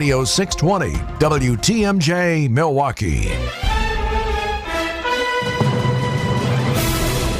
Radio 620 WTMJ Milwaukee.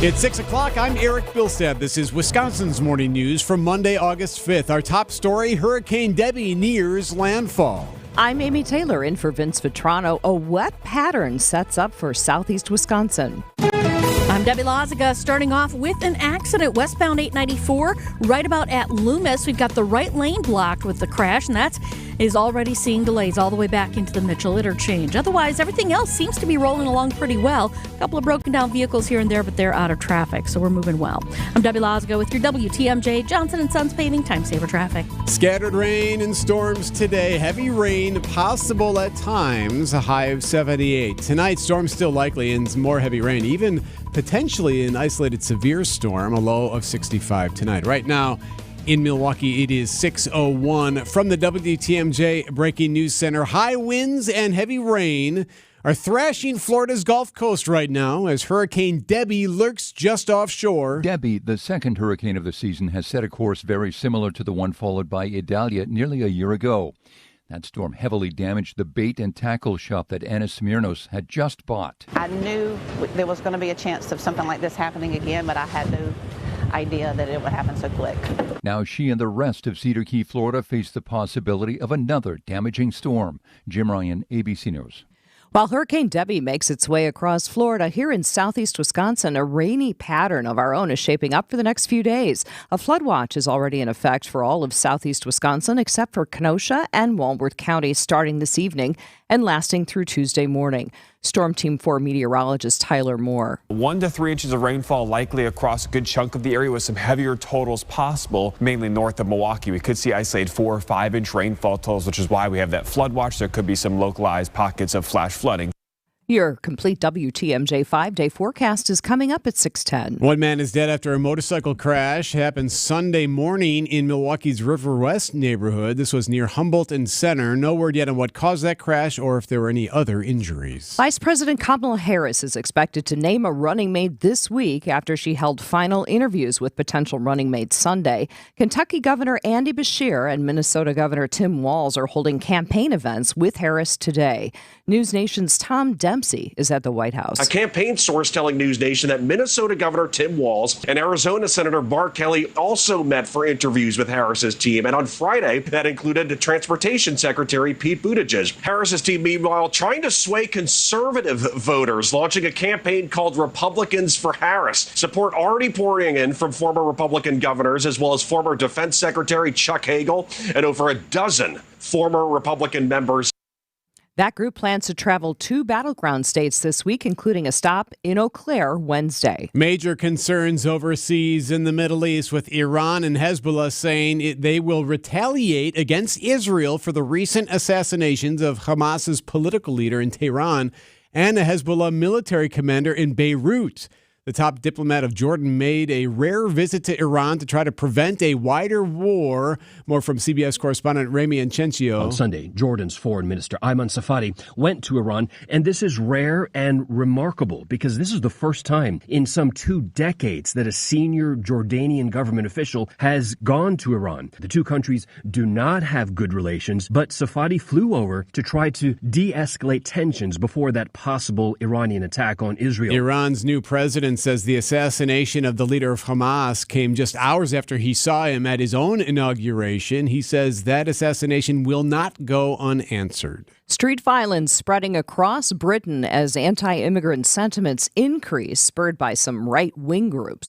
It's 6 o'clock. I'm Erik Bilstad. This is Wisconsin's Morning News from Monday, August 5th. Our top story, Hurricane Debbie nears landfall. I'm Amy Taylor in for Vince Vitrano. A wet pattern sets up for southeast Wisconsin. I'm Debbie Loziga, starting off with an accident westbound 894 right about at Loomis. We've got the right lane blocked with the crash, and that is already seeing delays all the way back into the Mitchell interchange. Otherwise, everything else seems to be rolling along pretty well. A couple of broken down vehicles here and there, but they're out of traffic, so we're moving well. I'm Debbie Loziga with your WTMJ Johnson & Sons Paving Time Saver Traffic. Scattered rain and storms today. Heavy rain possible at times, a high of 78. Tonight, storms still likely and more heavy rain, even potentially an isolated severe storm, a low of 65 tonight. Right now in Milwaukee, it is 6:01. From the WTMJ Breaking News Center, high winds and heavy rain are thrashing Florida's Gulf Coast right now as Hurricane Debbie lurks just offshore. Debbie, the second hurricane of the season, has set a course very similar to the one followed by Idalia nearly a year ago. That storm heavily damaged the bait and tackle shop that Anna Smirnos had just bought. I knew there was going to be a chance of something like this happening again, but I had no idea that it would happen so quick. Now she and the rest of Cedar Key, Florida, face the possibility of another damaging storm. Jim Ryan, ABC News. While Hurricane Debbie makes its way across Florida, here in southeast Wisconsin, a rainy pattern of our own is shaping up for the next few days. A flood watch is already in effect for all of southeast Wisconsin, except for Kenosha and Walworth counties, starting this evening and lasting through Tuesday morning. Storm Team 4 meteorologist Tyler Moore. 1 to 3 inches of rainfall likely across a good chunk of the area with some heavier totals possible, mainly north of Milwaukee. We could see isolated 4 or 5 inch rainfall totals, which is why we have that flood watch. There could be some localized pockets of flash flooding. Your complete WTMJ 5-day forecast is coming up at 6:10. One man is dead after a motorcycle crash. Happened Sunday morning in Milwaukee's River West neighborhood. This was near Humboldt and Center. No word yet on what caused that crash or if there were any other injuries. Vice President Kamala Harris is expected to name a running mate this week after she held final interviews with potential running mates Sunday. Kentucky Governor Andy Beshear and Minnesota Governor Tim Walz are holding campaign events with Harris today. News Nation's Tom Dempsey is at the White House. A campaign source telling News Nation that Minnesota Governor Tim Walz and Arizona Senator Bart Kelly also met for interviews with Harris's team. And on Friday, that included Transportation Secretary Pete Buttigieg. Harris's team, meanwhile, trying to sway conservative voters, launching a campaign called Republicans for Harris. Support already pouring in from former Republican governors, as well as former Defense Secretary Chuck Hagel and over a dozen former Republican members. That group plans to travel to battleground states this week, including a stop in Eau Claire Wednesday. Major concerns overseas in the Middle East, with Iran and Hezbollah saying they will retaliate against Israel for the recent assassinations of Hamas's political leader in Tehran and a Hezbollah military commander in Beirut. The top diplomat of Jordan made a rare visit to Iran to try to prevent a wider war. More from CBS correspondent Remy Inchencio. On Sunday, Jordan's foreign minister Ayman Safadi went to Iran, and this is rare and remarkable because this is the first time in some 2 decades that a senior Jordanian government official has gone to Iran. The two countries do not have good relations, but Safadi flew over to try to de-escalate tensions before that possible Iranian attack on Israel. Iran's new president says the assassination of the leader of Hamas came just hours after he saw him at his own inauguration. He says that assassination will not go unanswered. Street violence spreading across Britain as anti-immigrant sentiments increase, spurred by some right-wing groups.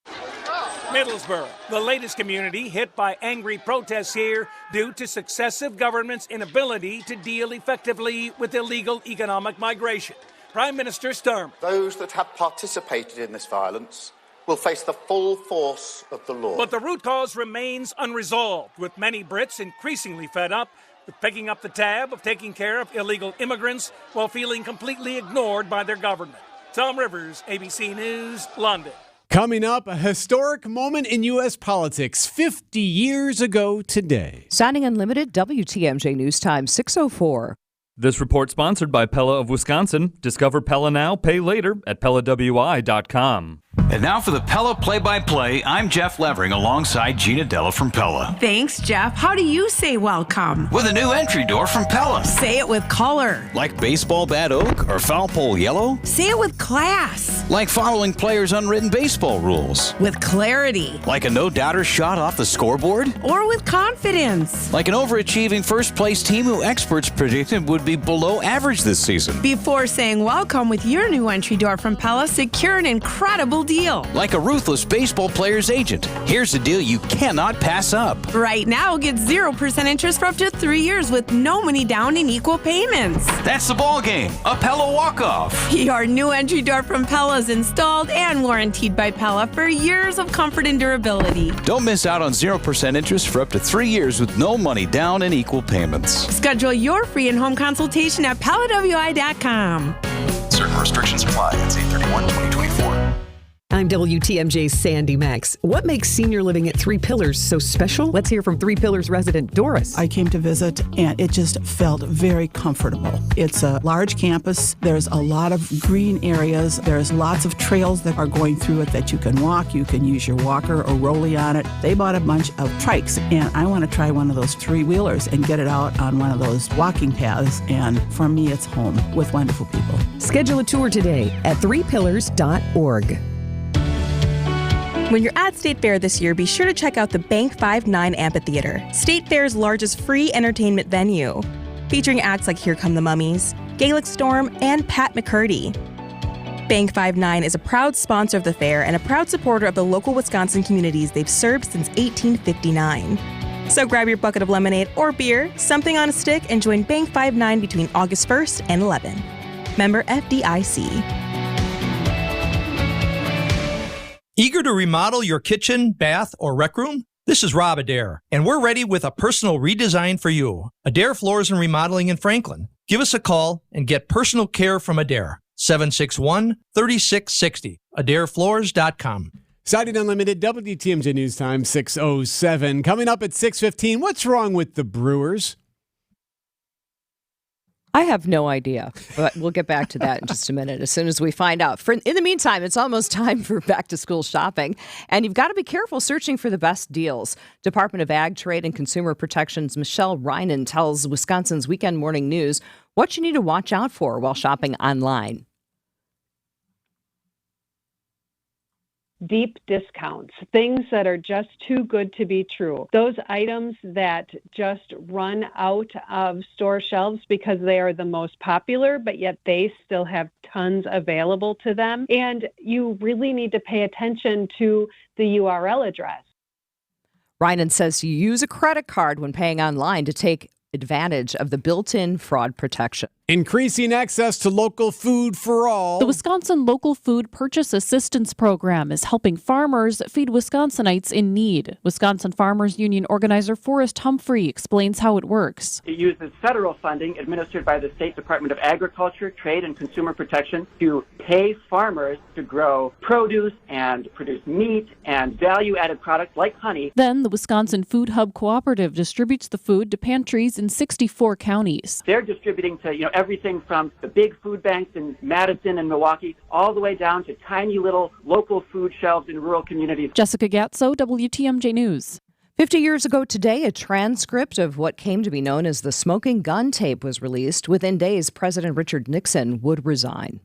Middlesbrough, the latest community hit by angry protests here due to successive governments' inability to deal effectively with illegal economic migration. Prime Minister Sturm. Those that have participated in this violence will face the full force of the law. But the root cause remains unresolved, with many Brits increasingly fed up with picking up the tab of taking care of illegal immigrants while feeling completely ignored by their government. Tom Rivers, ABC News, London. Coming up, a historic moment in U.S. politics 50 years ago today. Signing Unlimited, WTMJ News Time 6:04. This report sponsored by Pella of Wisconsin. Discover Pella now, pay later at PellaWI.com. And now for the Pella play-by-play, I'm Jeff Levering alongside Gina Della from Pella. Thanks, Jeff. How do you say welcome? With a new entry door from Pella. Say it with color. Like baseball bat oak or foul pole yellow? Say it with class. Like following players' unwritten baseball rules. With clarity. Like a no-doubter shot off the scoreboard? Or with confidence. Like an overachieving first-place team who experts predicted would be below average this season. Before saying welcome with your new entry door from Pella, secure an incredible deal. Like a ruthless baseball player's agent. Here's a deal you cannot pass up. Right now, get 0% interest for up to 3 years with no money down and equal payments. That's the ball game. A Pella walk-off. Your new entry door from Pella is installed and warranted by Pella for years of comfort and durability. Don't miss out on 0% interest for up to 3 years with no money down and equal payments. Schedule your free in-home consultation at PellaWI.com. Certain restrictions apply. It's 8/31/2024. I'm WTMJ's Sandy Max. What makes senior living at Three Pillars so special? Let's hear from Three Pillars resident Doris. I came to visit and it just felt very comfortable. It's a large campus. There's a lot of green areas. There's lots of trails that are going through it that you can walk. You can use your walker or rollie on it. They bought a bunch of trikes and I want to try one of those three-wheelers and get it out on one of those walking paths. And for me, it's home with wonderful people. Schedule a tour today at threepillars.org. When you're at State Fair this year, be sure to check out the Bank 5-9 Amphitheater, State Fair's largest free entertainment venue, featuring acts like Here Come the Mummies, Gaelic Storm, and Pat McCurdy. Bank 5-9 is a proud sponsor of the fair and a proud supporter of the local Wisconsin communities they've served since 1859. So grab your bucket of lemonade or beer, something on a stick, and join Bank 5-9 between August 1st and 11. Member FDIC. Eager to remodel your kitchen, bath, or rec room? This is Rob Adair, and we're ready with a personal redesign for you. Adair Floors and Remodeling in Franklin. Give us a call and get personal care from Adair. 761-3660. AdairFloors.com. Siding Unlimited, WTMJ News Time, 6:07. Coming up at 6:15, what's wrong with the Brewers? I have no idea, but we'll get back to that in just a minute as soon as we find out. In the meantime, it's almost time for back-to-school shopping, and you've got to be careful searching for the best deals. Department of Ag, Trade, and Consumer Protection's Michelle Reinen tells Wisconsin's Weekend Morning News what you need to watch out for while shopping online. Deep discounts, things that are just too good to be true. Those items that just run out of store shelves because they are the most popular, but yet they still have tons available to them. And you really need to pay attention to the URL address. Reinen says you use a credit card when paying online to take advantage of the built-in fraud protection. Increasing access to local food for all. The Wisconsin Local Food Purchase Assistance Program is helping farmers feed Wisconsinites in need. Wisconsin Farmers Union organizer Forrest Humphrey explains how it works. It uses federal funding administered by the State Department of Agriculture, Trade, and Consumer Protection to pay farmers to grow produce and produce meat and value-added products like honey. Then the Wisconsin Food Hub Cooperative distributes the food to pantries in 64 counties. They're distributing to, everything from the big food banks in Madison and Milwaukee all the way down to tiny little local food shelves in rural communities. Jessica Gatso, WTMJ News. 50 years ago today, a transcript of what came to be known as the smoking gun tape was released. Within days, President Richard Nixon would resign.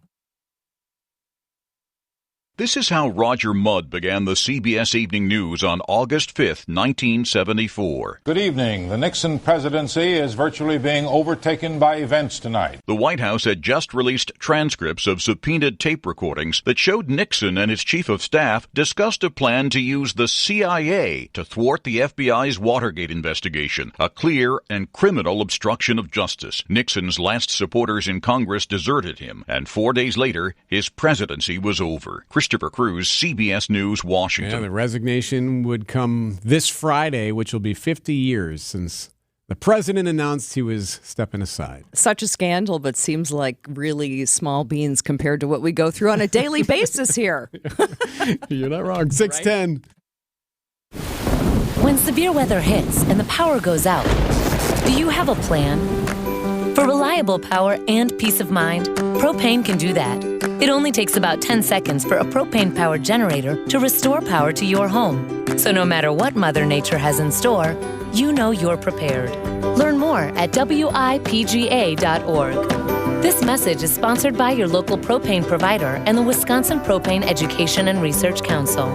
This is how Roger Mudd began the CBS Evening News on August 5th, 1974. Good evening. The Nixon presidency is virtually being overtaken by events tonight. The White House had just released transcripts of subpoenaed tape recordings that showed Nixon and his chief of staff discussed a plan to use the CIA to thwart the FBI's Watergate investigation, a clear and criminal obstruction of justice. Nixon's last supporters in Congress deserted him, and 4 days later, his presidency was over. Christopher Cruz, CBS News, Washington. Yeah, the resignation would come this Friday, which will be 50 years since the president announced he was stepping aside. Such a scandal, but seems like really small beans compared to what we go through on a daily basis here. You're not wrong. 6:10. When severe weather hits and the power goes out, do you have a plan? For reliable power and peace of mind, propane can do that. It only takes about 10 seconds for a propane-powered generator to restore power to your home. So no matter what Mother Nature has in store, you know you're prepared. Learn more at WIPGA.org. This message is sponsored by your local propane provider and the Wisconsin Propane Education and Research Council.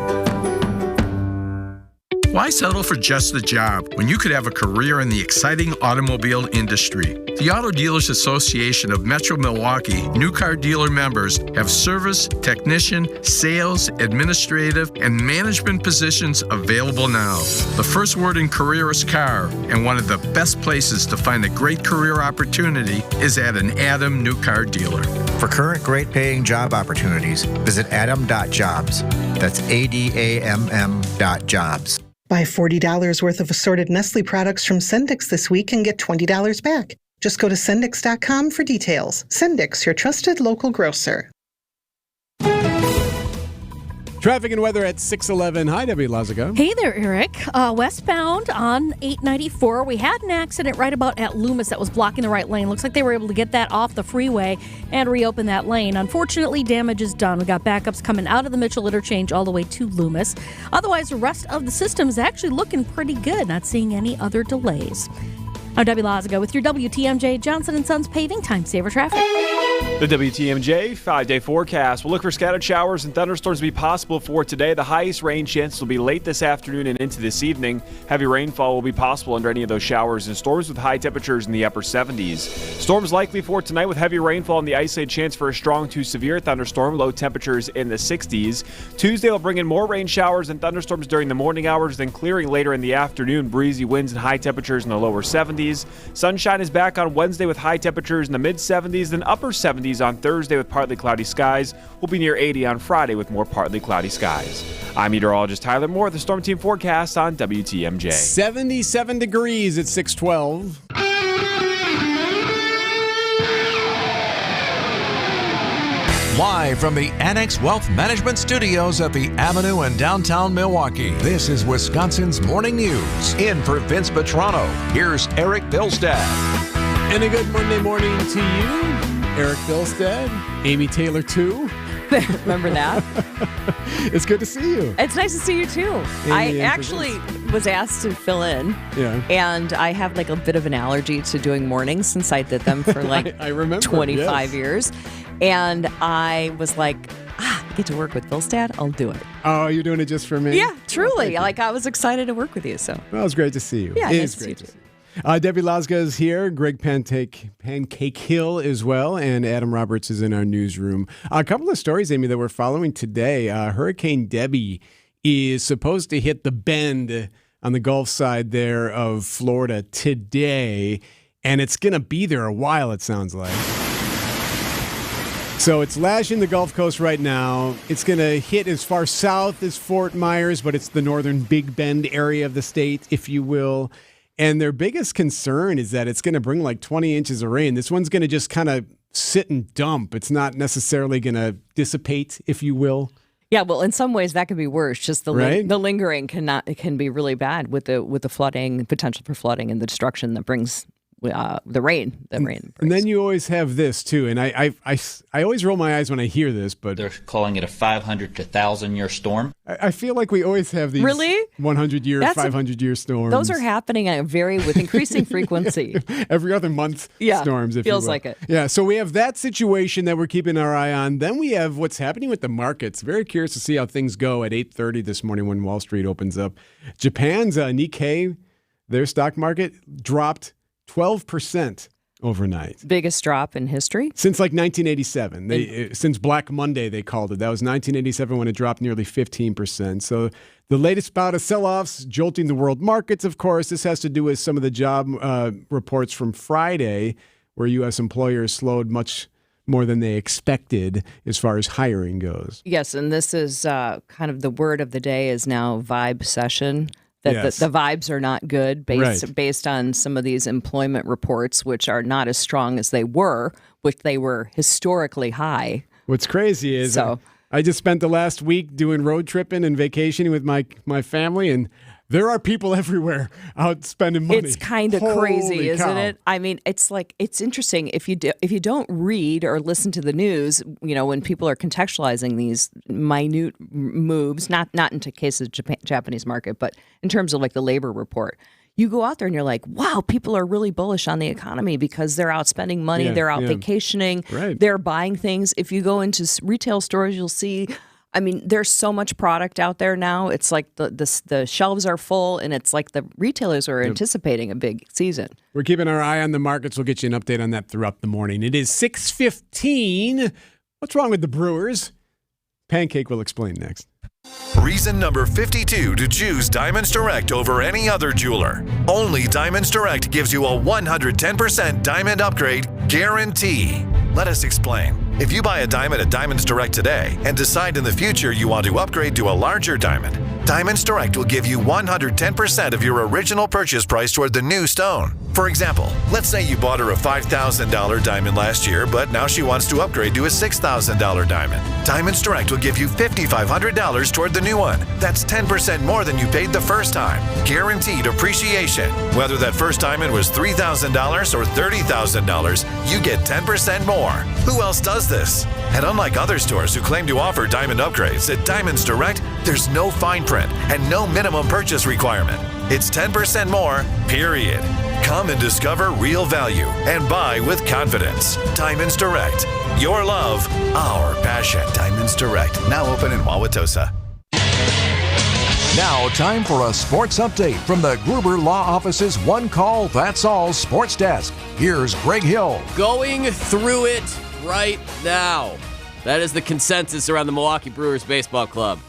Why settle for just the job when you could have a career in the exciting automobile industry? The Auto Dealers Association of Metro Milwaukee new car dealer members have service, technician, sales, administrative, and management positions available now. The first word in career is car, and one of the best places to find a great career opportunity is at an Adam new car dealer. For current great paying job opportunities, visit adam.jobs. That's ADAMM.jobs. Buy $40 worth of assorted Nestle products from Sendix this week and get $20 back. Just go to Sendix.com for details. Sendix, your trusted local grocer. Traffic and weather at 6:11. Hi, Debbie Lazago. Hey there, Eric. Westbound on 894, we had an accident right about at Loomis that was blocking the right lane. Looks like they were able to get that off the freeway and reopen that lane. Unfortunately, damage is done. We got backups coming out of the Mitchell interchange all the way to Loomis. Otherwise, the rest of the system is actually looking pretty good. Not seeing any other delays. I'm Debbie Lazago with your WTMJ Johnson & Sons Paving Time Saver Traffic. The WTMJ 5-day forecast will look for scattered showers and thunderstorms to be possible for today. The highest rain chance will be late this afternoon and into this evening. Heavy rainfall will be possible under any of those showers and storms with high temperatures in the upper 70s. Storms likely for tonight with heavy rainfall and the isolated chance for a strong to severe thunderstorm. Low temperatures in the 60s. Tuesday will bring in more rain showers and thunderstorms during the morning hours, then clearing later in the afternoon. Breezy winds and high temperatures in the lower 70s. Sunshine is back on Wednesday with high temperatures in the mid-70s, then upper 70s on Thursday with partly cloudy skies. We'll be near 80 on Friday with more partly cloudy skies. I'm meteorologist Tyler Moore with the Storm Team forecast on WTMJ. 77 degrees at 6:12. Live from the Annex Wealth Management Studios at the Avenue in downtown Milwaukee, this is Wisconsin's Morning News. In for Vince Petrano, here's Erik Bilstad. And a good Monday morning to you, Erik Bilstad, Amy Taylor too. Remember that? It's good to see you. It's nice to see you too. I actually was asked to fill in. Yeah. And I have like a bit of an allergy to doing mornings since I did them for like I remember, 25 years. And I was like, I get to work with Bilstad. I'll do it. Oh, you're doing it just for me? Yeah, truly. Like I was excited to work with you. So. Well, it was great to see you. Yeah, it nice is great to see you. Debbie Lazago is here. Greg Pancake Hill as well. And Adam Roberts is in our newsroom. A couple of stories, Amy, that we're following today. Hurricane Debbie is supposed to hit the bend on the Gulf side there of Florida today. And it's going to be there a while, it sounds like. So it's lashing the Gulf Coast right now. It's going to hit as far south as Fort Myers, but it's the northern Big Bend area of the state, if you will. And their biggest concern is that it's going to bring like 20 inches of rain. This one's going to just kind of sit and dump. It's not necessarily going to dissipate, if you will. Yeah, well, in some ways that could be worse. Just the the lingering can be really bad with the flooding, potential for flooding, and the destruction that brings the rain. And then you always have this too, and I always roll my eyes when I hear this, but they're calling it a 500 to 1,000-year storm. I feel like we always have these 100-year, 500-year storms. Those are happening with increasing frequency. Every other month storms, if feels you will. like it. Yeah, so we have that situation that we're keeping our eye on. Then we have what's happening with the markets. Very curious to see how things go at 8:30 this morning when Wall Street opens up. Japan's Nikkei, their stock market, dropped 12% overnight. Biggest drop in history? Since like 1987. Since Black Monday, they called it. That was 1987 when it dropped nearly 15%. So the latest bout of sell-offs jolting the world markets, of course. This has to do with some of the job reports from Friday where U.S. employers slowed much more than they expected as far as hiring goes. Yes, and this is kind of the word of the day is now vibe session. That the vibes are not good based on some of these employment reports, which are not as strong as they were, which they were historically high. What's crazy is I just spent the last week doing road tripping and vacationing with my family, and There are people everywhere out spending money. It's kind of crazy, isn't it? I mean, it's interesting if you don't read or listen to the news. When people are contextualizing these minute moves, not into cases of Japanese market, but in terms of like the labor report. You go out there and you're like, wow, people are really bullish on the economy because they're out spending money, they're out vacationing, they're buying things. If you go into retail stores, you'll see. I mean, there's so much product out there now. It's like the shelves are full, and it's like the retailers are anticipating a big season. We're keeping our eye on the markets. We'll get you an update on that throughout the morning. It is 6:15. What's wrong with the Brewers? Pancake will explain next. Reason number 52 to choose Diamonds Direct over any other jeweler. Only Diamonds Direct gives you a 110% diamond upgrade guarantee. Let us explain. If you buy a diamond at Diamonds Direct today and decide in the future you want to upgrade to a larger diamond, Diamonds Direct will give you 110% of your original purchase price toward the new stone. For example, let's say you bought her a $5,000 diamond last year, but now she wants to upgrade to a $6,000 diamond. Diamonds Direct will give you $5,500 toward the new one. That's 10% more than you paid the first time. Guaranteed appreciation. Whether that first diamond was $3,000 or $30,000, you get 10% more. Who else does this? And unlike other stores who claim to offer diamond upgrades, at Diamonds Direct, there's no fine print and no minimum purchase requirement. It's 10% more, period. Come and discover real value and buy with confidence. Diamonds Direct. Your love, our passion. Diamonds Direct. Now open in Wauwatosa. Now, time for a sports update from the Gruber Law Office's One Call, That's All Sports Desk. Here's Greg Hill. Going through it right now. That is the consensus around the Milwaukee Brewers Baseball Club.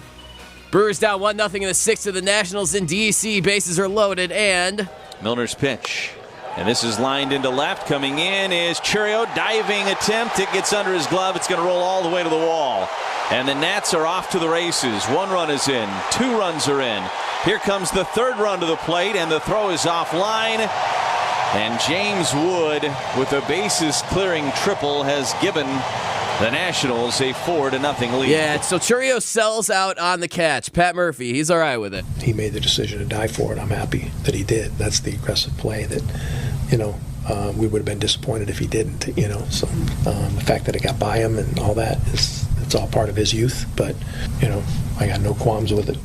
Brewers down 1-0 in the sixth of the Nationals in D.C. Bases are loaded, and Milner's pitch. And this is lined into left. Coming in is Churio. Diving attempt. It gets under his glove. It's going to roll all the way to the wall. And the Nats are off to the races. 1 run is in. 2 runs are in. Here comes the 3rd run to the plate, and the throw is offline. And James Wood, with a bases-clearing triple, has given the Nationals a 4-0 lead. Yeah, so Churio sells out on the catch. Pat Murphy, he's all right with it. He made the decision to dive for it. I'm happy that he did. That's the aggressive play that, we would have been disappointed if he didn't, So the fact that it got by him and all that it's all part of his youth. But, I got no qualms with it.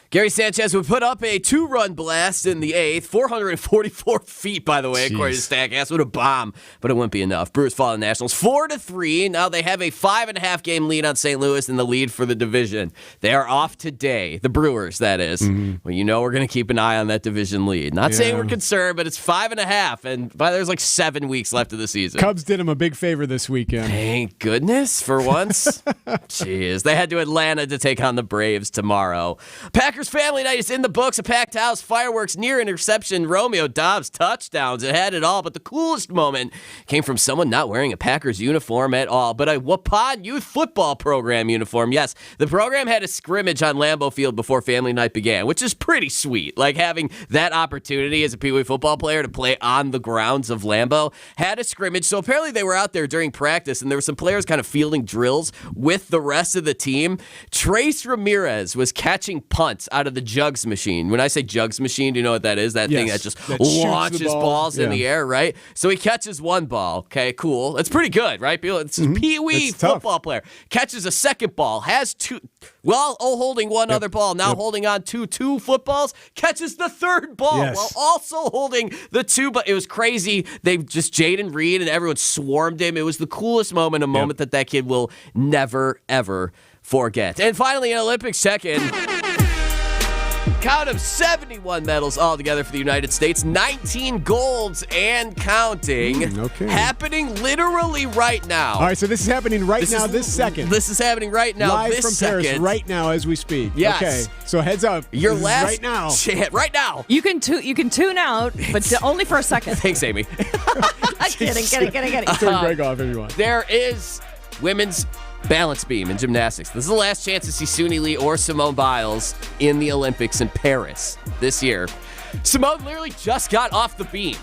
Gary Sanchez would put up a 2-run blast in the 8th, 444 feet, by the way, according to Statcast. With a bomb, but it wouldn't be enough. Brewers fall to the Nationals 4-3. Now they have a 5.5 game lead on St. Louis in the lead for the division. They are off today, the Brewers, that is. Well, we're going to keep an eye on that division lead. Not saying we're concerned, but it's 5.5, and there's like 7 weeks left of the season. Cubs did him a big favor this weekend. Thank goodness, for once. Jeez, they head to Atlanta to take on the Braves tomorrow. Packers family night is in the books. A packed house, fireworks, near interception, Romeo Doubs touchdowns. It had it all, but the coolest moment came from someone not wearing a Packers uniform at all, but a Waupun Youth Football Program uniform. Yes, the program had a scrimmage on Lambeau Field before family night began, which is pretty sweet. Like having that opportunity as a Pee Wee football player to play on the grounds of Lambeau. Had a scrimmage, so apparently they were out there during practice, and there were some players kind of fielding drills with the rest of the team. Trace Ramirez was catching punts out of the jugs machine. When I say jugs machine, do you know what that is? That thing that just launches balls in the air, right? So he catches one ball. Okay, cool. It's pretty good, right? It's a Pee Wee football player. Catches a second ball, has two, holding one other ball, now holding on to 2 footballs, catches the 3rd ball while also holding the 2, but it was crazy. They just Jaden Reed and everyone swarmed him. It was the coolest moment, a moment that kid will never, ever forget. And finally, an Olympics check-in. Count of 71 medals altogether for the United States, 19 golds and counting. Happening literally right now. All right, so this is happening this second. This is happening right now, live this from second. Paris, right now as we speak. Yes. Okay, so heads up. Your this last right now. Right now. You can tune out, but only for a second. Thanks, Amy. Kidding. Turn Greg off if you want. There is women's balance beam in gymnastics. This is the last chance to see Suni Lee or Simone Biles in the Olympics in Paris this year. Simone literally just got off the beam.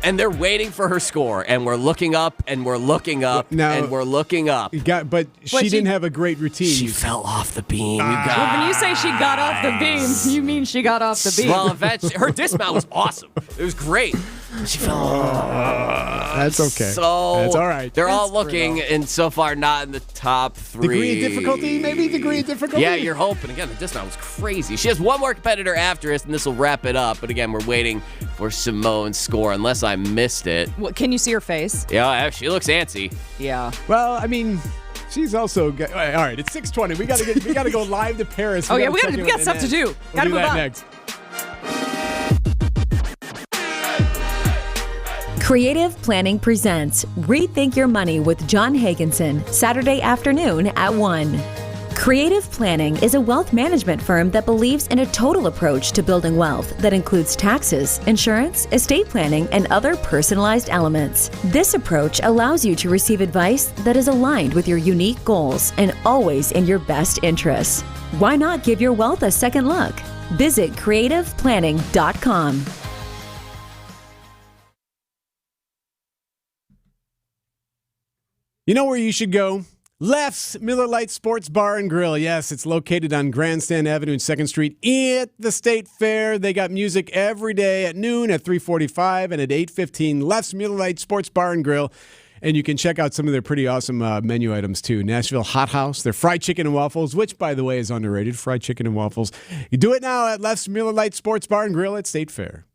And they're waiting for her score, and we're looking up, and we're looking up, and we're looking up. But she didn't have a great routine. She fell off the beam, you guys. Well, when you say she got off the beam, you mean she got off the beam. Well, her dismount was awesome. It was great. She fell off. That's okay. So that's all right. They're all looking, and so far not in the top 3. Degree of difficulty? Maybe degree of difficulty? Yeah, you're hoping. Again, the dismount was crazy. She has one more competitor after us, and this will wrap it up. But again, we're waiting for Simone's score, unless I missed it. Can you see her face? Yeah, she looks antsy. Yeah. Well, I mean, she's also all right. It's 6:20. We gotta go live to Paris. We got stuff to do. Gotta move on. Next. Creative Planning presents Rethink Your Money with John Hagenson, Saturday afternoon at 1. Creative Planning is a wealth management firm that believes in a total approach to building wealth that includes taxes, insurance, estate planning, and other personalized elements. This approach allows you to receive advice that is aligned with your unique goals and always in your best interests. Why not give your wealth a second look? Visit creativeplanning.com. You know where you should go? Left's Miller Lite Sports Bar and Grill. Yes, it's located on Grandstand Avenue and 2nd Street at the State Fair. They got music every day at noon, at 3:45, and at 8:15. Left's Miller Lite Sports Bar and Grill. And you can check out some of their pretty awesome menu items, too. Nashville Hot House, their fried chicken and waffles, which, by the way, is underrated. Fried chicken and waffles. You do it now at Left's Miller Lite Sports Bar and Grill at State Fair.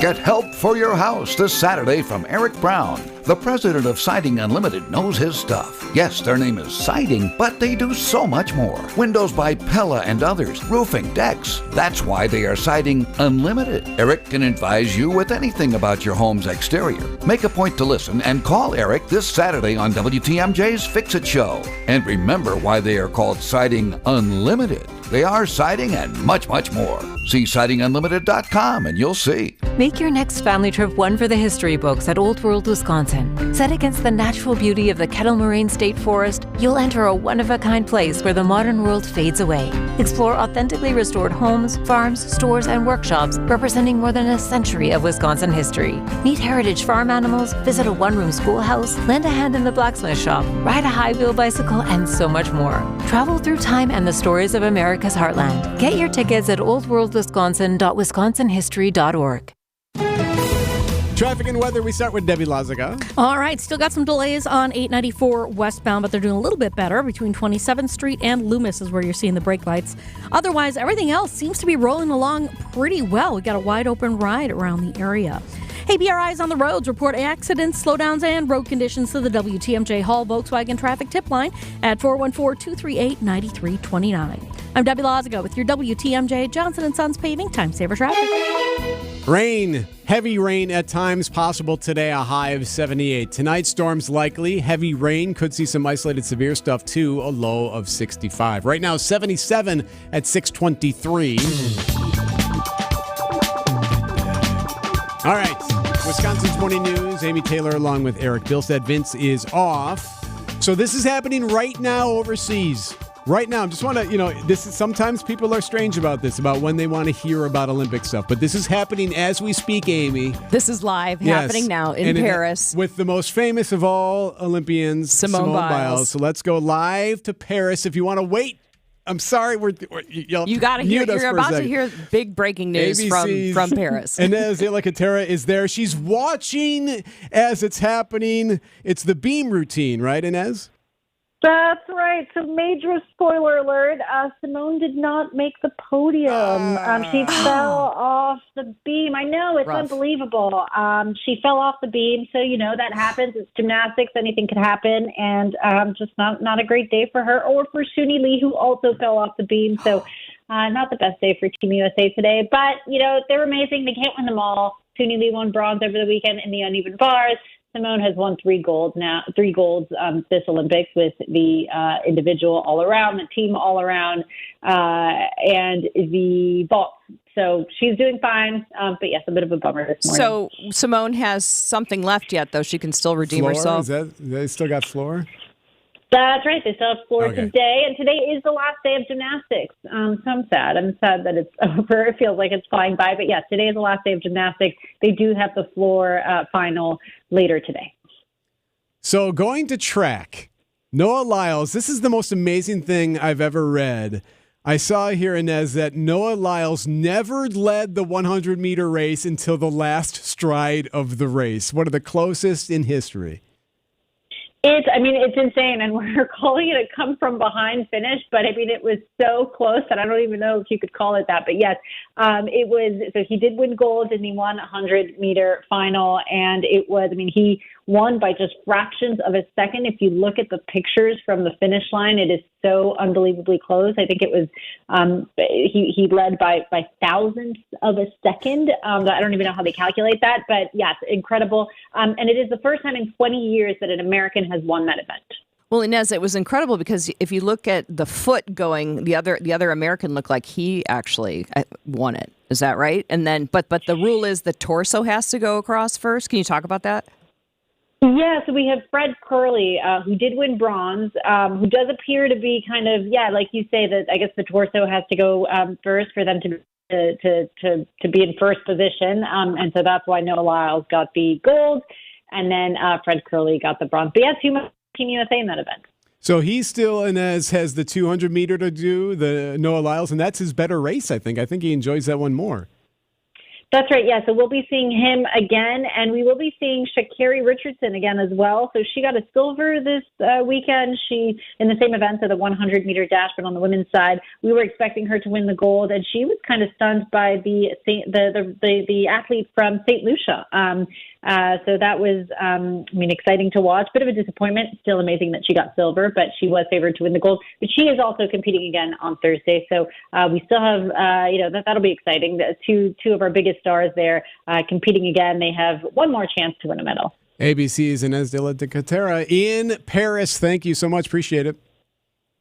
Get help for your house this Saturday from Erik Brown. The president of Siding Unlimited knows his stuff. Yes, their name is Siding, but they do so much more. Windows by Pella and others, roofing, decks. That's why they are Siding Unlimited. Erik can advise you with anything about your home's exterior. Make a point to listen and call Erik this Saturday on WTMJ's Fix It Show. And remember why they are called Siding Unlimited. They are siding and much, much more. See sidingunlimited.com and you'll see. Make your next family trip one for the history books at Old World, Wisconsin. Set against the natural beauty of the Kettle Moraine State Forest, you'll enter a one-of-a-kind place where the modern world fades away. Explore authentically restored homes, farms, stores, and workshops representing more than a century of Wisconsin history. Meet heritage farm animals, visit a one-room schoolhouse, lend a hand in the blacksmith shop, ride a high-wheel bicycle, and so much more. Travel through time and the stories of America's heartland. Get your tickets at oldworldwisconsin.wisconsinhistory.org. Traffic and weather, we start with Debbie Lazaga. All right, still got some delays on 894 westbound, but they're doing a little bit better. Between 27th Street and Loomis is where you're seeing the brake lights. Otherwise, everything else seems to be rolling along pretty well. We got a wide open ride around the area. Hey, BRI's on the roads report accidents, slowdowns, and road conditions to the WTMJ Hall Volkswagen traffic tip line at 414-238-9329. I'm Debbie Lazaga with your WTMJ Johnson & Sons Paving Time Saver Traffic. Rain, heavy rain at times possible today, a high of 78. Tonight, storms likely. Heavy rain, could see some isolated severe stuff too, a low of 65. Right now, 77 at 6:23. All right, Wisconsin's Morning News. Amy Taylor along with Erik Bilstad. Vince is off. So this is happening right now overseas. Right now, I just want to, this is sometimes people are strange about this, about when they want to hear about Olympic stuff. But this is happening as we speak, Amy. This is live, happening now in Paris. With the most famous of all Olympians, Simone Biles. So let's go live to Paris. If you want to wait, I'm sorry, you got to hear. You're about to hear big breaking news from Paris. Inez Ilacatera is there. She's watching as it's happening. It's the beam routine, right, Inez? That's right. So major spoiler alert, Simone did not make the podium. She fell off the beam. I know, it's unbelievable. She fell off the beam, so that happens. It's gymnastics, anything could happen, and just not a great day for her or for Suni Lee, who also fell off the beam. So not the best day for Team USA today, but they're amazing. They can't win them all. Suni Lee won bronze over the weekend in the uneven bars. Simone has won three golds this Olympics with the individual all around, the team all around, and the vault. So she's doing fine, but yes, a bit of a bummer this morning. So Simone has something left yet, though. She can still redeem herself. They still got floor? That's right. They still have floor Okay. today, and today is the last day of gymnastics. So I'm sad. I'm sad that it's over. It feels like it's flying by. But yes, today is the last day of gymnastics. They do have the floor final later today. So going to track, Noah Lyles, this is the most amazing thing I've ever read. I saw here, Inez, that Noah Lyles never led the 100-meter race until the last stride of the race. One of the closest in history. It's insane, and we're calling it a come-from-behind finish, but, it was so close that I don't even know if you could call it that. But, yes, it was – so he did win gold in the 100-meter final, and it was – he won by just fractions of a second. If you look at the pictures from the finish line, it is so unbelievably close. I think it was he led by thousandths of a second. I don't even know how they calculate that, but yes, incredible. And it is the first time in 20 years that an American has won that event. Well, Inez, it was incredible because if you look at the foot going, the other American looked like he actually won it. Is that right? And then, but the rule is the torso has to go across first. Can you talk about that? Yeah, so we have Fred Curley, who did win bronze, who does appear to be kind of, like you say, that I guess the torso has to go first for them to be in first position. And so that's why Noah Lyles got the gold, and then Fred Curley got the bronze. But yes, he was Team USA in that event. So he's still, Inez, has the 200-meter to do, the Noah Lyles, and that's his better race, I think. I think he enjoys that one more. That's right, yeah. So we'll be seeing him again, and we will be seeing Sha'Carri Richardson again as well. So she got a silver this weekend. She, in the same event, so the 100-meter dash, but on the women's side, we were expecting her to win the gold, and she was kind of stunned by the athlete from St. Lucia. So that was, exciting to watch. Bit of a disappointment. Still amazing that she got silver, but she was favored to win the gold. But she is also competing again on Thursday. So we still have, that'll be exciting. Two of our biggest stars there competing again. They have one more chance to win a medal. ABC's Inez de la Catera in Paris. Thank you so much. Appreciate it.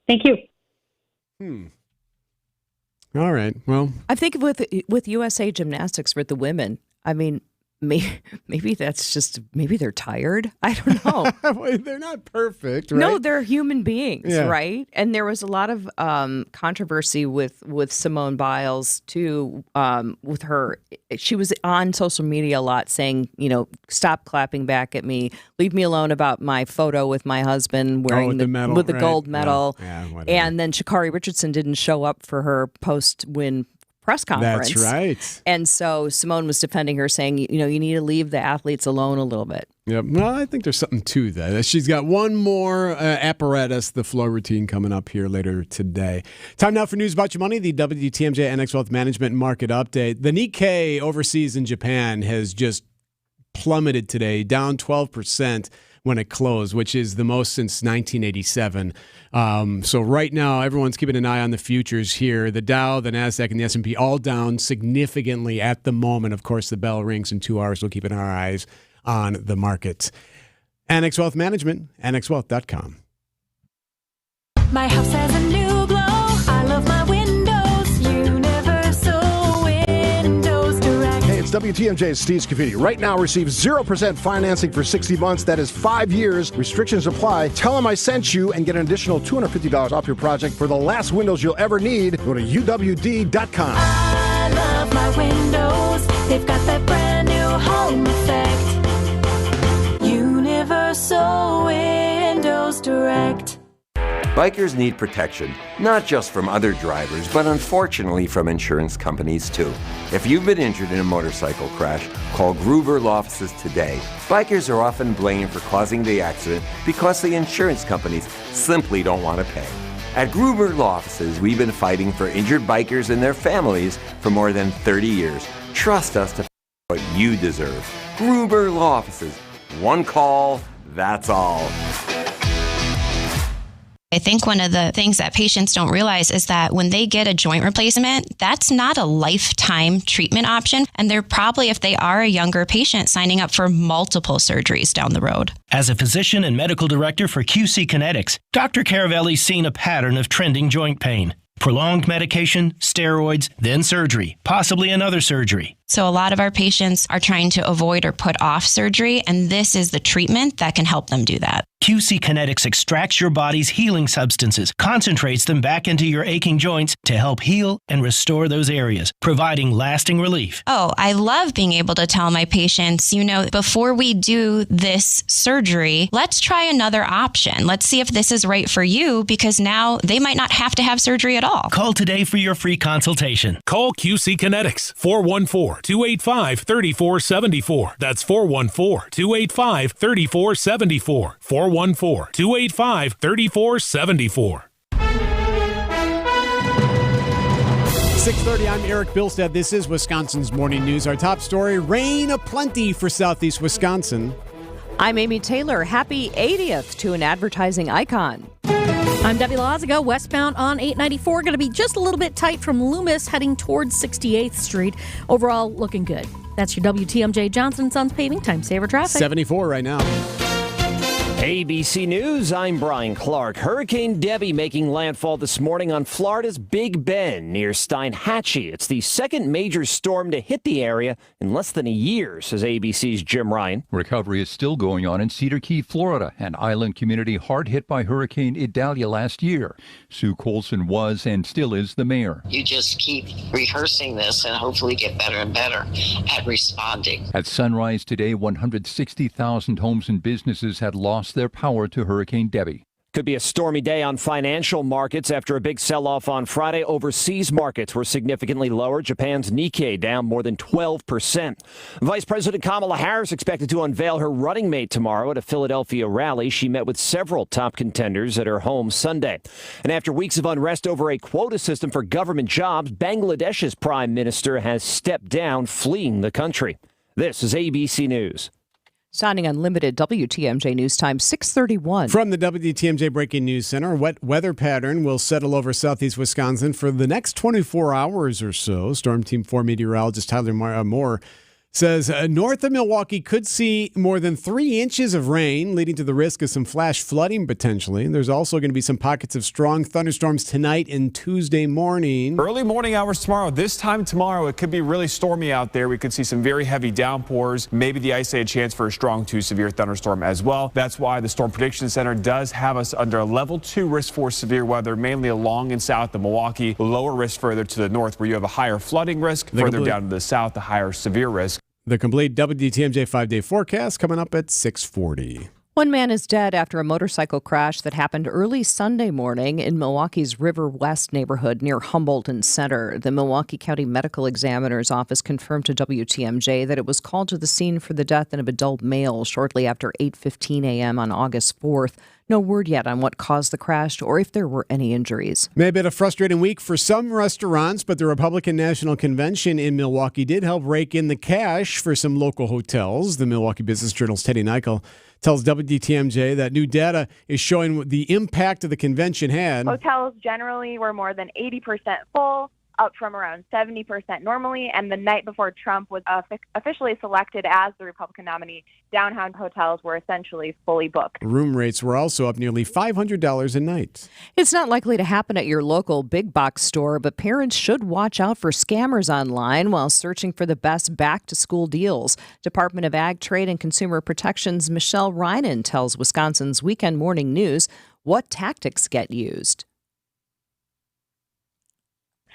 Thank you. All right. Well, I think with USA Gymnastics with the women, maybe that's just, maybe they're tired. I don't know. They're not perfect, right? No, they're human beings, Yeah. right? And there was a lot of controversy with Simone Biles, too, with her. She was on social media a lot saying, stop clapping back at me. Leave me alone about my photo with my husband wearing the medal, with the right? gold medal. Yeah, whatever. And then Sha'Carri Richardson didn't show up for her post-win press conference. That's right. And so Simone was defending her, saying, you need to leave the athletes alone a little bit. Yep. Well, I think there's something to that. She's got one more apparatus, the flow routine, coming up here later today. Time now for news about your money, the WTMJ NX Wealth Management Market Update. The Nikkei overseas in Japan has just plummeted today, down 12%. When it closed, which is the most since 1987. So right now, everyone's keeping an eye on the futures here. The Dow, the NASDAQ, and the S&P all down significantly at the moment. Of course, the bell rings in 2 hours. We'll keep our eyes on the markets. Annex Wealth Management, annexwealth.com. My house has a new glow. I love my windows. Universal Windows Direct. Hey, it's WTMJ's Steve Scafidi. Right now, receive 0% financing for 60 months. That is 5 years. Restrictions apply. Tell them I sent you and get an additional $250 off your project for the last windows you'll ever need. Go to UWD.com. I love my windows. They've got that brand new home effect. Universal Windows Direct. Bikers need protection, not just from other drivers, but unfortunately from insurance companies too. If you've been injured in a motorcycle crash, call Gruber Law Offices today. Bikers are often blamed for causing the accident because the insurance companies simply don't want to pay. At Gruber Law Offices, we've been fighting for injured bikers and their families for more than 30 years. Trust us to what you deserve. Gruber Law Offices. One call, that's all. I think one of the things that patients don't realize is that when they get a joint replacement, that's not a lifetime treatment option. And they're probably, if they are a younger patient, signing up for multiple surgeries down the road. As a physician and medical director for QC Kinetics, Dr. Caravelli's seen a pattern of trending joint pain. Prolonged medication, steroids, then surgery, possibly another surgery. So a lot of our patients are trying to avoid or put off surgery, and this is the treatment that can help them do that. QC Kinetics extracts your body's healing substances, concentrates them back into your aching joints to help heal and restore those areas, providing lasting relief. Oh, I love being able to tell my patients, before we do this surgery, let's try another option. Let's see if this is right for you, because now they might not have to have surgery at all. Call today for your free consultation. Call QC Kinetics, 414-285-3474. That's 414-285-3474. 414-285-3474. 6:30, I'm Erik Bilstad. This is Wisconsin's Morning News. Our top story, rain aplenty for southeast Wisconsin. I'm Amy Taylor. Happy 80th to an advertising icon. I'm Debbie Lazago. Westbound on 894, going to be just a little bit tight from Loomis heading towards 68th Street. Overall, looking good. That's your WTMJ Johnson & Sons paving time saver traffic. 74 right now. ABC News, I'm Brian Clark. Hurricane Debbie making landfall this morning on Florida's Big Bend near Steinhatchee. It's the second major storm to hit the area in less than a year, says ABC's Jim Ryan. Recovery is still going on in Cedar Key, Florida, an island community hard hit by Hurricane Idalia last year. Sue Colson was and still is the mayor. You just keep rehearsing this and hopefully get better and better at responding. At sunrise today, 160,000 homes and businesses had lost their power to Hurricane Debbie. Could be a stormy day on financial markets after a big sell-off on Friday. Overseas markets were significantly lower. Japan's Nikkei down more than 12%. Vice President Kamala Harris expected to unveil her running mate tomorrow at a Philadelphia rally. She met with several top contenders at her home Sunday. And after weeks of unrest over a quota system for government jobs, Bangladesh's prime minister has stepped down, fleeing the country. This is ABC News. Sounding Unlimited, WTMJ News Time, 6:31. From the WTMJ Breaking News Center, a wet weather pattern will settle over southeast Wisconsin for the next 24 hours or so. Storm Team 4 meteorologist Tyler Moore says north of Milwaukee could see more than 3 inches of rain, leading to the risk of some flash flooding potentially. There's also going to be some pockets of strong thunderstorms tonight and Tuesday morning. Early morning hours tomorrow. This time tomorrow, it could be really stormy out there. We could see some very heavy downpours, maybe the isolated chance for a strong to severe thunderstorm as well. That's why the Storm Prediction Center does have us under a level 2 risk for severe weather, mainly along and south of Milwaukee. Lower risk further to the north where you have a higher flooding risk. Further down to the south, a higher severe risk. The complete WTMJ 5-day forecast coming up at 6:40. One man is dead after a motorcycle crash that happened early Sunday morning in Milwaukee's River West neighborhood near Humboldt and Center. The Milwaukee County Medical Examiner's Office confirmed to WTMJ that it was called to the scene for the death of an adult male shortly after 8:15 a.m. on August 4th. No word yet on what caused the crash or if there were any injuries. May have been a frustrating week for some restaurants, but the Republican National Convention in Milwaukee did help rake in the cash for some local hotels. The Milwaukee Business Journal's Teddy Nichol tells WTMJ that new data is showing the impact of the convention had. Hotels generally were more than 80% full, up from around 70% normally, and the night before Trump was officially selected as the Republican nominee, downtown hotels were essentially fully booked. Room rates were also up nearly $500 a night. It's not likely to happen at your local big box store, but parents should watch out for scammers online while searching for the best back-to-school deals. Department of Ag, Trade, and Consumer Protection's Michelle Reinen tells Wisconsin's Weekend Morning News what tactics get used.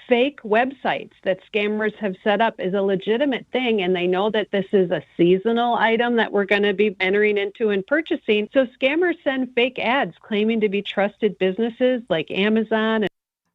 Fake websites that scammers have set up is a legitimate thing, and they know that this is a seasonal item that we're going to be entering into and purchasing. So scammers send fake ads claiming to be trusted businesses like Amazon.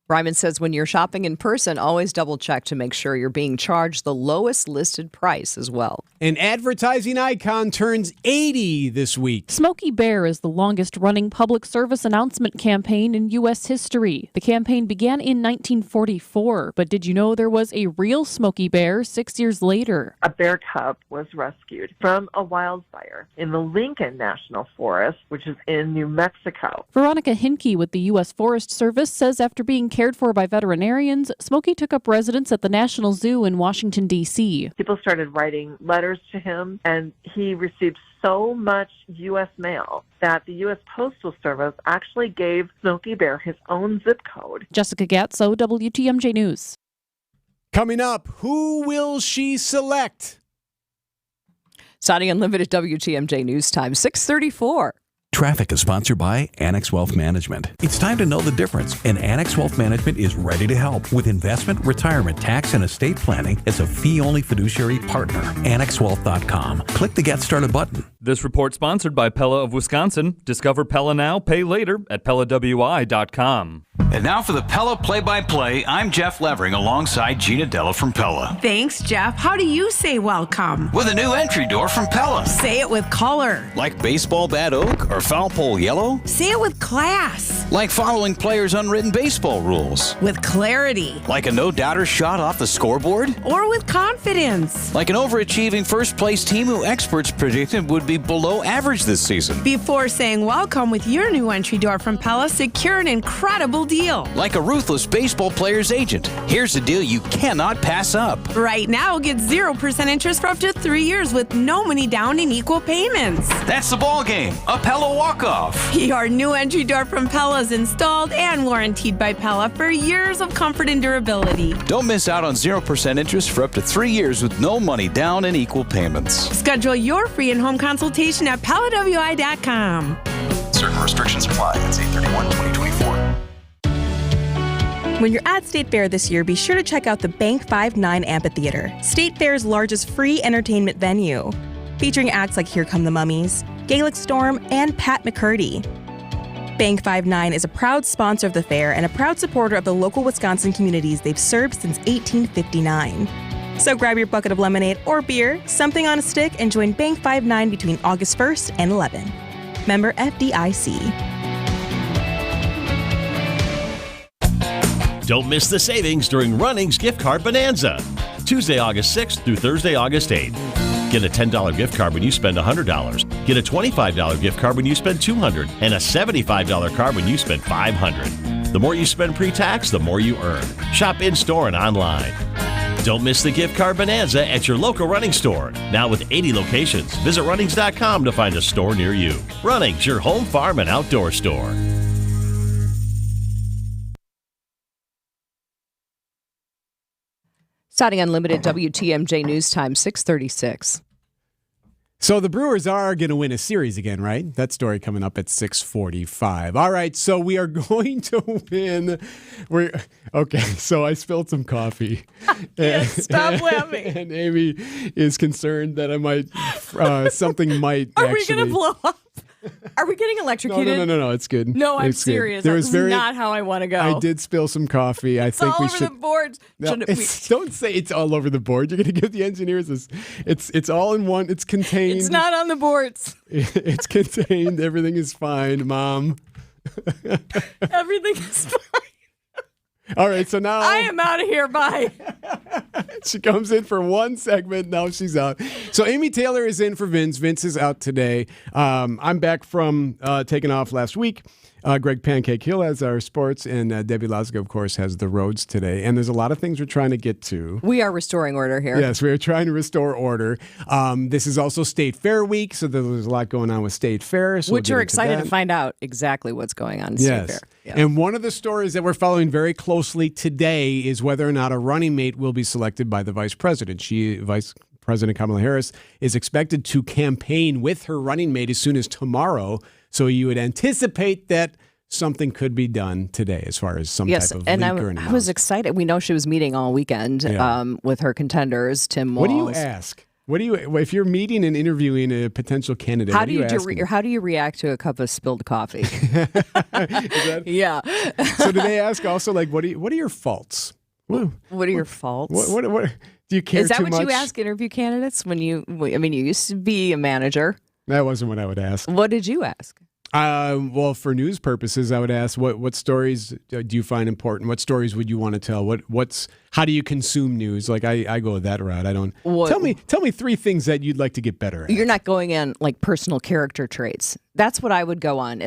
Ryman says when you're shopping in person, always double check to make sure you're being charged the lowest listed price as well. An advertising icon turns 80 this week. Smokey Bear is the longest-running public service announcement campaign in U.S. history. The campaign began in 1944, but did you know there was a real Smokey Bear 6 years later? A bear cub was rescued from a wildfire in the Lincoln National Forest, which is in New Mexico. Veronica Hinkey with the U.S. Forest Service says after being cared for by veterinarians, Smokey took up residence at the National Zoo in Washington, D.C. People started writing letters to him, and he received so much U.S. mail that the U.S. Postal Service actually gave Smokey Bear his own zip code. Jessica Gatso, WTMJ News. Coming up, who will she select? Saudi Unlimited WTMJ News Time, 634. Traffic is sponsored by Annex Wealth Management. It's time to know the difference, and Annex Wealth Management is ready to help with investment, retirement, tax, and estate planning as a fee-only fiduciary partner. AnnexWealth.com. Click the Get Started button. This report sponsored by Pella of Wisconsin. Discover Pella now, pay later at PellaWI.com. And now for the Pella Play-by-Play, I'm Jeff Levering alongside Gina Della from Pella. Thanks, Jeff. How do you say welcome? With a new entry door from Pella. Say it with color. Like baseball bat oak or foul pole yellow? Say it with class. Like following players' unwritten baseball rules. With clarity. Like a no-doubter shot off the scoreboard? Or with confidence. Like an overachieving first-place team who experts predicted would be below average this season. Before saying welcome with your new entry door from Pella, secure an incredible deal. Like a ruthless baseball player's agent. Here's a deal you cannot pass up. Right now, get 0% interest for up to 3 years with no money down and equal payments. That's the ball game. A Pella walk-off. Your new entry door from Pella is installed and warranted by Pella for years of comfort and durability. Don't miss out on 0% interest for up to 3 years with no money down and equal payments. Schedule your free in-home consultation at PellaWI.com. Certain restrictions apply. It's 8/31/2024. When you're at State Fair this year, be sure to check out the Bank 5-9 Amphitheater, State Fair's largest free entertainment venue, featuring acts like Here Come the Mummies, Gaelic Storm, and Pat McCurdy. Bank 5-9 is a proud sponsor of the fair and a proud supporter of the local Wisconsin communities they've served since 1859. So grab your bucket of lemonade or beer, something on a stick, and join Bank 5-9 between August 1st and 11. Member FDIC. Don't miss the savings during Running's Gift Card Bonanza. Tuesday, August 6th through Thursday, August 8th. Get a $10 gift card when you spend $100. Get a $25 gift card when you spend $200. And a $75 card when you spend $500. The more you spend pre-tax, the more you earn. Shop in-store and online. Don't miss the Gift Card Bonanza at your local Running store. Now with 80 locations. Visit Runnings.com to find a store near you. Runnings, your home, farm, and outdoor store. Saudi Unlimited WTMJ News Time, 636. So the Brewers are going to win a series again, right? That story coming up at 6:45. All right, so we are going to win. Okay, so I spilled some coffee. Stop laughing. And Amy is concerned that I might, something might Are actually... we going to blow up? Are we getting electrocuted? No, it's good. No, I'm it's serious. Good. That's not how I want to go. I did spill some coffee. I think we should... all over the board. No, don't say it's all over the board. You're going to give the engineers this. It's all in one. It's contained. It's not on the boards. It's contained. Everything is fine, Mom. Everything is fine. All right, so now... I am out of here. Bye. She comes in for one segment. Now she's out. So Amy Taylor is in for Vince. Vince is out today. I'm back from taking off last week. Greg Pancake Hill has our sports, and Debbie Lasgo, of course, has the roads today. And there's a lot of things we're trying to get to. We are restoring order here. Yes, we are trying to restore order. This is also State Fair week, so there's a lot going on with State Fair. So Which we're excited to find out exactly what's going on in State Fair. Yeah. And one of the stories that we're following very closely today is whether or not a running mate will be selected by the vice president. Vice President Kamala Harris is expected to campaign with her running mate as soon as tomorrow. So you would anticipate that something could be done today as far as some type of leak or anything. I was excited. We know she was meeting all weekend with her contenders, Tim Walz. What do you ask? If you're meeting and interviewing a potential candidate? How do you react to a cup of spilled coffee? Yeah. So do they ask also what are your faults? What are your faults? What do you care too much? Is that what you ask interview candidates when you used to be a manager? That wasn't what I would ask. What did you ask? Well, for news purposes, I would ask what stories do you find important? What stories would you want to tell? How do you consume news? I go that route. I don't. Tell me 3 things that you'd like to get better at. You're not going in personal character traits. That's what I would go on.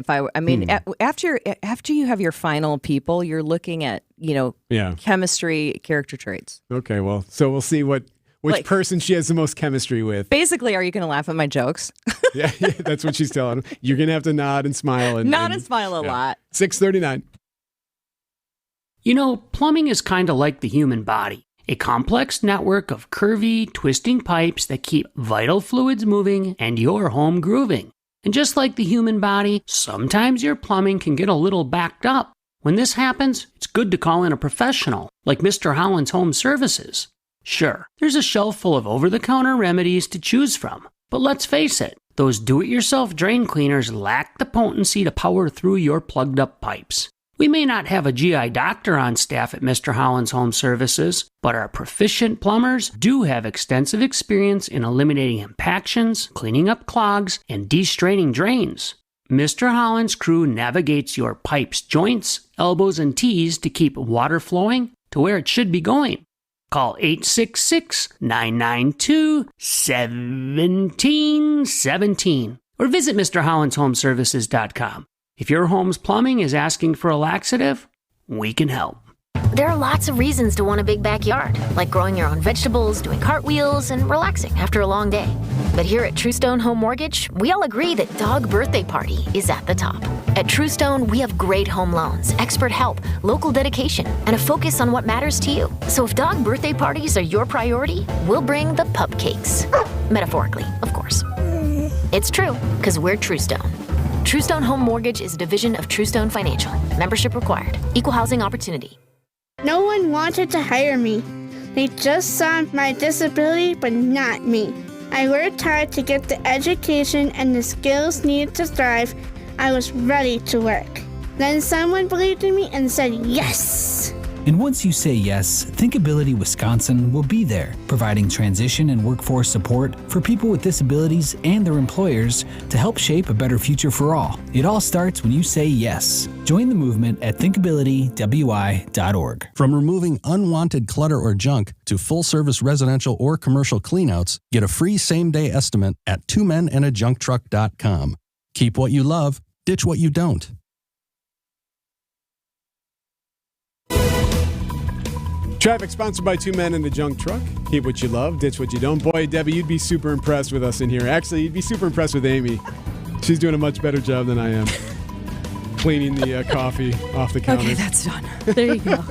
After you have your final people, you're looking at chemistry, character traits. Okay, well, so we'll see which person she has the most chemistry with. Basically, are you going to laugh at my jokes? yeah, that's what she's telling him. You're going to have to nod and smile. And smile a lot. 6:39. Plumbing is kind of like the human body. a complex network of curvy, twisting pipes that keep vital fluids moving and your home grooving. And just like the human body, sometimes your plumbing can get a little backed up. When this happens, it's good to call in a professional, like Mr. Holland's Home Services. Sure, there's a shelf full of over-the-counter remedies to choose from, but let's face it, those do-it-yourself drain cleaners lack the potency to power through your plugged-up pipes. We may not have a GI doctor on staff at Mr. Holland's Home Services, but our proficient plumbers do have extensive experience in eliminating impactions, cleaning up clogs, and de-straining drains. Mr. Holland's crew navigates your pipes, joints, elbows, and T's to keep water flowing to where it should be going. Call 866-992-1717 or visit MrHollandsHomeservices.com. If your home's plumbing is asking for a laxative, we can help. There are lots of reasons to want a big backyard, like growing your own vegetables, doing cartwheels, and relaxing after a long day. But here at Truestone Home Mortgage, we all agree that dog birthday party is at the top. At Truestone, we have great home loans, expert help, local dedication, and a focus on what matters to you. So if dog birthday parties are your priority, we'll bring the pup cakes. Metaphorically, of course. It's true, because we're Truestone. Truestone Home Mortgage is a division of Truestone Financial. Membership required. Equal housing opportunity. No one wanted to hire me. They just saw my disability, but not me. I worked hard to get the education and the skills needed to thrive. I was ready to work. Then someone believed in me and said yes. And once you say yes, Thinkability Wisconsin will be there, providing transition and workforce support for people with disabilities and their employers to help shape a better future for all. It all starts when you say yes. Join the movement at thinkabilitywi.org. From removing unwanted clutter or junk to full-service residential or commercial cleanouts, get a free same-day estimate at twomenandajuncktruck.com. Keep what you love, ditch what you don't. Traffic sponsored by Two Men and a Junk Truck. Keep what you love, ditch what you don't. Boy, Debbie, you'd be super impressed with us in here. Actually, you'd be super impressed with Amy. She's doing a much better job than I am. Cleaning the coffee off the counter. Okay, that's done. There you go.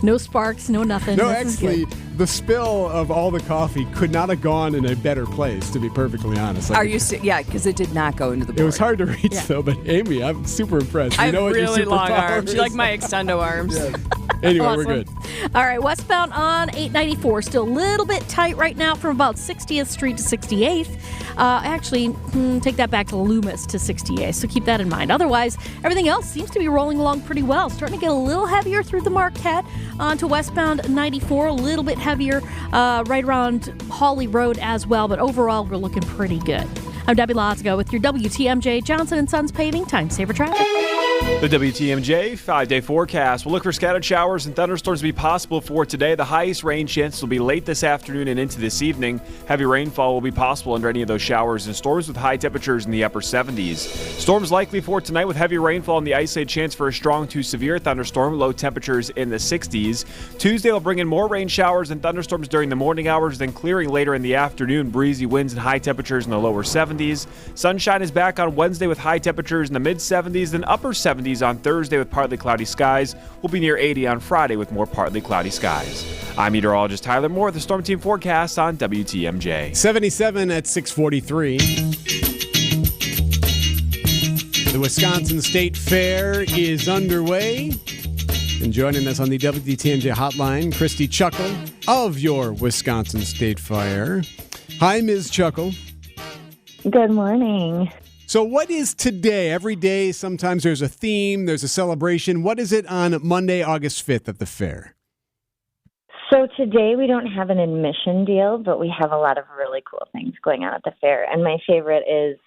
No sparks, no nothing. No, this actually, the spill of all the coffee could not have gone in a better place, to be perfectly honest. Are you? Yeah, because it did not go into the board. It was hard to reach, though, but Amy, I'm super impressed. I have know what really your long superpower arms. is. You like my extendo arms. Yes. Anyway, Awesome. we're good. All right, westbound on 894, still a little bit tight right now from about 60th Street to 68th. Actually, take that back to Loomis to 68th, so keep that in mind. Otherwise, everything else seems to be rolling along pretty well. Starting to get a little heavier through the Marquette onto westbound 94, a little bit heavier right around Hawley Road as well, but overall, we're looking pretty good. I'm Debbie Lozgo with your WTMJ Johnson & Sons Paving Time Saver Traffic. The WTMJ 5-day forecast will look for scattered showers and thunderstorms to be possible for today. The highest rain chances will be late this afternoon and into this evening. Heavy rainfall will be possible under any of those showers and storms with high temperatures in the upper 70s. Storms likely for tonight with heavy rainfall and the isolated chance for a strong to severe thunderstorm. Low temperatures in the 60s. Tuesday will bring in more rain showers and thunderstorms during the morning hours, then clearing later in the afternoon. Breezy winds and high temperatures in the lower 70s. Sunshine is back on Wednesday with high temperatures in the mid 70s, then upper 70s on Thursday with partly cloudy skies. We'll be near 80 on Friday with more partly cloudy skies. I'm meteorologist Tyler Moore with the Storm Team forecast on WTMJ. 77 at 6:43. The Wisconsin State Fair is underway. And joining us on the WTMJ hotline, Christy Chuckle of your Wisconsin State Fair. Hi, Ms. Chuckle. Good morning. So what is today? Every day, sometimes there's a theme, there's a celebration. What is it on Monday, August 5th at the fair? So today we don't have an admission deal, but we have a lot of really cool things going on at the fair. And my favorite is,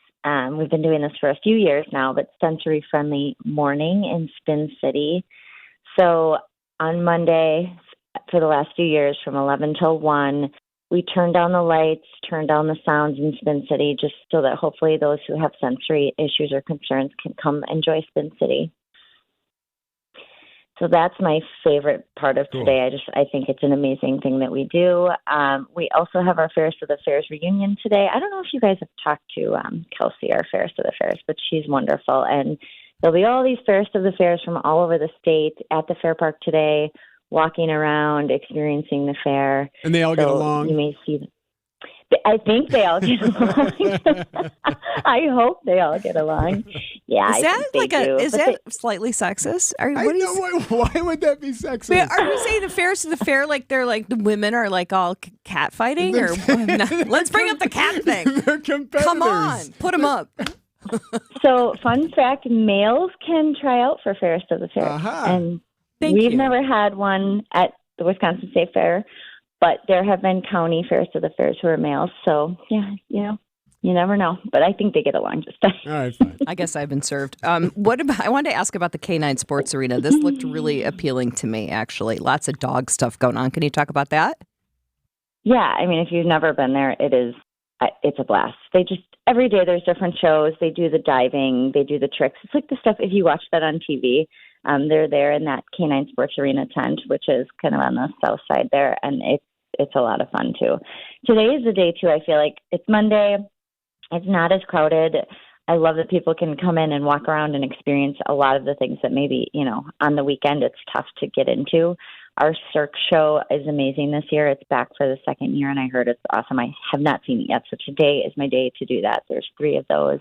we've been doing this for a few years now, but sensory-friendly morning in Spin City. So on Monday, for the last few years, from 11 till 1, we turn down the lights, turn down the sounds in Spin City, just so that hopefully those who have sensory issues or concerns can come enjoy Spin City. So that's my favorite part of today. I think it's an amazing thing that we do. We also have our Fairest of the Fairs reunion today. I don't know if you guys have talked to Kelsey, our Fairest of the Fairs, but she's wonderful. And there'll be all these Fairest of the Fairs from all over the state at the Fair Park today. walking around, experiencing the fair. And they all get along? You may see I think they all get along. I hope they all get along. Yeah, Is that I think they do. is that slightly sexist? Why would that be sexist? Wait, are you saying the fair's the fair like they're like the women are like all cat fighting or let's bring up the cat thing. They're competitors. Come on, put them up. So, fun fact: males can try out for Fairest of the Fair, and we've never had one at the Wisconsin State Fair. But there have been county Fairest of the Fairs who are males. So, yeah, you never know. But I think they get along just fine. All right, fine. I guess I've been served. I wanted to ask about the K9 Sports Arena. This looked really appealing to me, actually. Lots of dog stuff going on. Can you talk about that? Yeah, I mean, if you've never been there, it's a blast. They just, every day there's different shows. They do the diving. They do the tricks. It's like the stuff, if you watch that on TV, they're there in that K9 Sports Arena tent, which is kind of on the south side there. And it's a lot of fun, too. Today is the day, too. I feel like it's Monday. It's not as crowded. I love that people can come in and walk around and experience a lot of the things that maybe, on the weekend it's tough to get into. Our Cirque show is amazing this year. It's back for the second year, and I heard it's awesome. I have not seen it yet, so today is my day to do that. There's 3 of those.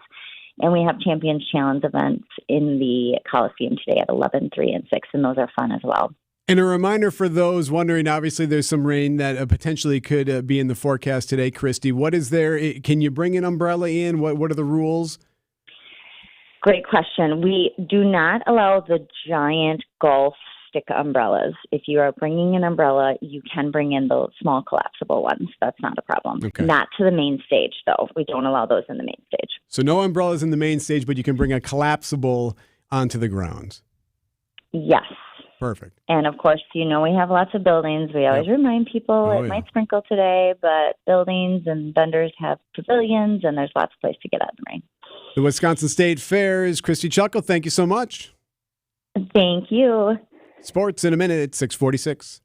And we have Champions Challenge events in the Coliseum today at 11, 3, and 6, and those are fun as well. And a reminder for those wondering, obviously there's some rain that potentially could be in the forecast today, Christy. What is there? Can you bring an umbrella in? What are the rules? Great question. We do not allow the giant golf stick umbrellas. If you are bringing an umbrella, you can bring in the small collapsible ones. That's not a problem. Okay. Not to the main stage, though. We don't allow those in the main stage. So no umbrellas in the main stage, but you can bring a collapsible onto the grounds. Yes. Perfect. And, of course, we have lots of buildings. We always remind people it might sprinkle today, but buildings and vendors have pavilions, and there's lots of place to get out in the rain. The Wisconsin State Fair is Christy Chuckle. Thank you so much. Thank you. Sports in a minute at 6:46.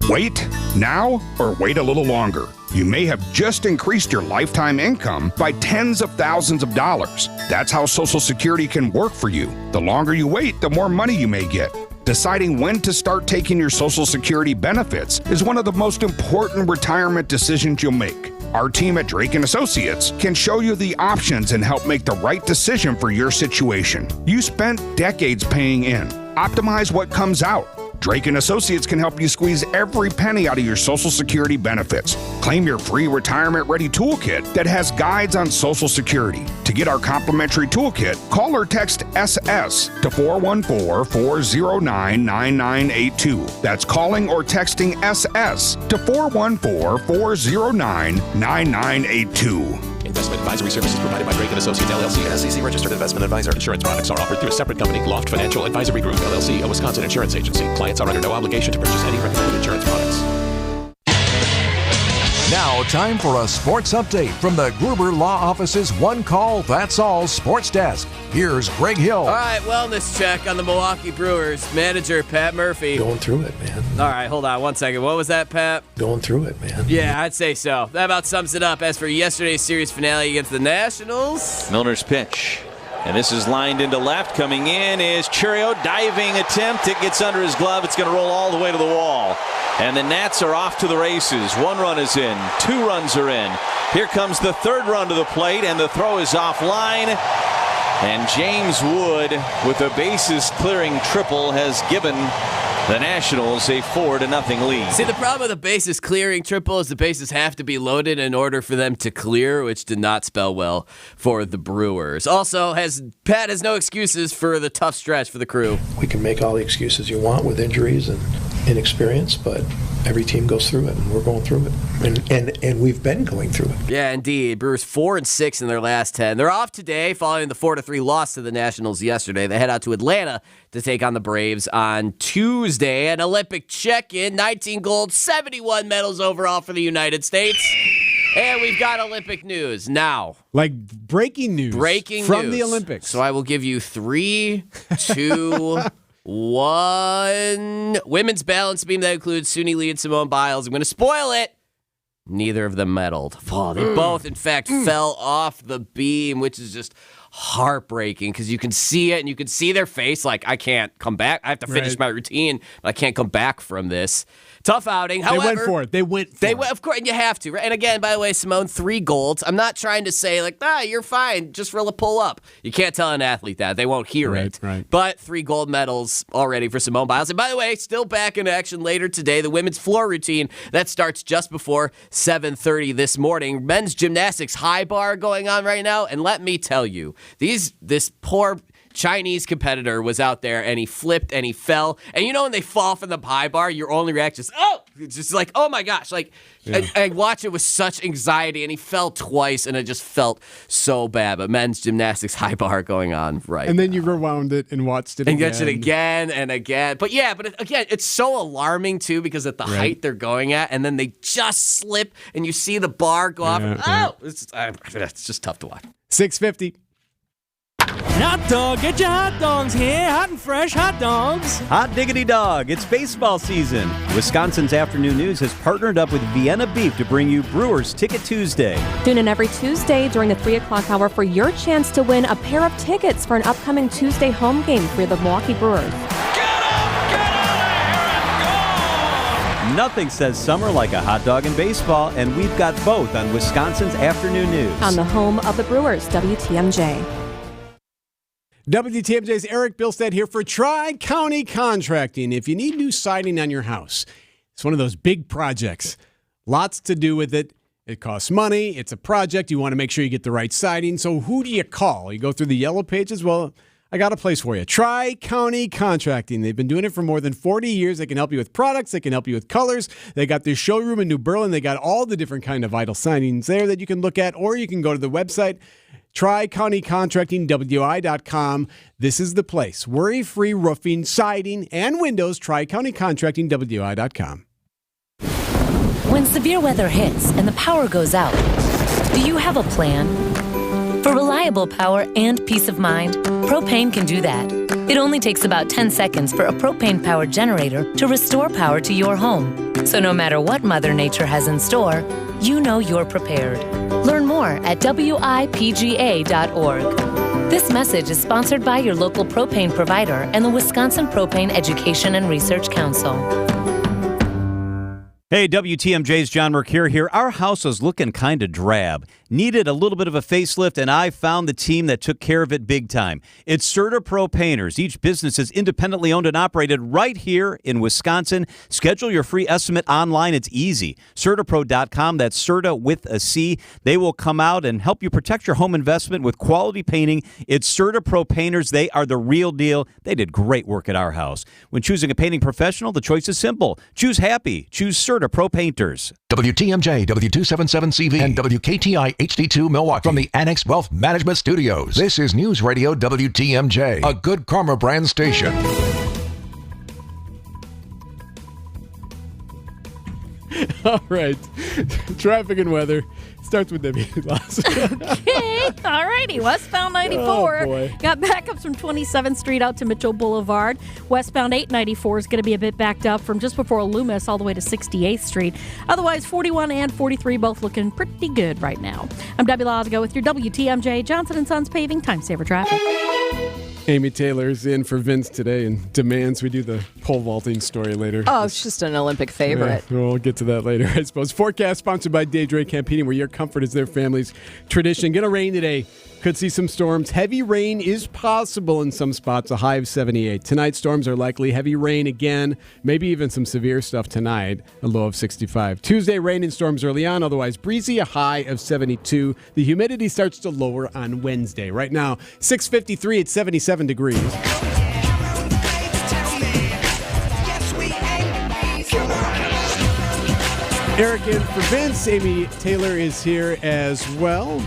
Wait now or wait a little longer. You may have just increased your lifetime income by tens of thousands of dollars. That's how Social Security can work for you. The longer you wait, the more money you may get. Deciding when to start taking your Social Security benefits is one of the most important retirement decisions you'll make. Our team at Drake & Associates can show you the options and help make the right decision for your situation. You spent decades paying in. Optimize what comes out. Drake & Associates can help you squeeze every penny out of your Social Security benefits. Claim your free Retirement Ready Toolkit that has guides on Social Security. To get our complimentary toolkit, call or text SS to 414-409-9982. That's calling or texting SS to 414-409-9982. Investment advisory services provided by Drake & Associates, LLC, an SEC-registered investment advisor. Insurance products are offered through a separate company, Loft Financial Advisory Group, LLC, a Wisconsin insurance agency. Clients are under no obligation to purchase any recommended insurance products. Now, time for a sports update from the Gruber Law Office's One Call, That's All Sports Desk. Here's Greg Hill. All right, wellness check on the Milwaukee Brewers. Manager Pat Murphy. Going through it, man. All right, hold on 1 second. What was that, Pat? Going through it, man. Yeah, I'd say so. That about sums it up. As for yesterday's series finale against the Nationals. Milner's pitch. And this is lined into left. Coming in is Churio. Diving attempt. It gets under his glove. It's going to roll all the way to the wall. And the Nats are off to the races. 1 run is in. 2 runs are in. Here comes the 3rd run to the plate. And the throw is offline. And James Wood, with a bases clearing triple, has given the Nationals a 4-0 lead. See, the problem with the bases clearing triple is the bases have to be loaded in order for them to clear, which did not spell well for the Brewers. Also, Pat has no excuses for the tough stretch for the crew. We can make all the excuses you want with injuries and inexperience, but every team goes through it, and we're going through it. And we've been going through it. Yeah, indeed. Brewers 4-6 in their last 10. They're off today following the 4-3 loss to the Nationals yesterday. They head out to Atlanta to take on the Braves on Tuesday. An Olympic check-in, 19 gold, 71 medals overall for the United States. And we've got Olympic news now. Like breaking news. From the Olympics. So I will give you 3, 2, 1. Women's balance beam that includes Suni Lee and Simone Biles. I'm going to spoil it. neither of them medaled. Oh, they both, in fact, fell off the beam, which is just heartbreaking because you can see it and you can see their face like, I can't come back. I have to finish my routine, but I can't come back from this. Tough outing. However, they went for it. They went for it. Of course, and you have to. Right? And again, by the way, Simone, 3 golds. I'm not trying to say, like, you're fine. Just roll a pull up. You can't tell an athlete that. They won't hear it. Right. But 3 gold medals already for Simone Biles. And by the way, still back in action later today. The women's floor routine, that starts just before 7:30 this morning. Men's gymnastics high bar going on right now. And let me tell you, this poor Chinese competitor was out there and he flipped and he fell. And you know when they fall from the high bar, your only reaction is, it's just like, oh my gosh. Like, I watched it with such anxiety and he fell twice and it just felt so bad. But men's gymnastics high bar going on right And then you rewound it and watched it and again. watched it again and again. But again, it's so alarming too because at the height they're going at and then they just slip and you see the bar go off. It's just tough to watch. 6:50. Hot dog, get your hot dogs here. Hot and fresh hot dogs. Hot diggity dog, it's baseball season. Wisconsin's Afternoon News has partnered up with Vienna Beef to bring you Brewers Ticket Tuesday. Tune in every Tuesday during the 3 o'clock hour for your chance to win a pair of tickets for an upcoming Tuesday home game for the Milwaukee Brewers. Nothing says summer like a hot dog in baseball, and we've got both on Wisconsin's Afternoon News. On the home of the Brewers, WTMJ. WTMJ's Erik Bilstad here for Tri-County Contracting. If you need new siding on your house, it's one of those big projects. Lots to do with it. It costs money. It's a project. You want to make sure you get the right siding. So who do you call? You go through the yellow pages? Well, I got a place for you. Tri-County Contracting. They've been doing it for more than 40 years. They can help you with products. They can help you with colors. They got their showroom in New Berlin. They got all the different kind of vital sidings there that you can look at, or you can go to the website, TriCountyContractingWI.com. This is the place. Worry-free roofing, siding, and windows. TriCountyContractingWI.com. When severe weather hits and the power goes out, do you have a plan? For reliable power and peace of mind, propane can do that. It only takes about 10 seconds for a propane-powered generator to restore power to your home. So no matter what Mother Nature has in store, you know you're prepared. Learn more at WIPGA.org. This message is sponsored by your local propane provider and the Wisconsin Propane Education and Research Council. Hey, WTMJ's John Mercure here. Our house is looking kind of drab. Needed a little bit of a facelift, and I found the team that took care of it big time. It's CertaPro Painters. Each business is independently owned and operated right here in Wisconsin. Schedule your free estimate online. It's easy. CertaPro.com. That's Certa with a C. They will come out and help you protect your home investment with quality painting. It's CertaPro Painters. They are the real deal. They did great work at our house. When choosing a painting professional, the choice is simple. Choose happy. Choose CertaPro Painters. WTMJ, W277CV, and WKTI HD2 Milwaukee from the Annex Wealth Management Studios. This is News Radio WTMJ, a Good Karma brand station. All right. Traffic and weather starts with Debbie. Okay. All righty. Westbound 94. boy. Got backups from 27th Street out to Mitchell Boulevard. Westbound 894 is going to be a bit backed up from just before Loomis all the way to 68th Street. Otherwise, 41 and 43 both looking pretty good right now. I'm Debbie Lazago with your WTMJ Johnson & Sons Paving Time Saver Traffic. Amy Taylor's in for Vince today and demands we do the pole vaulting story later. Oh, it's just an Olympic favorite. Yeah, we'll get to that later, I suppose. Forecast sponsored by Dave Drake Campaigning, where your comfort is their family's tradition. Gonna rain today. Could see some storms. Heavy rain is possible in some spots, a high of 78. Tonight, storms are likely. Heavy rain again, maybe even some severe stuff tonight, a low of 65. Tuesday, rain and storms early on, otherwise breezy, a high of 72. The humidity starts to lower on Wednesday. Right now, 6:53 at 77 degrees. Erik in for Vince. Amy Taylor is here as well.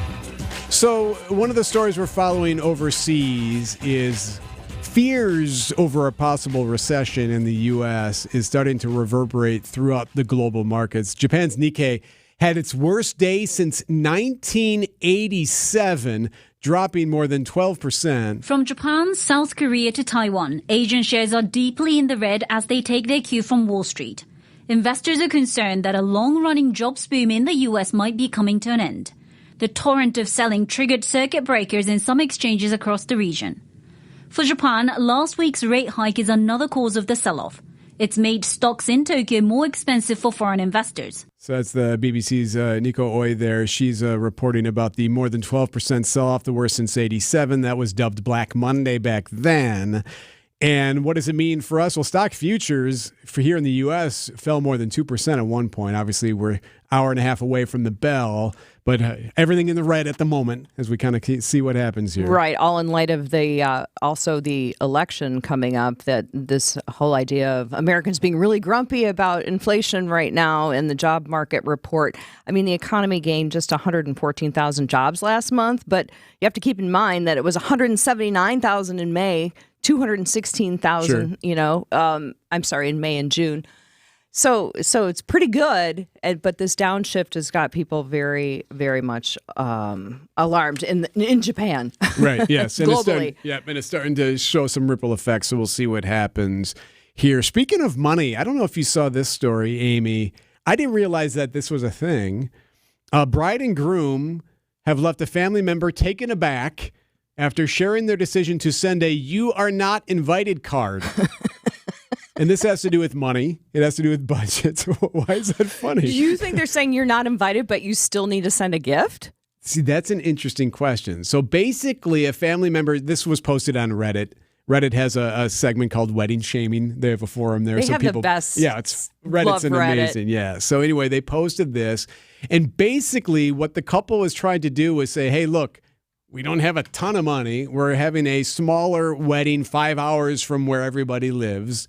So one of the stories we're following overseas is fears over a possible recession in the U.S. is starting to reverberate throughout the global markets. Japan's Nikkei had its worst day since 1987, dropping more than 12%. From Japan, South Korea to Taiwan, Asian shares are deeply in the red as they take their cue from Wall Street. investors are concerned that a long-running jobs boom in the U.S. might be coming to an end. The torrent of selling triggered circuit breakers in some exchanges across the region. For Japan, last week's rate hike is another cause of the sell-off. It's made stocks in Tokyo more expensive for foreign investors. So that's the BBC's Nico Oi there. She's reporting about the more than 12% sell-off, the worst since 87. That was dubbed Black Monday back then. And what does it mean for us? Well, stock futures for here in the U.S. fell more than 2% at one point. Obviously, we're an hour and a half away from the bell, but everything in the red at the moment as we kind of see what happens here. Right, all in light of the also the election coming up, that this whole idea of Americans being really grumpy about inflation right now and the job market report. I mean, the economy gained just 114,000 jobs last month, but you have to keep in mind that it was 179,000 in May, 216,000, in May and June. So it's pretty good, but this downshift has got people very, very much alarmed in Japan. Right, yes. And globally. It's starting to show some ripple effects, so we'll see what happens here. Speaking of money, I don't know if you saw this story, Amy. I didn't realize that this was a thing. Bride and groom have left a family member taken aback after sharing their decision to send a "you are not invited" card. And this has to do with money. It has to do with budgets. Why is that funny? Do you think they're saying you're not invited, but you still need to send a gift? See, that's an interesting question. So basically, a family member, this was posted on Reddit. Reddit has a segment called Wedding Shaming. They have a forum there. They have the best. Yeah, Reddit's amazing. Yeah. So anyway, they posted this. And basically, what the couple was trying to do was say, hey, look, we don't have a ton of money. We're having a smaller wedding 5 hours from where everybody lives.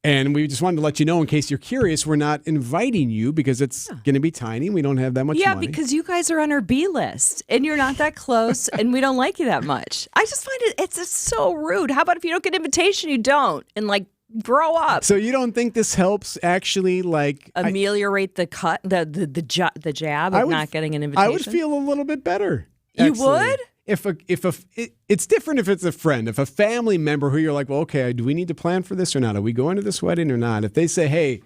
And we just wanted to let you know, in case you're curious, we're not inviting you because it's going to be tiny. We don't have that much money. Yeah, because you guys are on our B list and you're not that close and we don't like you that much. I just find it's just so rude. How about if you don't get an invitation, you don't? And grow up. So you don't think this helps actually ameliorate the jab of not getting an invitation? I would feel a little bit better. You would? It's different if it's a friend. If a family member who you're like, well, okay, do we need to plan for this or not? Are we going to this wedding or not? If they say, hey, I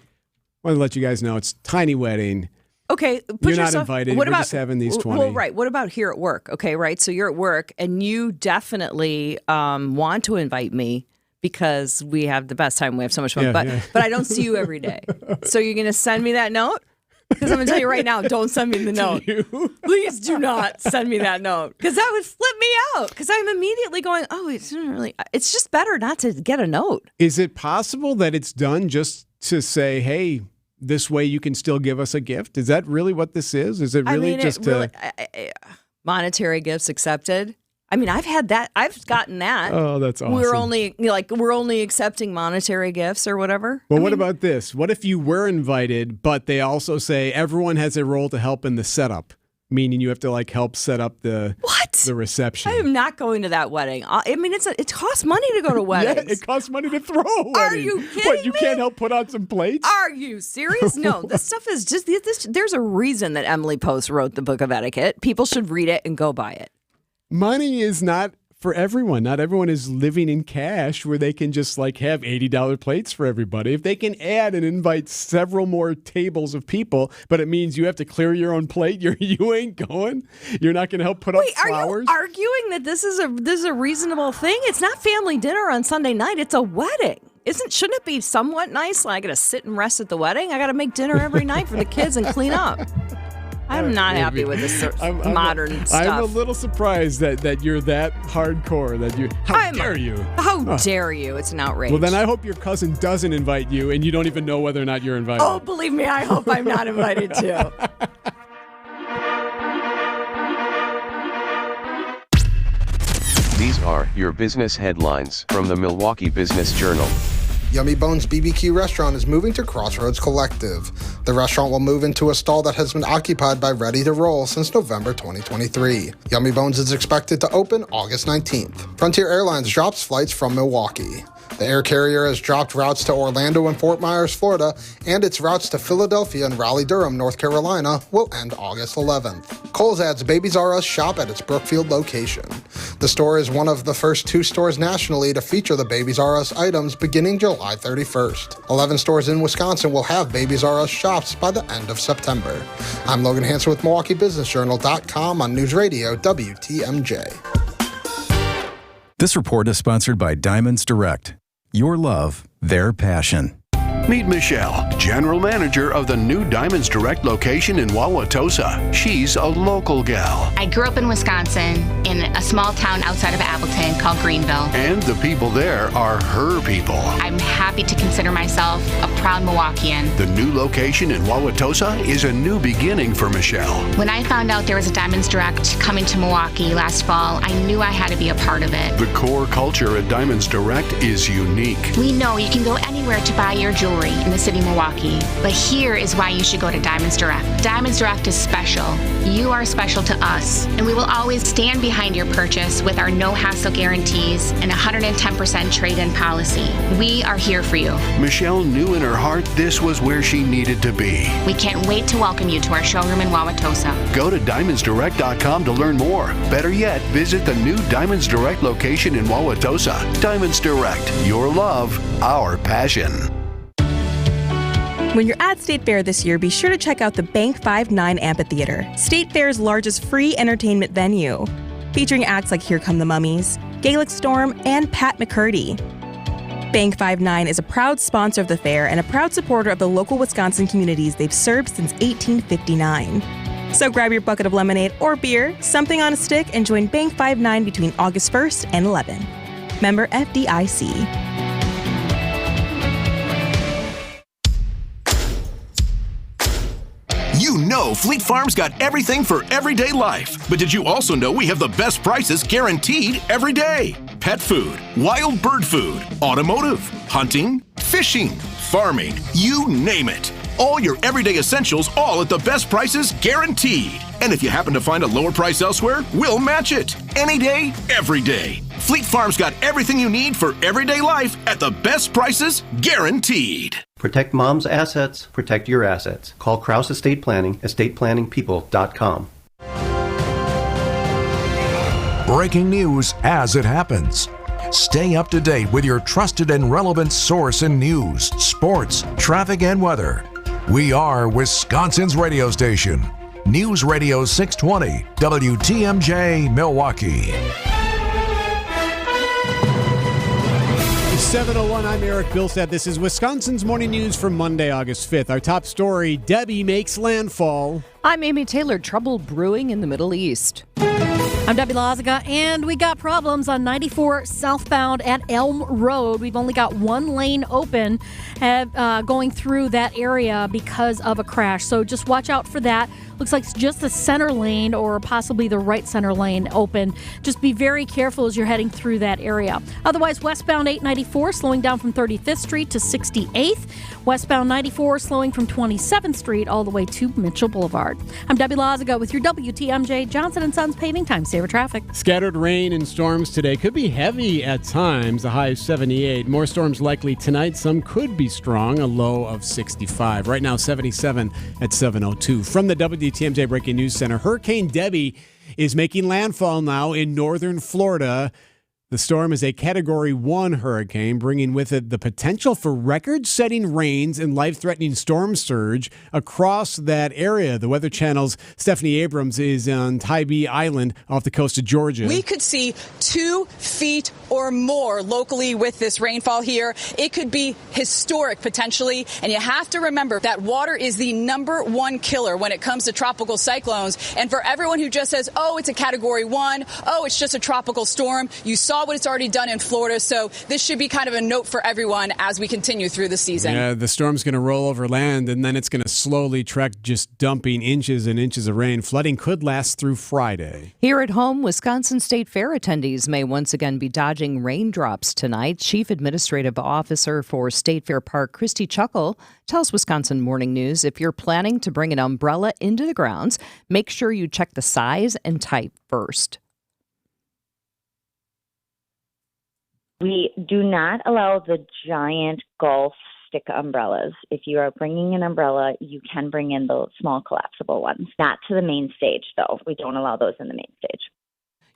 want to let you guys know it's a tiny wedding. Okay, you're not invited. We're just having these 20. Well, right. What about here at work? Okay, right. So you're at work and you definitely want to invite me because we have the best time. We have so much fun. But I don't see you every day. So you're going to send me that note? Because I'm going to tell you right now, don't send me the note. Please do not send me that note. Because that would flip me out. Because I'm immediately going, it's just better not to get a note. Is it possible that it's done just to say, hey, this way you can still give us a gift? Is that really what this is? Is it really monetary gifts accepted? I mean, I've had that. I've gotten that. Oh, that's awesome. We're only accepting monetary gifts or whatever. Well, what about this? What if you were invited, but they also say everyone has a role to help in the setup, meaning you have to help set up the reception? I am not going to that wedding. I mean, it costs money to go to weddings. Yeah, it costs money to throw a wedding. Are you kidding What, you me? can't help put on some plates? Are you serious? No, this stuff is just this. There's a reason that Emily Post wrote the Book of Etiquette. People should read it and go buy it. Money is not for everyone. Not everyone is living in cash where they can just have $80 plates for everybody. If they can add and invite several more tables of people, but it means you have to clear your own plate, you ain't going. You're not going to help put up flowers. Are you arguing that this is a reasonable thing? It's not family dinner on Sunday night. It's a wedding. Shouldn't it be somewhat nice? I got to sit and rest at the wedding. I got to make dinner every night for the kids and clean up. I'm not happy with this modern stuff. I'm a little surprised that you're that hardcore. How dare you? How dare you? It's an outrage. Well, then I hope your cousin doesn't invite you and you don't even know whether or not you're invited. Oh, believe me, I hope I'm not invited too. These are your business headlines from the Milwaukee Business Journal. Yummy Bones BBQ restaurant is moving to Crossroads Collective. The restaurant will move into a stall that has been occupied by Ready to Roll since November 2023. Yummy Bones is expected to open August 19th. Frontier Airlines drops flights from Milwaukee. The air carrier has dropped routes to Orlando and Fort Myers, Florida, and its routes to Philadelphia and Raleigh-Durham, North Carolina, will end August 11th. Kohl's adds Babies R Us shop at its Brookfield location. The store is one of the first 2 stores nationally to feature the Babies R Us items beginning July 31st. 11 stores in Wisconsin will have Babies R Us shops by the end of September. I'm Logan Hansen with MilwaukeeBusinessJournal.com on News Radio WTMJ. This report is sponsored by Diamonds Direct. Your love, their passion. Meet Michelle, General Manager of the new Diamonds Direct location in Wauwatosa. She's a local gal. I grew up in Wisconsin in a small town outside of Appleton called Greenville. And the people there are her people. I'm happy to consider myself a proud Milwaukeean. The new location in Wauwatosa is a new beginning for Michelle. When I found out there was a Diamonds Direct coming to Milwaukee last fall, I knew I had to be a part of it. The core culture at Diamonds Direct is unique. We know you can go anywhere to buy your jewelry in the city of Milwaukee, but here is why you should go to Diamonds Direct. Diamonds Direct is special. You are special to us, and we will always stand behind your purchase with our no-hassle guarantees and 110% trade-in policy. We are here for you. Michelle knew in her heart this was where she needed to be. We can't wait to welcome you to our showroom in Wauwatosa. Go to DiamondsDirect.com to learn more. Better yet, visit the new Diamonds Direct location in Wauwatosa. Diamonds Direct, your love, our passion. When you're at State Fair this year, be sure to check out the Bank 59 Amphitheater, State Fair's largest free entertainment venue, featuring acts like Here Come the Mummies, Gaelic Storm, and Pat McCurdy. Bank 59 is a proud sponsor of the fair and a proud supporter of the local Wisconsin communities they've served since 1859. So grab your bucket of lemonade or beer, something on a stick, and join Bank 59 between August 1st and 11. Member FDIC. You know Fleet Farm's got everything for everyday life. But did you also know we have the best prices guaranteed every day? Pet food, wild bird food, automotive, hunting, fishing, farming, you name it. All your everyday essentials, all at the best prices guaranteed. And if you happen to find a lower price elsewhere, we'll match it. Any day, every day. Fleet Farm's got everything you need for everyday life at the best prices guaranteed. Protect mom's assets, protect your assets. Call Kraus Estate Planning, estateplanningpeople.com. Breaking news as it happens. Stay up to date with your trusted and relevant source in news, sports, traffic, and weather. We are Wisconsin's radio station. News Radio 620, WTMJ, Milwaukee. 7:01, I'm Erik Bilstad. This is Wisconsin's Morning News for Monday, August 5th. Our top story, Debbie makes landfall. I'm Amy Taylor. Trouble brewing in the Middle East. I'm Debbie Lazaga, and we got problems on 94 southbound at Elm Road. We've only got one lane open going through that area because of a crash. So just watch out for that. Looks like it's just the center lane or possibly the right center lane open. Just be very careful as you're heading through that area. Otherwise, westbound 894 slowing down from 35th Street to 68th. Westbound 94 slowing from 27th Street all the way to Mitchell Boulevard. I'm Debbie Lazaga with your WTMJ Johnson & Sons paving time saver traffic. Scattered rain and storms today could be heavy at times, a high of 78. More storms likely tonight. Some could be strong, a low of 65. Right now, 77 at 7:02. From the WTMJ Breaking News Center, Hurricane Debbie is making landfall now in northern Florida. The storm is a Category 1 hurricane, bringing with it the potential for record-setting rains and life-threatening storm surge across that area. The Weather Channel's Stephanie Abrams is on Tybee Island off the coast of Georgia. We could see 2 feet or more locally with this rainfall here. It could be historic potentially, and you have to remember that water is the #1 killer when it comes to tropical cyclones. And for everyone who just says, oh, it's a Category 1, oh, it's just a tropical storm, you saw what it's already done in Florida, so this should be kind of a note for everyone as we continue through the season. Yeah, the storm's going to roll over land, and then it's going to slowly trek, just dumping inches and inches of rain. Flooding could last through Friday. Here at home, Wisconsin State Fair attendees may once again be dodging raindrops tonight. Chief Administrative Officer for State Fair Park, Christy Chuckle, tells Wisconsin Morning News if you're planning to bring an umbrella into the grounds, make sure you check the size and type first. We do not allow the giant golf stick umbrellas. If you are bringing an umbrella, you can bring in the small collapsible ones. Not to the main stage, though. We don't allow those in the main stage.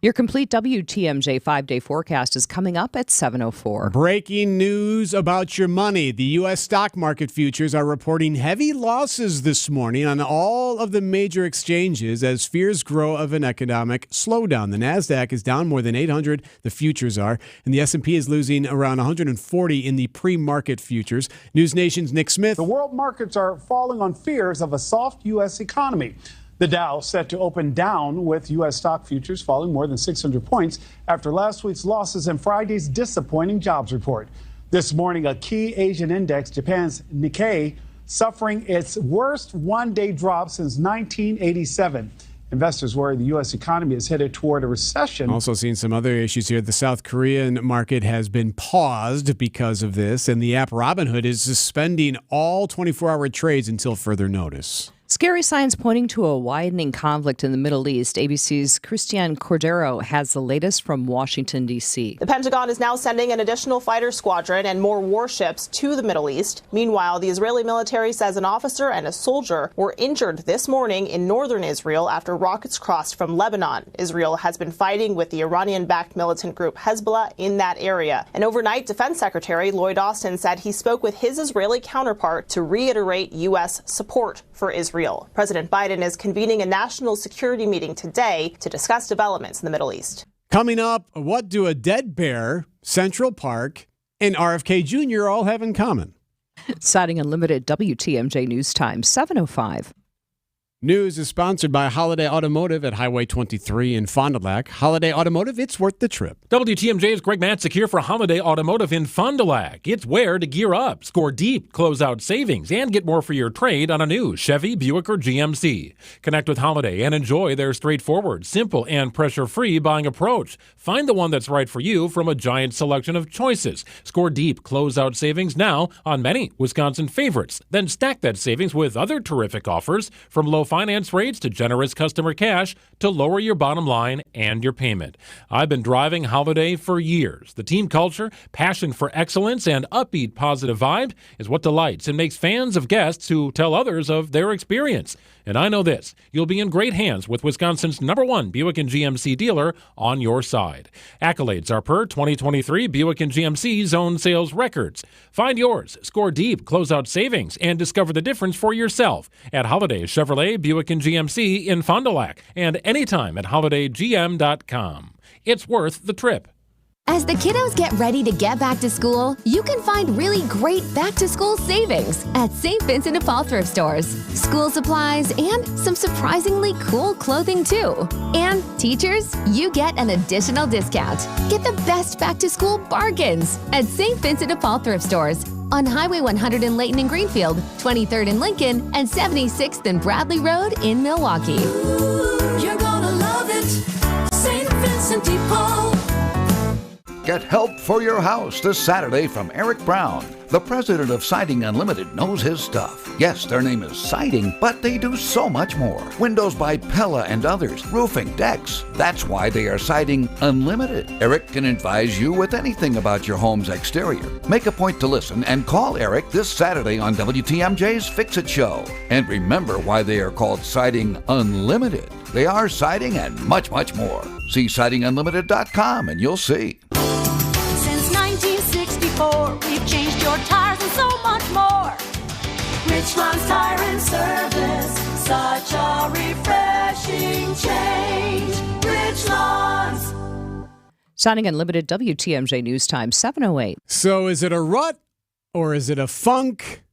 Your complete WTMJ 5-day forecast is coming up at 7:04. Breaking news about your money. The U.S. stock market futures are reporting heavy losses this morning on all of the major exchanges as fears grow of an economic slowdown. The NASDAQ is down more than 800, the futures are, and the S&P is losing around 140 in the pre-market futures. News Nation's Nick Smith. The world markets are falling on fears of a soft U.S. economy. The Dow set to open down with U.S. stock futures falling more than 600 points after last week's losses and Friday's disappointing jobs report. This morning, a key Asian index, Japan's Nikkei, suffering its worst one-day drop since 1987. Investors worry the U.S. economy is headed toward a recession. Also seeing some other issues here. The South Korean market has been paused because of this, and the app Robinhood is suspending all 24-hour trades until further notice. Scary signs pointing to a widening conflict in the Middle East. ABC's Christiane Cordero has the latest from Washington, D.C. The Pentagon is now sending an additional fighter squadron and more warships to the Middle East. Meanwhile, the Israeli military says an officer and a soldier were injured this morning in northern Israel after rockets crossed from Lebanon. Israel has been fighting with the Iranian-backed militant group Hezbollah in that area. And overnight, Defense Secretary Lloyd Austin said he spoke with his Israeli counterpart to reiterate U.S. support for Israel. President Biden is convening a national security meeting today to discuss developments in the Middle East. Coming up, what do a dead bear, Central Park, and RFK Jr. all have in common? Citing Unlimited WTMJ News Time, 7:05. News is sponsored by Holiday Automotive at Highway 23 in Fond du Lac. Holiday Automotive, it's worth the trip. WTMJ's Greg Matzik here for Holiday Automotive in Fond du Lac. It's where to gear up, score deep, close out savings, and get more for your trade on a new Chevy, Buick, or GMC. Connect with Holiday and enjoy their straightforward, simple, and pressure-free buying approach. Find the one that's right for you from a giant selection of choices. Score deep, close out savings now on many Wisconsin favorites. Then stack that savings with other terrific offers from low finance rates to generous customer cash to lower your bottom line and your payment. I've been driving Holiday for years. The team culture, passion for excellence, and upbeat positive vibe is what delights and makes fans of guests who tell others of their experience. And I know this, you'll be in great hands with Wisconsin's #1 Buick and GMC dealer on your side. Accolades are per 2023 Buick and GMC zone sales records. Find yours, score deep, close out savings, and discover the difference for yourself at Holiday Chevrolet, Buick and GMC in Fond du Lac and anytime at holidaygm.com. It's worth the trip. As the kiddos get ready to get back to school, you can find really great back-to-school savings at St. Vincent de Paul thrift stores. School supplies and some surprisingly cool clothing, too. And teachers, you get an additional discount. Get the best back-to-school bargains at St. Vincent de Paul thrift stores on Highway 100 in Layton and Greenfield, 23rd in Lincoln, and 76th and Bradley Road in Milwaukee. Ooh, you're gonna love it, St. Vincent de Paul. Get help for your house this Saturday from Erik Brown. The president of Siding Unlimited knows his stuff. Yes, their name is Siding, but they do so much more. Windows by Pella and others, roofing, decks. That's why they are Siding Unlimited. Erik can advise you with anything about your home's exterior. Make a point to listen and call Erik this Saturday on WTMJ's Fix It Show. And remember why they are called Siding Unlimited. They are siding and much, much more. See sidingunlimited.com and you'll see. Since 1964, we've changed your tires and so much more. Richland's Tire and Service, such a refreshing change. Richland's. Signing Unlimited WTMJ News Time, 7:08. So is it a rut or is it a funk?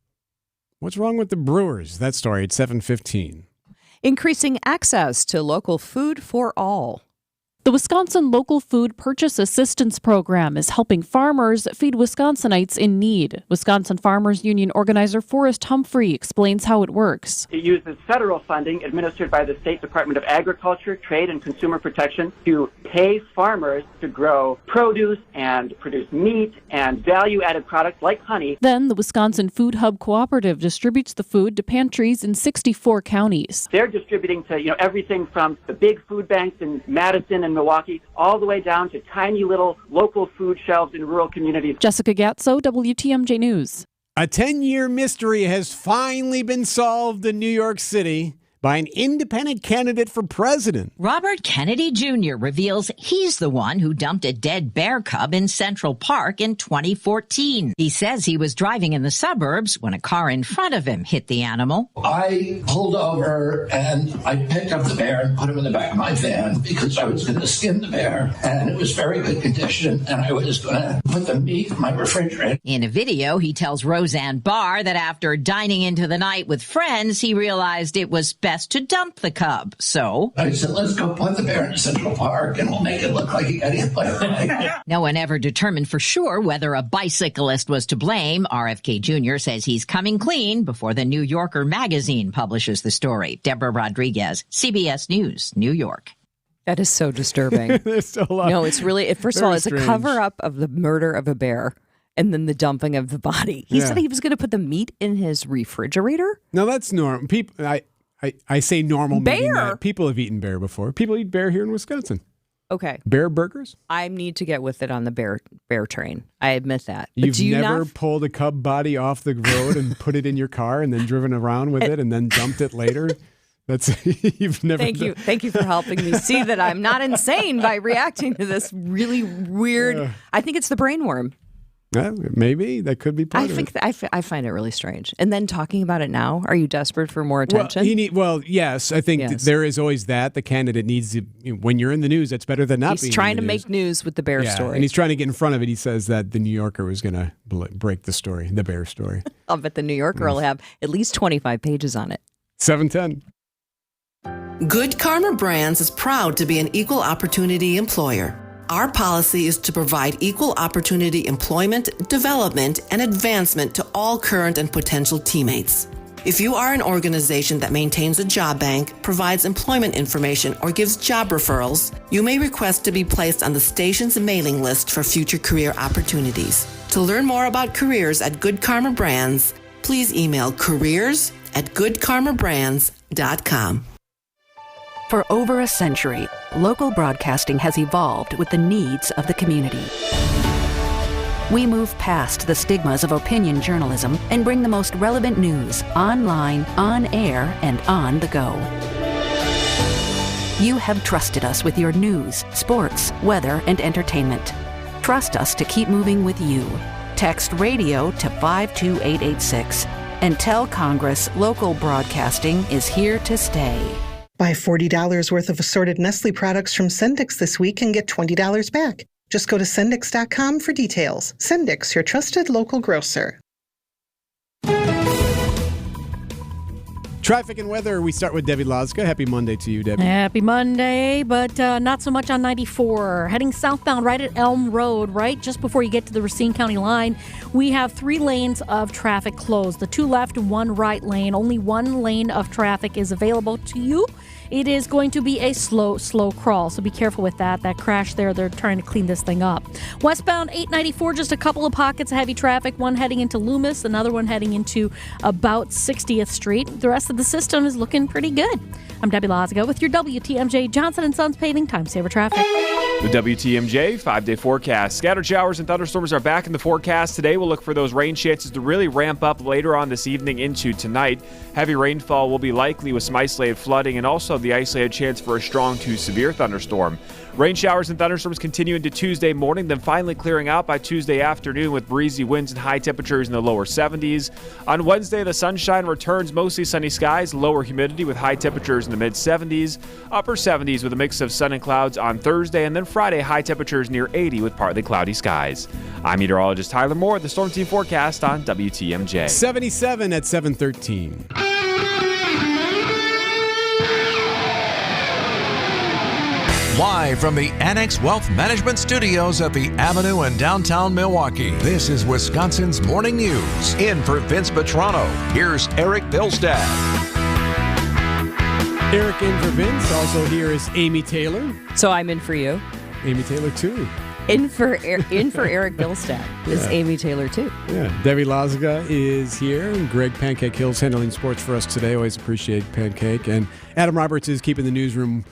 What's wrong with the Brewers? That story at 7:15. Increasing access to local food for all. The Wisconsin Local Food Purchase Assistance Program is helping farmers feed Wisconsinites in need. Wisconsin Farmers Union organizer Forrest Humphrey explains how it works. It uses federal funding administered by the State Department of Agriculture, Trade, and Consumer Protection to pay farmers to grow produce and produce meat and value-added products like honey. Then the Wisconsin Food Hub Cooperative distributes the food to pantries in 64 counties. They're distributing to everything from the big food banks in Madison and in Milwaukee, all the way down to tiny little local food shelves in rural communities. Jessica Gatso, WTMJ News. A 10-year mystery has finally been solved in New York City by an independent candidate for president. Robert Kennedy Jr. reveals he's the one who dumped a dead bear cub in Central Park in 2014. He says he was driving in the suburbs when a car in front of him hit the animal. I pulled over and I picked up the bear and put him in the back of my van because I was going to skin the bear, and it was very good condition, and I was going to put the meat in my refrigerator. In a video, he tells Roseanne Barr that after dining into the night with friends, he realized it was best to dump the cub. So I said, let's go put the bear in Central Park and we'll make it look like he got hit by a bike. No one ever determined for sure whether a bicyclist was to blame. RFK Jr. says he's coming clean before the New Yorker magazine publishes the story. Deborah Rodriguez, CBS News, New York. That is so disturbing. There's still a lot. No, it's really, first of all, it's strange. a cover-up of the murder of a bear and then the dumping of the body. He said he was going to put the meat in his refrigerator? No, that's normal. People, I say normal, meaning Bear? that people have eaten bear before. People eat bear here in Wisconsin. Okay. Bear burgers? I need to get with it on the bear train. I admit that. You've do you never not? pulled a cub body off the road and put it in your car and then driven around with it and then dumped it later? That's you've never. Thank you for helping me see that I'm not insane by reacting to this really weird. I think it's the brainworm. Maybe that could be part of it. I find it really strange. And then talking about it now, are you desperate for more attention? Yes, I think there is always that. The candidate needs to, when you're in the news, that's better than not being. He's trying to in the news. make news with the bear story. And he's trying to get in front of it. He says that the New Yorker was going to break the story, the bear story. I'll bet the New Yorker will have at least 25 pages on it. 7:10. Good Karma Brands is proud to be an equal opportunity employer. Our policy is to provide equal opportunity employment, development, and advancement to all current and potential teammates. If you are an organization that maintains a job bank, provides employment information, or gives job referrals, you may request to be placed on the station's mailing list for future career opportunities. To learn more about careers at Good Karma Brands, please email careers@goodkarmabrands.com. For over a century, local broadcasting has evolved with the needs of the community. We move past the stigmas of opinion journalism and bring the most relevant news online, on air, and on the go. You have trusted us with your news, sports, weather, and entertainment. Trust us to keep moving with you. Text radio to 52886 and tell Congress local broadcasting is here to stay. Buy $40 worth of assorted Nestle products from Sendix this week and get $20 back. Just go to Sendix.com for details. Sendix, your trusted local grocer. Traffic and weather. We start with Debbie Lazka. Happy Monday to you, Debbie. Happy Monday, but not so much on 94. Heading southbound right at Elm Road, right just before you get to the Racine County line, we have 3 lanes of traffic closed. The 2 left and 1 right lane. Only 1 lane of traffic is available to you. It is going to be a slow crawl, so be careful with that. That crash there, they're trying to clean this thing up. Westbound 894, just a couple of pockets of heavy traffic, one heading into Loomis, another one heading into about 60th Street. The rest of the system is looking pretty good. I'm Debbie Lazigo with your WTMJ Johnson & Sons Paving Time Saver Traffic. The WTMJ 5-day forecast. Scattered showers and thunderstorms are back in the forecast today. We'll look for those rain chances to really ramp up later on this evening into tonight. Heavy rainfall will be likely with some isolated flooding and also the isolated chance for a strong to severe thunderstorm. Rain showers and thunderstorms continue into Tuesday morning, then finally clearing out by Tuesday afternoon with breezy winds and high temperatures in the lower 70s. On Wednesday, the sunshine returns, mostly sunny skies, lower humidity with high temperatures in the mid-70s, upper 70s with a mix of sun and clouds on Thursday, and then Friday, high temperatures near 80 with partly cloudy skies. I'm meteorologist Tyler Moore, the Storm Team forecast on WTMJ. 77 at 7:13. Live from the Annex Wealth Management Studios at the Avenue in downtown Milwaukee, this is Wisconsin's Morning News. In for Vince Petrano, here's Erik Bilstad. Erik in for Vince. Also here is Amy Taylor. So I'm in for you. Amy Taylor, too. In for Erik Bilstad is Amy Taylor, too. Yeah. Debbie Laziga is here. And Greg Pancake Hill's handling sports for us today. Always appreciate Pancake. And Adam Roberts is keeping the newsroom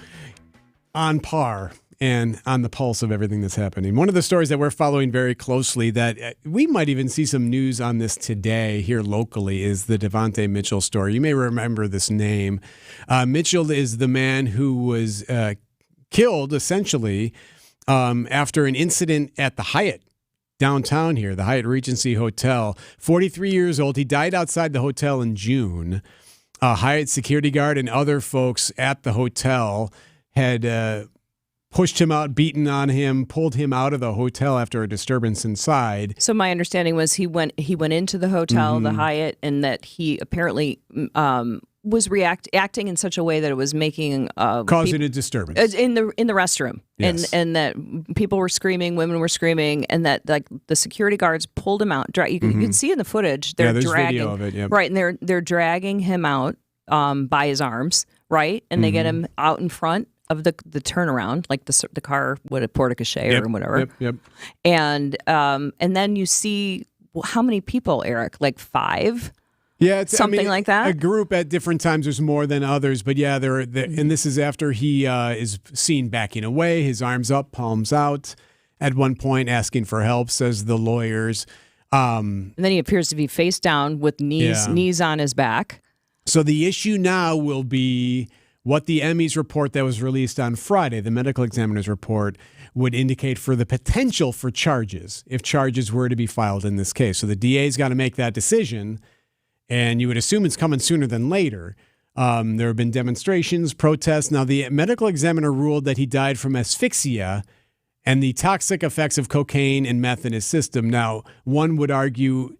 on par and on the pulse of everything that's happening. One of the stories that we're following very closely that we might even see some news on this today here locally is the Devontae Mitchell story. You may remember this name. Mitchell is the man who was killed, essentially, after an incident at the Hyatt downtown here, the Hyatt Regency Hotel. 43 years old. He died outside the hotel in June. Hyatt security guard and other folks at the hotel had pushed him out, beaten on him, pulled him out of the hotel after a disturbance inside. So my understanding was he went into the hotel, the Hyatt, and that he apparently was acting in such a way that it was making causing a disturbance in the restroom, yes. and that people were screaming, women were screaming, and that like the security guards pulled him out. You can see in the footage they're there's dragging video of it, yep. right, and they're dragging him out by his arms, right, and they get him out in front of the turnaround, like the car with a porte-cochere or whatever. Yep. And then you see how many people, Eric? Like 5. Yeah, something like that. A group at different times. There's more than others, but yeah, and this is after he is seen backing away, his arms up, palms out. At one point, asking for help, says the lawyers. And then he appears to be face down with knees on his back. So the issue now will be what the ME's report that was released on Friday, the medical examiner's report, would indicate for the potential for charges, if charges were to be filed in this case. So the DA's got to make that decision. And you would assume it's coming sooner than later. There have been demonstrations, protests. Now, the medical examiner ruled that he died from asphyxia and the toxic effects of cocaine and meth in his system. Now, one would argue,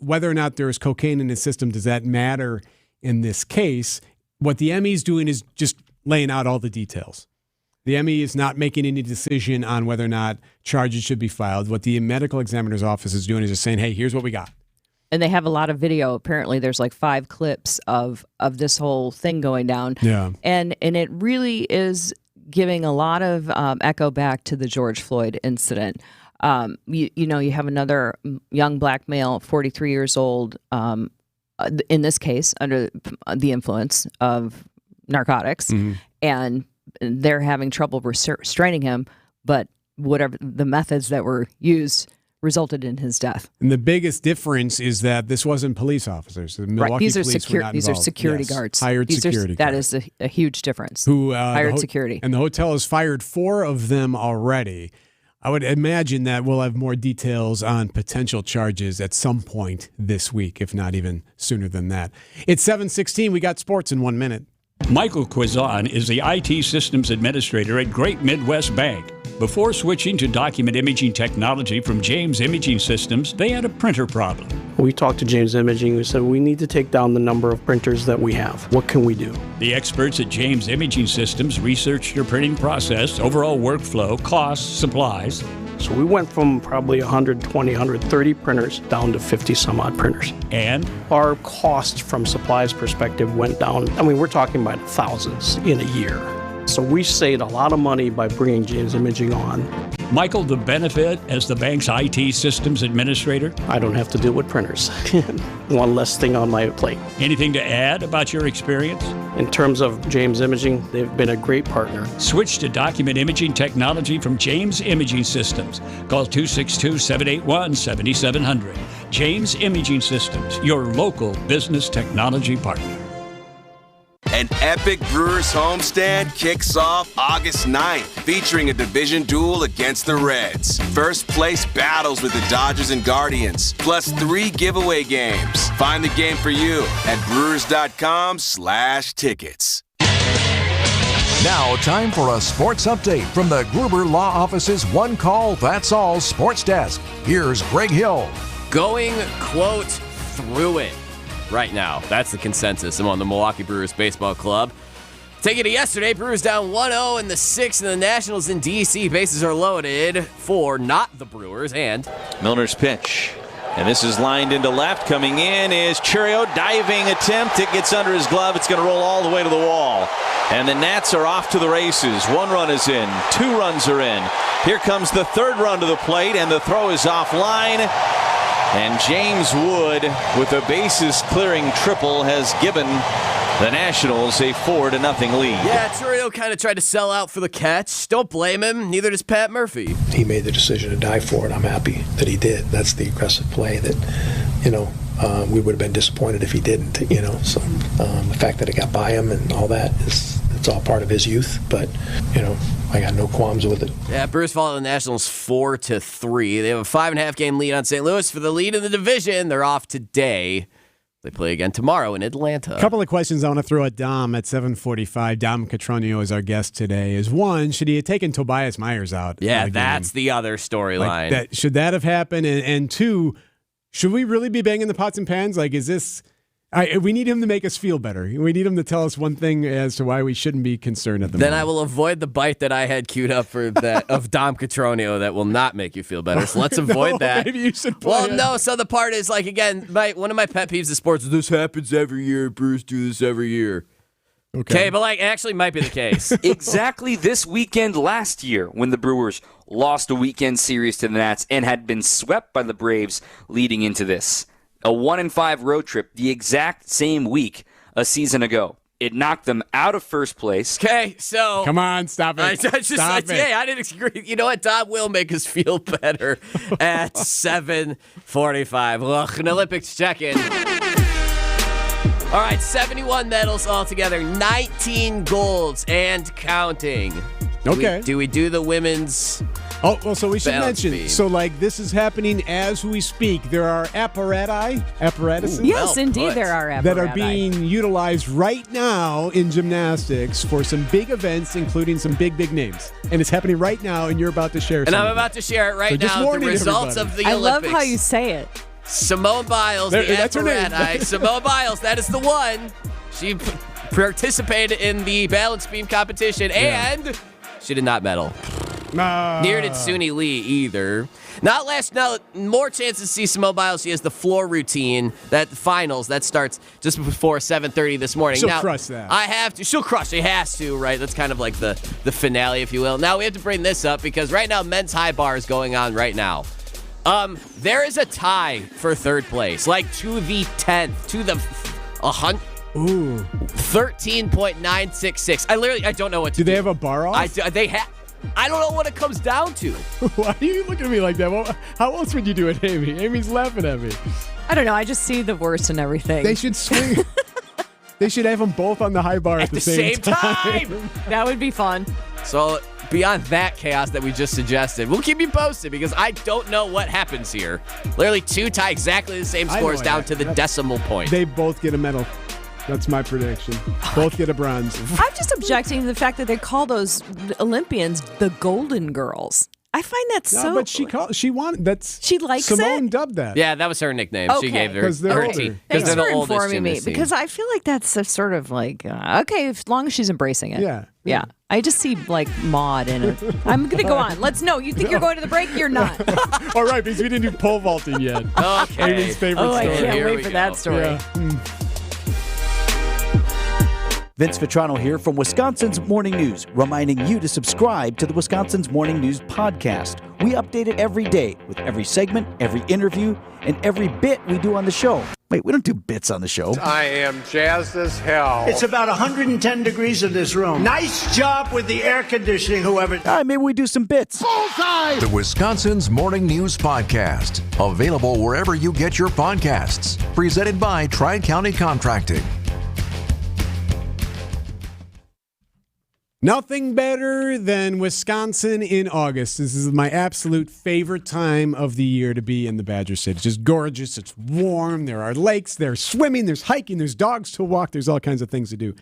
whether or not there is cocaine in his system, does that matter in this case? What the ME is doing is just laying out all the details. The ME is not making any decision on whether or not charges should be filed. What the medical examiner's office is doing is just saying, hey, here's what we got. And they have a lot of video. Apparently, there's like 5 clips of this whole thing going down. Yeah. And it really is giving a lot of echo back to the George Floyd incident. You have another young black male, 43 years old, in this case, under the influence of narcotics. And they're having trouble restraining him. But whatever the methods that were used resulted in his death. And the biggest difference is that this wasn't police officers. The Milwaukee police were not involved. These are security guards. Hired security guards. That is a huge difference. Hired security. And the hotel has fired 4 of them already. I would imagine that we'll have more details on potential charges at some point this week, if not even sooner than that. It's 7:16. We got sports in 1 minute. Michael Quizon is the IT systems administrator at Great Midwest Bank. Before switching to document imaging technology from James Imaging Systems, they had a printer problem. We talked to James Imaging. We said, we need to take down the number of printers that we have. What can we do? The experts at James Imaging Systems researched your printing process, overall workflow, costs, supplies. So we went from probably 120, 130 printers down to 50 some odd printers. And our cost from supplies perspective went down. I mean, we're talking about thousands in a year. So we saved a lot of money by bringing James Imaging on. Michael, the benefit as the bank's IT systems administrator? I don't have to deal with printers. One less thing on my plate. Anything to add about your experience? In terms of James Imaging, they've been a great partner. Switch to document imaging technology from James Imaging Systems. Call 262-781-7700. James Imaging Systems, your local business technology partner. An epic Brewers homestand kicks off August 9th, featuring a division duel against the Reds. First place battles with the Dodgers and Guardians, plus 3 giveaway games. Find the game for you at brewers.com/tickets. Now, time for a sports update from the Gruber Law Office's One Call, That's All Sports Desk. Here's Greg Hill. Going, quote, through it. Right now, that's the consensus among the Milwaukee Brewers Baseball Club. Take it to yesterday, Brewers down 1-0 in the 6th, and the Nationals in D.C. Bases are loaded for not the Brewers, and Milner's pitch. And this is lined into left. Coming in is Churio, diving attempt. It gets under his glove. It's going to roll all the way to the wall. And the Nats are off to the races. 1 run is in. 2 runs are in. Here comes the 3rd run to the plate, and the throw is offline. And James Wood, with a bases-clearing triple, has given The Nationals a 4-0 lead. Yeah, Chourio kind of tried to sell out for the catch. Don't blame him. Neither does Pat Murphy. He made the decision to dive for it. I'm happy that he did. That's the aggressive play that, we would have been disappointed if he didn't, So the fact that it got by him and all that it's all part of his youth. But, I got no qualms with it. Yeah, Brewers follow the Nationals 4-3. They have a 5.5 game lead on St. Louis for the lead in the division. They're off today. They play again tomorrow in Atlanta. A couple of questions I want to throw at Dom at 7:45. Dom Catronio is our guest today. Is one, should he have taken Tobias Myers out? Yeah, that's the other storyline. Should that have happened? And two, should we really be banging the pots and pans? Is this... we need him to make us feel better. We need him to tell us one thing as to why we shouldn't be concerned at the moment. Then I will avoid the bite that I had queued up for that of Dom Catronio that will not make you feel better. So let's avoid that. Maybe you should play it. No. So the part is again, one of my pet peeves in sports is this happens every year. Bruce do this every year. Okay, but it actually might be the case. Exactly this weekend last year when the Brewers lost a weekend series to the Nats and had been swept by the Braves leading into this. A 1-5 road trip the exact same week a season ago. It knocked them out of first place. Okay, so... Come on, stop it. Stop it. Yeah, I didn't agree. You know what? Dom will make us feel better at 7:45. Look, an Olympics check-in. All right, 71 medals altogether, 19 golds and counting. Okay. Do we do the women's... Oh, well, so we should balance mention, beam? so this is happening as we speak. There are apparatuses. Yes, indeed, there are apparatus that are being utilized right now in gymnastics for some big events, including some big names. And it's happening right now, and you're about to share And I'm about to share it right now, the results of the Olympics. I love how you say it. Simone Biles, that's her name. Simone Biles, that is the one. She participated in the balance beam competition, and she did not medal. Neither did Suni Lee either. Not last night. More chances to see Simone Biles. She has the floor routine, that finals, that starts just before 7:30 this morning. She'll crush that. I have to. She'll crush. She has to, right? That's kind of like the finale, if you will. Now we have to bring this up because right now men's high bar is going on right now. There is a tie for third place, to the 10th, to the 100. Ooh. 13.966. I don't know what to do. Do they have a bar off? I don't know what it comes down to. Why are you looking at me like that? Well, how else would you do it, Amy? Amy's laughing at me. I don't know. I just see the worst in everything. They should swing. They should have them both on the high bar at the same time. That would be fun. So beyond that chaos that we just suggested, we'll keep you posted because I don't know what happens here. Literally two tie exactly the same scores down to the decimal point. They both get a medal. That's my prediction. Both get a bronze. I'm just objecting to the fact that they call those Olympians the Golden Girls. I find that so. But she likes Simone it. dubbed that. Yeah, that was her nickname. Okay. She gave her because they're older. Thanks they're for the oldest informing in me this team. because I feel like that's a sort of okay, as long as she's embracing it. Yeah. I just see Maude in it. I'm gonna go on. You think you're going to the break? You're not. All right, because we didn't do pole vaulting yet. Okay. Amy's favorite story. I can't Here wait we for go. that story. Yeah. Vince Vitrano here from Wisconsin's Morning News, reminding you to subscribe to the Wisconsin's Morning News podcast. We update it every day with every segment, every interview, and every bit we do on the show. Wait, we don't do bits on the show. I am jazzed as hell. It's about 110 degrees in this room. Nice job with the air conditioning, whoever. Maybe we do some bits. Bullseye! The Wisconsin's Morning News Podcast. Available wherever you get your podcasts. Presented by Tri-County Contracting. Nothing better than Wisconsin in August. This is my absolute favorite time of the year to be in the Badger State. It's just gorgeous. It's warm. There are lakes. There's swimming. There's hiking. There's dogs to walk. There's all kinds of things to do.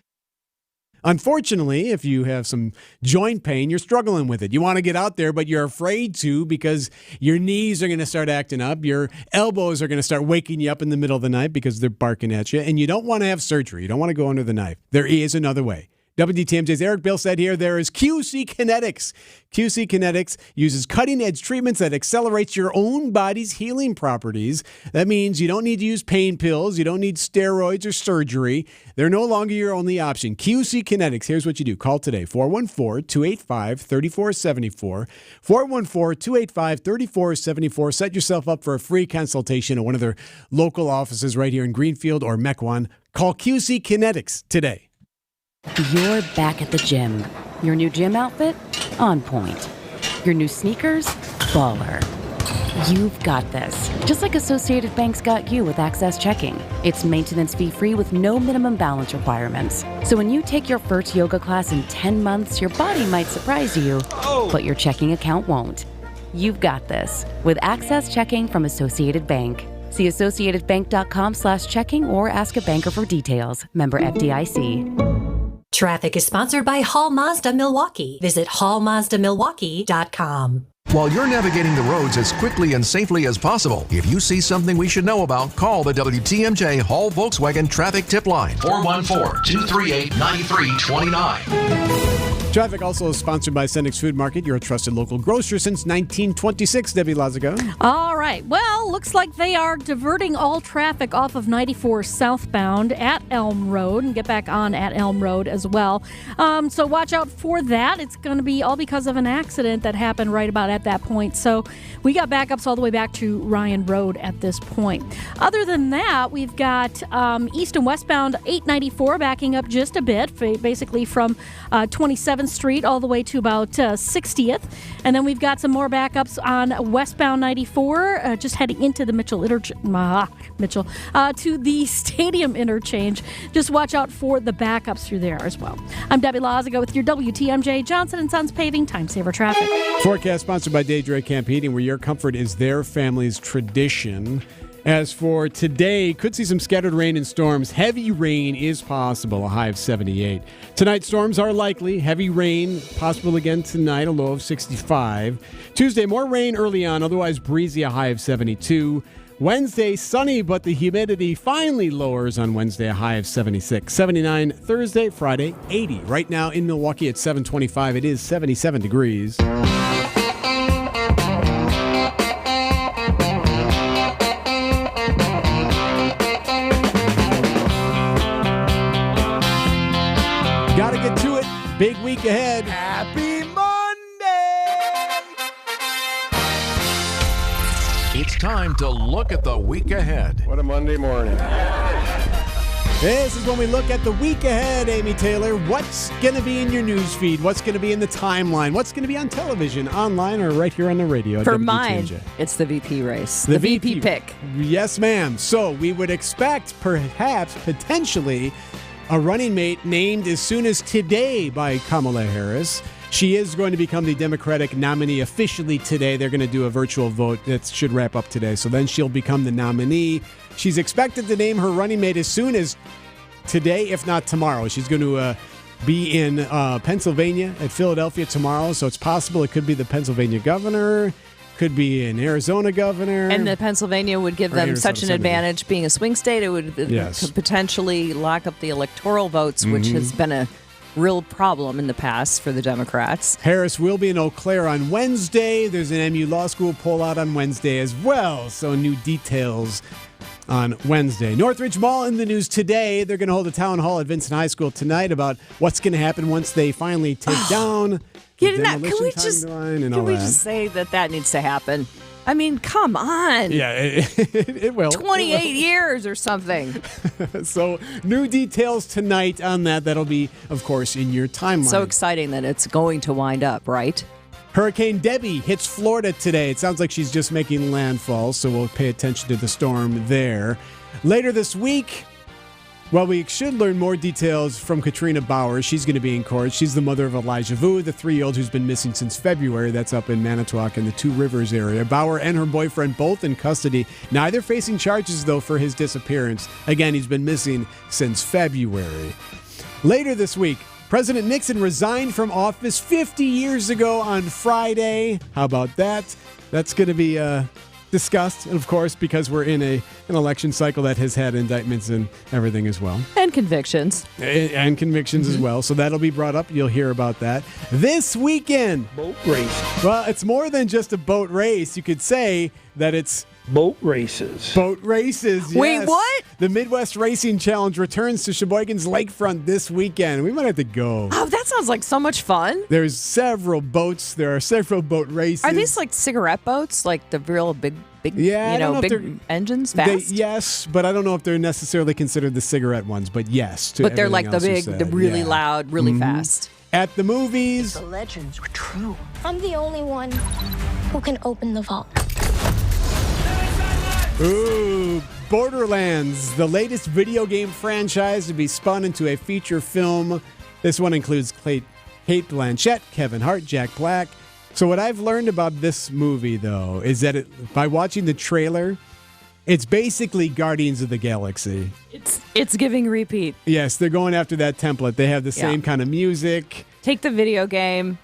Unfortunately, if you have some joint pain, you're struggling with it. You want to get out there, but you're afraid to because your knees are going to start acting up. Your elbows are going to start waking you up in the middle of the night because they're barking at you. And you don't want to have surgery. You don't want to go under the knife. There is another way. WTMJ's Erik Bilstad here. There is QC Kinetics. QC Kinetics uses cutting-edge treatments that accelerates your own body's healing properties. That means you don't need to use pain pills. You don't need steroids or surgery. They're no longer your only option. QC Kinetics, here's what you do. Call today, 414-285-3474. 414-285-3474. Set yourself up for a free consultation at one of their local offices right here in Greenfield or Mequon. Call QC Kinetics today. You're back at the gym. Your new gym outfit? On point. Your new sneakers? Baller. You've got this. Just like Associated Bank's got you with Access Checking. It's maintenance fee-free with no minimum balance requirements. So when you take your first yoga class in 10 months, your body might surprise you, but your checking account won't. You've got this with Access Checking from Associated Bank. See associatedbank.com/checking or ask a banker for details. Member FDIC. Traffic is sponsored by Hall Mazda Milwaukee. Visit hallmazdamilwaukee.com. While you're navigating the roads as quickly and safely as possible, if you see something we should know about, call the WTMJ Hall Volkswagen Traffic Tip Line. 414-238-9329. Traffic also is sponsored by Sendik's Food Market, your trusted local grocer since 1926. Debbie Lazago. All right. Well, looks like they are diverting all traffic off of 94 southbound at Elm Road and get back on at Elm Road as well. So watch out for that. It's going to be all because of an accident that happened right about at that point. So we got backups all the way back to Ryan Road at this point. Other than that, we've got east and westbound 894 backing up just a bit, basically from 27th Street all the way to about 60th. And then we've got some more backups on westbound 94, just heading into the Mitchell to the Stadium interchange. Just watch out for the backups through there as well. I'm Debbie Lazago with your WTMJ Johnson & Sons Paving Time Saver Traffic. Forecast sponsored by Daydre Camp Heating, where your comfort is their family's tradition. As for today, could see some scattered rain and storms. Heavy rain is possible, a high of 78. Tonight, storms are likely. Heavy rain possible again tonight, a low of 65. Tuesday, more rain early on, otherwise breezy, a high of 72. Wednesday, sunny, but the humidity finally lowers on Wednesday, a high of 76. 79 Thursday, Friday, 80. Right now in Milwaukee at 7:25, it is 77 degrees. Gotta get to it. Big week ahead. Happy Monday! It's time to look at the week ahead. What a Monday morning. This is when we look at the week ahead, Amy Taylor. What's going to be in your news feed? What's going to be in the timeline? What's going to be on television, online, or right here on the radio? For mine, it's the VP race. The VP pick. Yes, ma'am. So we would expect, perhaps, potentially, a running mate named as soon as today by Kamala Harris. She is going to become the Democratic nominee officially today. They're going to do a virtual vote that should wrap up today. So then she'll become the nominee. She's expected to name her running mate as soon as today, if not tomorrow. She's going to be in Pennsylvania at Philadelphia tomorrow. So it's possible it could be the Pennsylvania governor. Could be an Arizona governor. And the Pennsylvania would give them such an advantage being a swing state. It would could potentially lock up the electoral votes, which has been a real problem in the past for the Democrats. Harris will be in Eau Claire on Wednesday. There's an MU Law School poll out on Wednesday as well. So new details on Wednesday. Northridge Mall in the news today. They're going to hold a town hall at Vincent High School tonight about what's going to happen once they finally take down the demolition timeline and all that. Can we just say that needs to happen? I mean, come on. Yeah, it will. 28 years or something. So new details tonight on that. That'll be, of course, in your timeline. So exciting that it's going to wind up, right? Hurricane Debbie hits Florida today. It sounds like she's just making landfall, so we'll pay attention to the storm there. Later this week, well, we should learn more details from Katrina Bauer. She's going to be in court. She's the mother of Elijah Vu, the 3-year-old who's been missing since February. That's up in Manitowoc in the Two Rivers area. Bauer and her boyfriend both in custody. Neither facing charges, though, for his disappearance. Again, he's been missing since February. Later this week, President Nixon resigned from office 50 years ago on Friday. How about that? That's going to be discussed, and of course, because we're in an election cycle that has had indictments and everything as well. And convictions. And convictions as well. So that'll be brought up. You'll hear about that. This weekend. Boat race. Well, it's more than just a boat race. You could say that it's boat races. Boat races, yes. Wait, what? The Midwest Racing Challenge returns to Sheboygan's lakefront this weekend. We might have to go. Oh, that sounds like so much fun. There's several boats. There are several boat races. Are these like cigarette boats? Like the real big Yeah, I don't know if big they're- engines fast? Yes, but I don't know if they're necessarily considered the cigarette ones, but yes. To But they're everything like the else you big, the said. really Yeah. loud, really fast. At the movies. The legends were true. I'm the only one who can open the vault. Ooh, Borderlands, the latest video game franchise to be spun into a feature film. This one includes Kate Blanchett, Kevin Hart, Jack Black. So what I've learned about this movie, though, is that by watching the trailer, it's basically Guardians of the Galaxy. It's giving repeat. Yes, they're going after that template. They have the same kind of music. Take the video game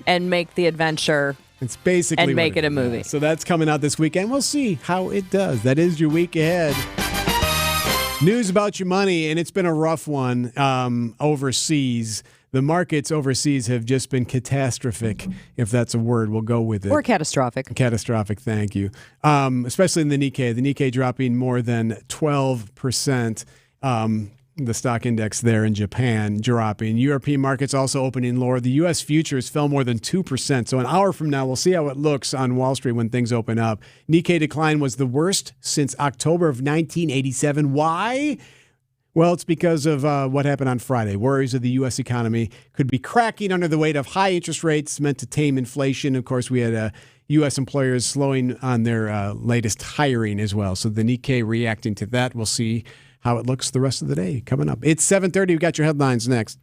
and make the adventure. It's basically and what make it a is. movie. Yeah. So that's coming out this weekend. We'll see how it does. That is your week ahead. News about your money, and it's been a rough one overseas. The markets overseas have just been catastrophic, if that's a word. We'll go with it. Or catastrophic. Catastrophic, thank you. Especially in the Nikkei. The Nikkei dropping more than 12%. The stock index there in Japan dropping. European markets also opening lower. The U.S. futures fell more than 2%. So an hour from now, we'll see how it looks on Wall Street when things open up. Nikkei decline was the worst since October of 1987. Why? Well, it's because of what happened on Friday. Worries of the U.S. economy could be cracking under the weight of high interest rates meant to tame inflation. Of course, we had U.S. employers slowing on their latest hiring as well. So the Nikkei reacting to that. We'll see how it looks the rest of the day coming up. It's 7:30. We've got your headlines next.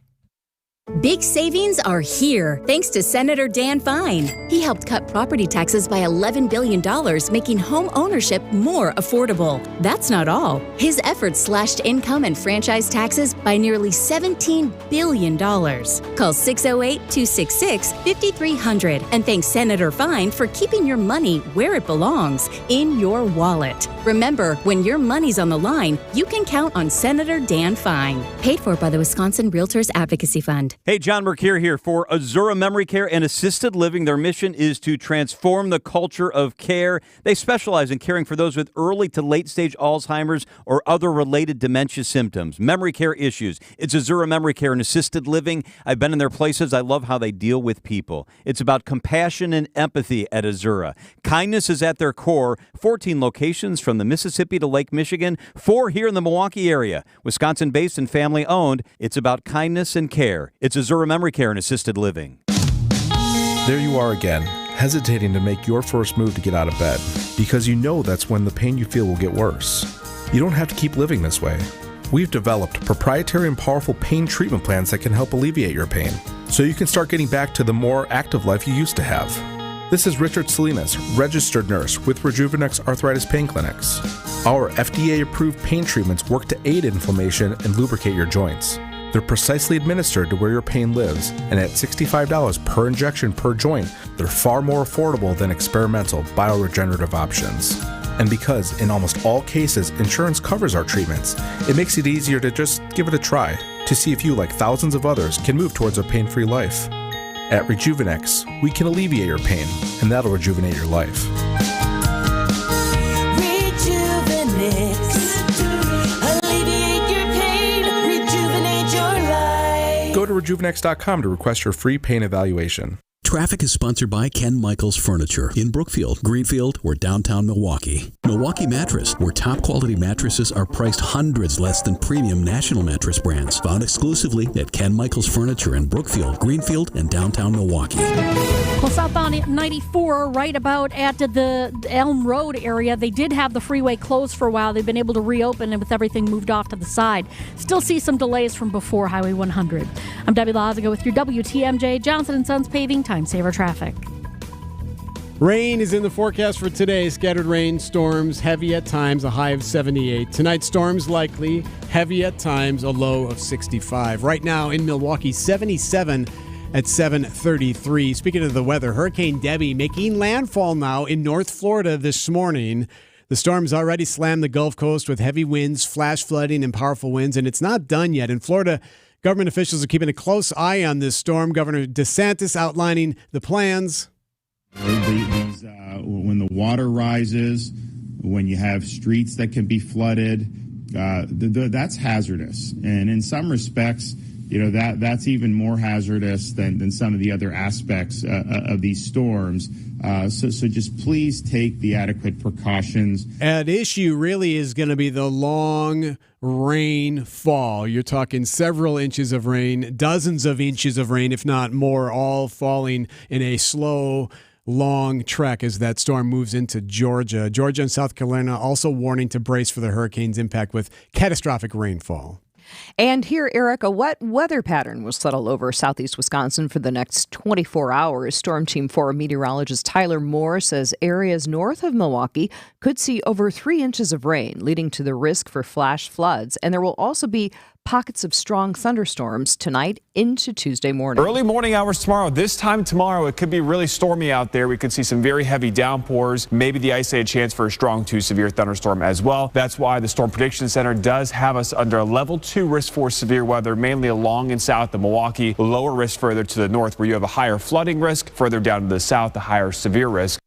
Big savings are here, thanks to Senator Dan Fine. He helped cut property taxes by $11 billion, making home ownership more affordable. That's not all. His efforts slashed income and franchise taxes by nearly $17 billion. Call 608-266-5300 and thank Senator Fine for keeping your money where it belongs, in your wallet. Remember, when your money's on the line, you can count on Senator Dan Fine. Paid for by the Wisconsin Realtors Advocacy Fund. Hey, John Mercure here for Azura Memory Care and Assisted Living. Their mission is to transform the culture of care. They specialize in caring for those with early to late stage Alzheimer's or other related dementia symptoms, memory care issues. It's Azura Memory Care and Assisted Living. I've been in their places. I love how they deal with people. It's about compassion and empathy at Azura. Kindness is at their core. 14 locations from the Mississippi to Lake Michigan, 4 here in the Milwaukee area. Wisconsin-based and family-owned. It's about kindness and care. It's Azura Memory Care and Assisted Living. There you are again, hesitating to make your first move to get out of bed because you know that's when the pain you feel will get worse. You don't have to keep living this way. We've developed proprietary and powerful pain treatment plans that can help alleviate your pain so you can start getting back to the more active life you used to have. This is Richard Salinas, registered nurse with Rejuvenex Arthritis Pain Clinics. Our FDA-approved pain treatments work to aid inflammation and lubricate your joints. They're precisely administered to where your pain lives, and at $65 per injection per joint, they're far more affordable than experimental bioregenerative options. And because in almost all cases insurance covers our treatments, it makes it easier to just give it a try to see if you, like thousands of others, can move towards a pain-free life. At Rejuvenex, we can alleviate your pain, and that'll rejuvenate your life. Go to rejuvenex.com to request your free pain evaluation. Traffic is sponsored by Ken Michaels Furniture in Brookfield, Greenfield, or downtown Milwaukee. Milwaukee Mattress, where top quality mattresses are priced hundreds less than premium national mattress brands. Found exclusively at Ken Michaels Furniture in Brookfield, Greenfield, and downtown Milwaukee. Well, southbound 94, right about at the Elm Road area, they did have the freeway closed for a while. They've been able to reopen and with everything moved off to the side. Still see some delays from before Highway 100. I'm Debbie Lazaga with your WTMJ Johnson & Sons Paving Time Saver Traffic. Rain is in the forecast for today. Scattered rain, storms, heavy at times, a high of 78. Tonight, storms likely, heavy at times, a low of 65. Right now in Milwaukee, 77. at 7:33. Speaking of the weather, Hurricane Debbie making landfall now in North Florida this morning. The storm's already slammed the Gulf Coast with heavy winds, flash flooding, and powerful winds, and it's not done yet. In Florida, government officials are keeping a close eye on this storm. Governor DeSantis outlining the plans. When the water rises, when you have streets that can be flooded, that's hazardous. And in some respects, that's even more hazardous than some of the other aspects of these storms. So just please take the adequate precautions. At issue really is going to be the long rainfall. You're talking several inches of rain, dozens of inches of rain, if not more, all falling in a slow, long trek as that storm moves into Georgia. Georgia and South Carolina also warning to brace for the hurricane's impact with catastrophic rainfall. And here, Erik, a wet weather pattern will settle over southeast Wisconsin for the next 24 hours. Storm Team 4 meteorologist Tyler Moore says areas north of Milwaukee could see over 3 inches of rain, leading to the risk for flash floods. And there will also be pockets of strong thunderstorms tonight into Tuesday morning. Early morning hours tomorrow. This time tomorrow, it could be really stormy out there. We could see some very heavy downpours, maybe the isolated chance for a strong to severe thunderstorm as well. That's why the Storm Prediction Center does have us under a level 2 risk for severe weather, mainly along and south of Milwaukee. Lower risk further to the north, where you have a higher flooding risk. Further down to the south, a higher severe risk.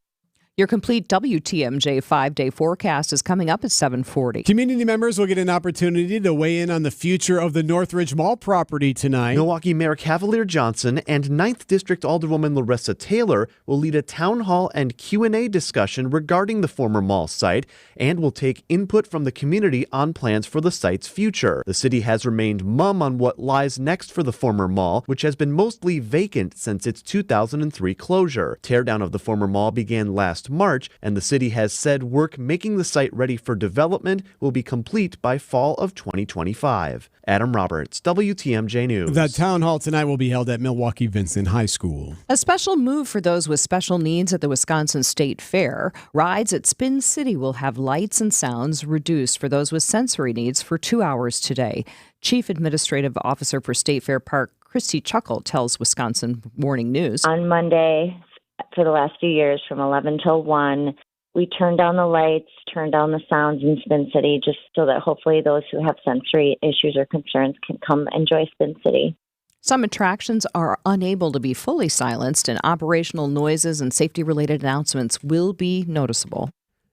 Your complete WTMJ 5-day forecast is coming up at 7:40. Community members will get an opportunity to weigh in on the future of the Northridge Mall property tonight. Milwaukee Mayor Cavalier Johnson and 9th District Alderwoman Larissa Taylor will lead a town hall and Q&A discussion regarding the former mall site and will take input from the community on plans for the site's future. The city has remained mum on what lies next for the former mall, which has been mostly vacant since its 2003 closure. Teardown of the former mall began last March, and the city has said work making the site ready for development will be complete by fall of 2025. Adam Roberts, WTMJ News. The town hall tonight will be held at Milwaukee Vincent High School. A special move for those with special needs at the Wisconsin State Fair. Rides at Spin City will have lights and sounds reduced for those with sensory needs for 2 hours today. Chief Administrative Officer for State Fair Park, Christy Chuckle, tells Wisconsin Morning News. On Monday, for the last few years, from 11 till 1, we turn down the lights, turn down the sounds in Spin City, just so that hopefully those who have sensory issues or concerns can come enjoy Spin City. Some attractions are unable to be fully silenced, and operational noises and safety-related announcements will be noticeable.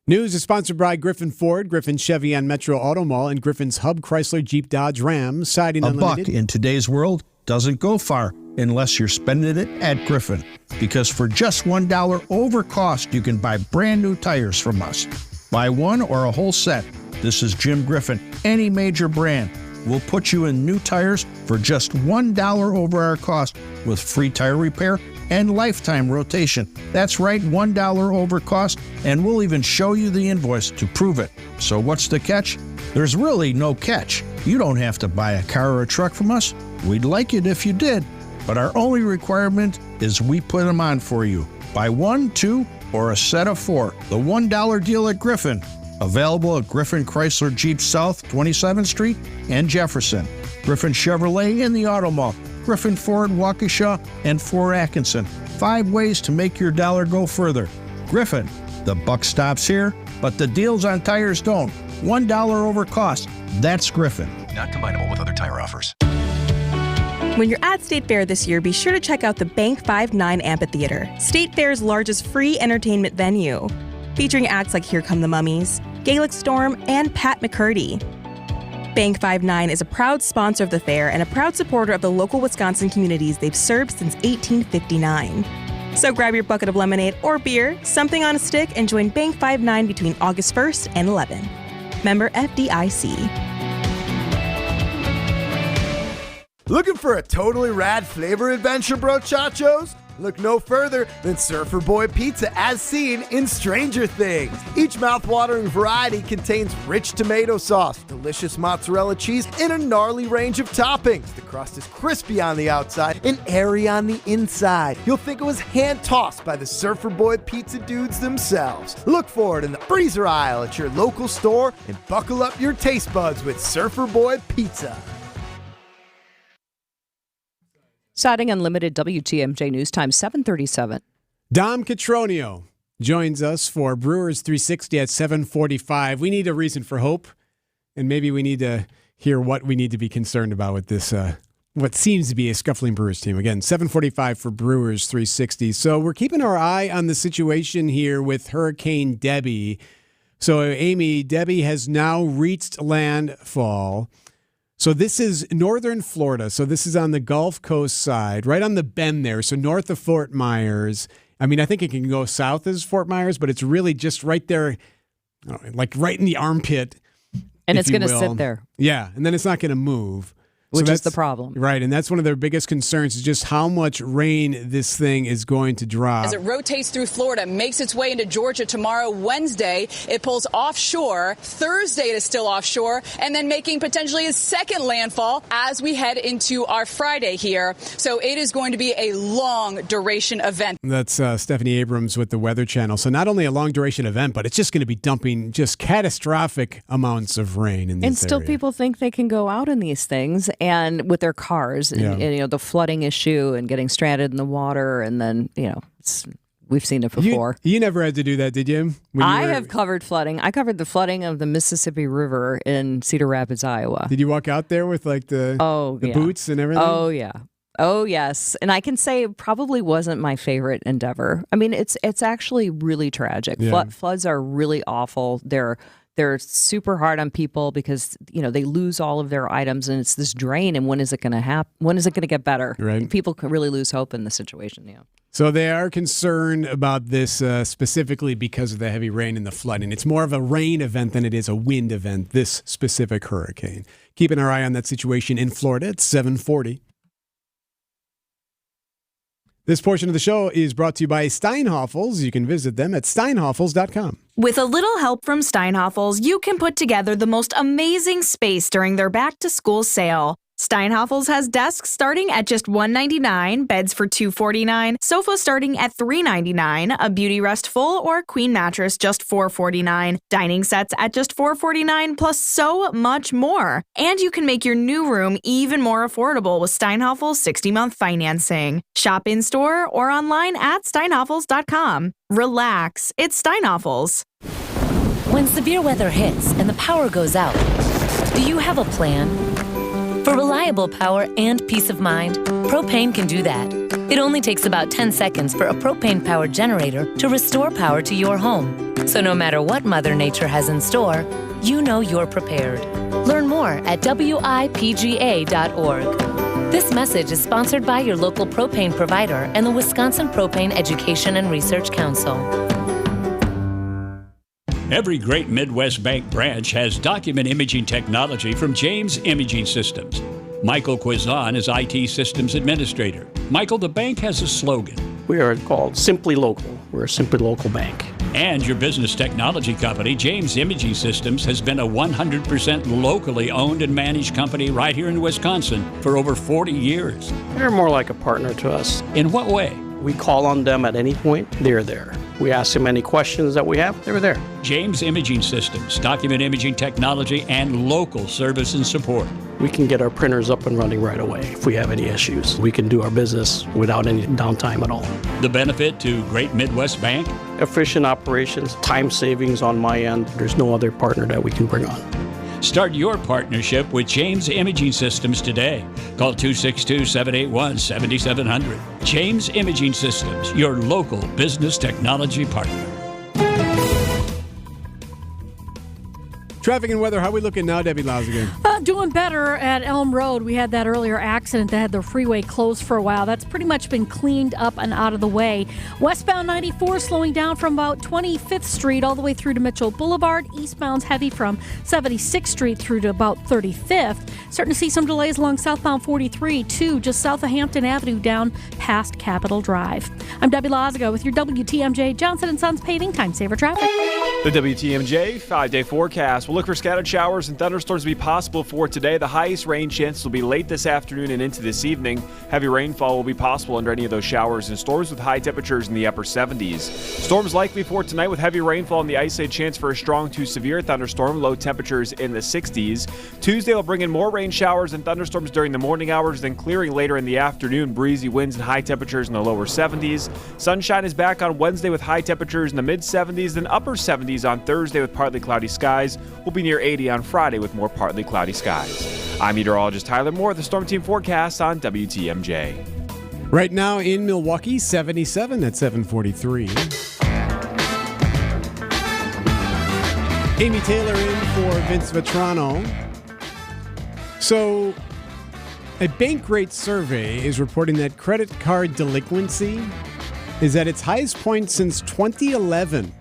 News is sponsored by Griffin Ford, Griffin Chevy on Metro Auto Mall, and Griffin's Hub Chrysler Jeep Dodge Ram. Siding Unlimited. A buck in today's world doesn't go far unless you're spending it at Griffin. Because for just $1 over cost, you can buy brand new tires from us. Buy one or a whole set. This is Jim Griffin. Any major brand. We'll put you in new tires for just $1 over our cost with free tire repair and lifetime rotation. That's right, $1 over cost, and we'll even show you the invoice to prove it. So what's the catch? There's really no catch. You don't have to buy a car or a truck from us. We'd like it if you did, but our only requirement is we put them on for you. Buy 1, 2, or a set of 4. The $1 deal at Griffin. Available at Griffin Chrysler Jeep South, 27th Street and Jefferson. Griffin Chevrolet in the Auto Mall. Griffin Ford, Waukesha, and Fort Atkinson. 5 ways to make your dollar go further. Griffin, the buck stops here, but the deals on tires don't. $1 over cost. That's Griffin. Not combinable with other tire offers. When you're at State Fair this year, be sure to check out the Bank 5-9 Amphitheater, State Fair's largest free entertainment venue. Featuring acts like Here Come the Mummies, Gaelic Storm, and Pat McCurdy. Bank 5-9 is a proud sponsor of the fair and a proud supporter of the local Wisconsin communities they've served since 1859. So grab your bucket of lemonade or beer, something on a stick, and join Bank 5-9 between August 1st and 11. Member FDIC. Looking for a totally rad flavor adventure, brochachos? Look no further than Surfer Boy Pizza as seen in Stranger Things. Each mouth-watering variety contains rich tomato sauce, delicious mozzarella cheese, and a gnarly range of toppings. The crust is crispy on the outside and airy on the inside. You'll think it was hand-tossed by the Surfer Boy Pizza dudes themselves. Look for it in the freezer aisle at your local store and buckle up your taste buds with Surfer Boy Pizza. Siding Unlimited WTMJ News Time 7:37. Dom Catronio joins us for Brewers 360 at 7:45. We need a reason for hope, and maybe we need to hear what we need to be concerned about with this, what seems to be a scuffling Brewers team. Again, 7:45 for Brewers 360. So we're keeping our eye on the situation here with Hurricane Debbie. So, Amy, Debbie has now reached landfall. So this is northern Florida. So this is on the Gulf Coast side, right on the bend there. So north of Fort Myers. I mean, I think it can go south as Fort Myers, but it's really just right there, like right in the armpit. And it's going to sit there. Yeah, and then it's not going to move. Which is the problem. Right, and that's one of their biggest concerns is just how much rain this thing is going to drop. As it rotates through Florida, makes its way into Georgia tomorrow, Wednesday, it pulls offshore. Thursday, it is still offshore, and then making potentially its second landfall as we head into our Friday here. So it is going to be a long duration event. That's Stephanie Abrams with the Weather Channel. So not only a long duration event, but it's just going to be dumping just catastrophic amounts of rain in this And still area. people think they can go out in these things. And with their cars, and the flooding issue and getting stranded in the water, and then we've seen it before. You never had to do that, did you? I have covered flooding. I covered the flooding of the Mississippi River in Cedar Rapids, Iowa. Did you walk out there with like the boots and everything? Oh yeah. Oh yes, and I can say it probably wasn't my favorite endeavor. I mean, it's actually really tragic. Yeah. Floods are really awful. They're super hard on people because, they lose all of their items and it's this drain. And when is it going to happen? When is it going to get better? Right. People can really lose hope in the situation. Yeah. So they are concerned about this specifically because of the heavy rain and the flooding. It's more of a rain event than it is a wind event, this specific hurricane. Keeping our eye on that situation in Florida at 7:40. This portion of the show is brought to you by Steinhoffels. You can visit them at steinhoffels.com. With a little help from Steinhoffels, you can put together the most amazing space during their back-to-school sale. Steinhoffels has desks starting at just $199, beds for $249, sofa starting at $399, a beauty rest full or queen mattress just $449, dining sets at just $449, plus so much more. And you can make your new room even more affordable with Steinhoffels 60-month financing. Shop in-store or online at steinhoffels.com. Relax, it's Steinhoffels. When severe weather hits and the power goes out, do you have a plan? For reliable power and peace of mind, propane can do that. It only takes about 10 seconds for a propane-powered generator to restore power to your home. So no matter what Mother Nature has in store, you know you're prepared. Learn more at WIPGA.org. This message is sponsored by your local propane provider and the Wisconsin Propane Education and Research Council. Every great Midwest bank branch has document imaging technology from James Imaging Systems. Michael Quizon is IT Systems Administrator. Michael, the bank has a slogan. We are called Simply Local. We're a Simply Local bank. And your business technology company, James Imaging Systems, has been a 100% locally owned and managed company right here in Wisconsin for over 40 years. They're more like a partner to us. In what way? We call on them at any point, they're there. We ask them any questions that we have, they're there. James Imaging Systems, document imaging technology, and local service and support. We can get our printers up and running right away if we have any issues. We can do our business without any downtime at all. The benefit to Great Midwest Bank? Efficient operations, time savings on my end. There's no other partner that we can bring on. Start your partnership with James Imaging Systems today. Call 262-781-7700. James Imaging Systems, your local business technology partner. Traffic and weather, how are we looking now, Debbie Lausigan? Doing better at Elm Road. We had that earlier accident that had the freeway closed for a while. That's pretty much been cleaned up and out of the way. Westbound 94 slowing down from about 25th Street all the way through to Mitchell Boulevard. Eastbound's heavy from 76th Street through to about 35th. Starting to see some delays along southbound 43, too, just south of Hampton Avenue down past Capitol Drive. I'm Debbie Lausigan with your WTMJ Johnson & Sons Paving Time Saver Traffic. The WTMJ 5-day forecast will look for scattered showers and thunderstorms to be possible for today. The highest rain chances will be late this afternoon and into this evening. Heavy rainfall will be possible under any of those showers and storms with high temperatures in the upper 70s. Storms likely for tonight with heavy rainfall and the isolated chance for a strong to severe thunderstorm. Low temperatures in the 60s. Tuesday will bring in more rain showers and thunderstorms during the morning hours, then clearing later in the afternoon. Breezy winds and high temperatures in the lower 70s. Sunshine is back on Wednesday with high temperatures in the mid-70s, then upper 70s on Thursday with partly cloudy skies. We'll be near 80 on Friday with more partly cloudy skies. I'm meteorologist Tyler Moore with the Storm Team forecast on WTMJ. Right now in Milwaukee, 77 at 7:43. Amy Taylor in for Vince Vetrano. So, a Bankrate survey is reporting that credit card delinquency is at its highest point since 2011.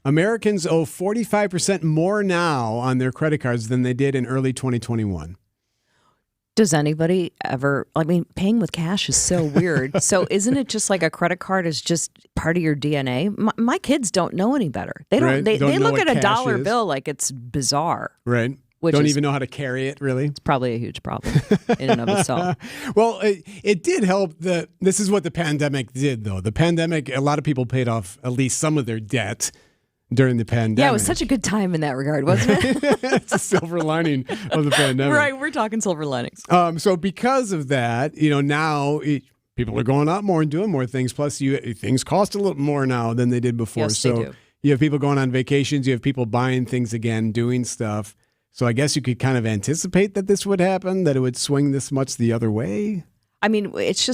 Americans owe 45% more now on their credit cards than they did in early 2021. Does anybody ever, paying with cash is so weird. So isn't it just like a credit card is just part of your DNA? My kids don't know any better. They don't. Right. They Don't know look what at a cash dollar is. bill like it's bizarre. Right. Don't even know how to carry it, really. It's probably a huge problem in and of itself. Well, it did help. This is what the pandemic did, though. The pandemic, a lot of people paid off at least some of their debt during the pandemic. Yeah, it was such a good time in that regard, wasn't it? It's a silver lining of the pandemic. Right, we're talking silver linings. So because of that, now people are going out more and doing more things. Plus, things cost a little more now than they did before. Yes, so they do. You have people going on vacations. You have people buying things again, doing stuff. So I guess you could kind of anticipate that this would happen, that it would swing this much the other way. I mean, it's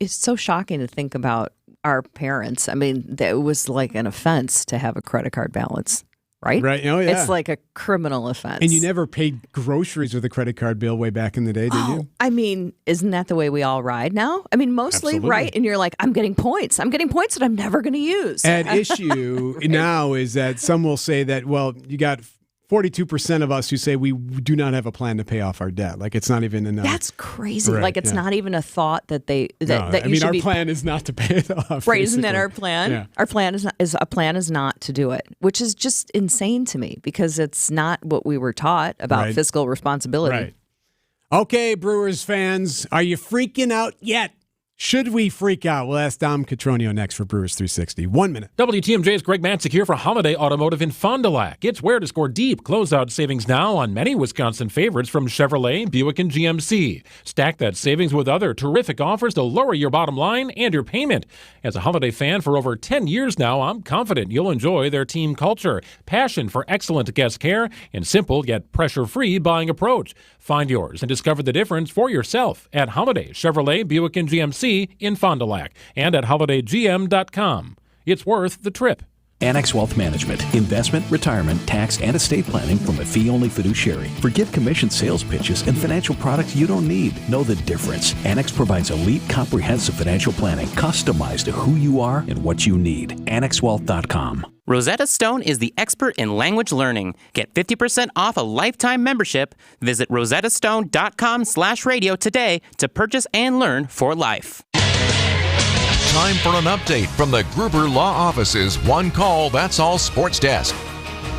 so shocking to think about our parents. I mean, it was like an offense to have a credit card balance, right? Right. Oh, yeah. It's like a criminal offense. And you never paid groceries with a credit card bill way back in the day, did you? I mean, isn't that the way we all ride now? I mean, mostly, Absolutely. right? And you're like, I'm getting points. I'm getting points that I'm never going to use. At issue now is that some will say that, well, you got 42% of us who say we do not have a plan to pay off our debt. Like it's not even enough. That's crazy. Right, like it's not even a thought that they that I you mean, should our be. plan is not to pay it off. Right? Isn't that basically. our plan? Yeah. Our plan is not to do it, which is just insane to me because it's not what we were taught about Right. fiscal responsibility. Right. Okay, Brewers fans, are you freaking out yet? Should we freak out? We'll ask Dom Catronio next for Brewers 360. 1 minute. WTMJ's Greg Matzik here for Holiday Automotive in Fond du Lac. It's where to score deep closeout savings now on many Wisconsin favorites from Chevrolet, Buick, and GMC. Stack that savings with other terrific offers to lower your bottom line and your payment. As a Holiday fan for over 10 years now, I'm confident you'll enjoy their team culture, passion for excellent guest care, and simple yet pressure-free buying approach. Find yours and discover the difference for yourself at Holiday, Chevrolet, Buick, and GMC in Fond du Lac and at holidaygm.com. It's worth the trip. Annex Wealth Management, investment, retirement, tax, and estate planning from a fee-only fiduciary. Forget commission sales pitches and financial products you don't need. Know the difference. Annex provides elite, comprehensive financial planning customized to who you are and what you need. AnnexWealth.com. Rosetta Stone is the expert in language learning. Get 50% off a lifetime membership. Visit rosettastone.com/radio today to purchase and learn for life. Time for an update from the Gruber Law Office's One Call, That's All Sports Desk.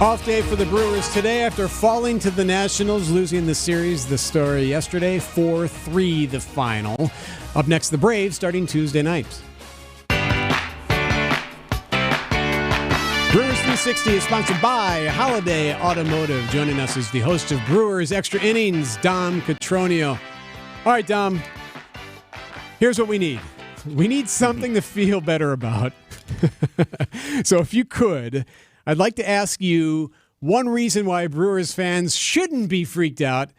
Off day for the Brewers today after falling to the Nationals, losing the series. The story yesterday, 4-3 the final. Up next, the Braves starting Tuesday night. Brewers 360 is sponsored by Holiday Automotive. Joining us is the host of Brewers Extra Innings, Dom Catronio. All right, Dom, here's what we need. We need something to feel better about. So if you could, I'd like to ask you one reason why Brewers fans shouldn't be freaked out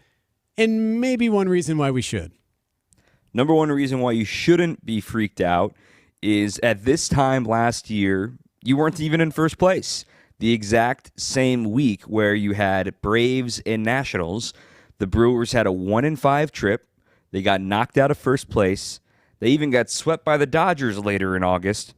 and maybe one reason why we should. Number one reason why you shouldn't be freaked out is at this time last year, you weren't even in first place. The exact same week where you had Braves and Nationals, the Brewers had a 1-5 trip. They got knocked out of first place. They even got swept by the Dodgers later in August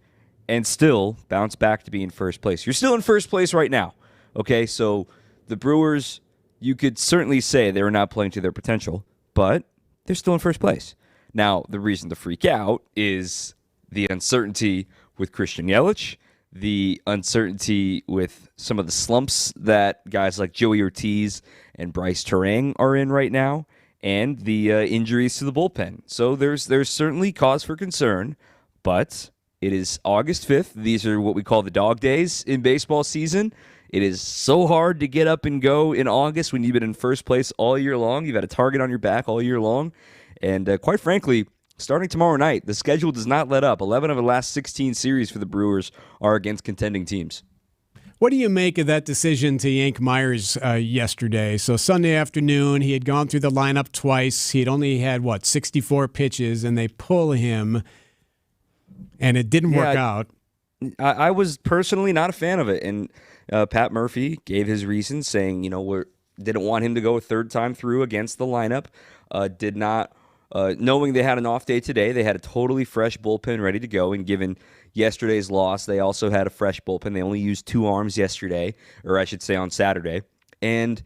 and still bounced back to be in first place. You're still in first place right now. Okay, so the Brewers, you could certainly say they were not playing to their potential, but they're still in first place. Now, the reason to freak out is the uncertainty with Christian Yelich, the uncertainty with some of the slumps that guys like Joey Ortiz and Bryce Terang are in right now, and the injuries to the bullpen. So there's certainly cause for concern, but it is August 5th. These are what we call the dog days in baseball season. It is so hard to get up and go in August when you've been in first place all year long. You've had a target on your back all year long. And quite frankly, starting tomorrow night, the schedule does not let up. 11 of the last 16 series for the Brewers are against contending teams. What do you make of that decision to yank Myers yesterday? So Sunday afternoon, he had gone through the lineup twice. He had only had, 64 pitches, and they pull him, and it didn't work out. I was personally not a fan of it, and Pat Murphy gave his reasons, saying, we didn't want him to go a third time through against the lineup. Did not, knowing they had an off day today, they had a totally fresh bullpen ready to go, and given yesterday's loss, they also had a fresh bullpen. They only used 2 arms yesterday, or I should say on Saturday, and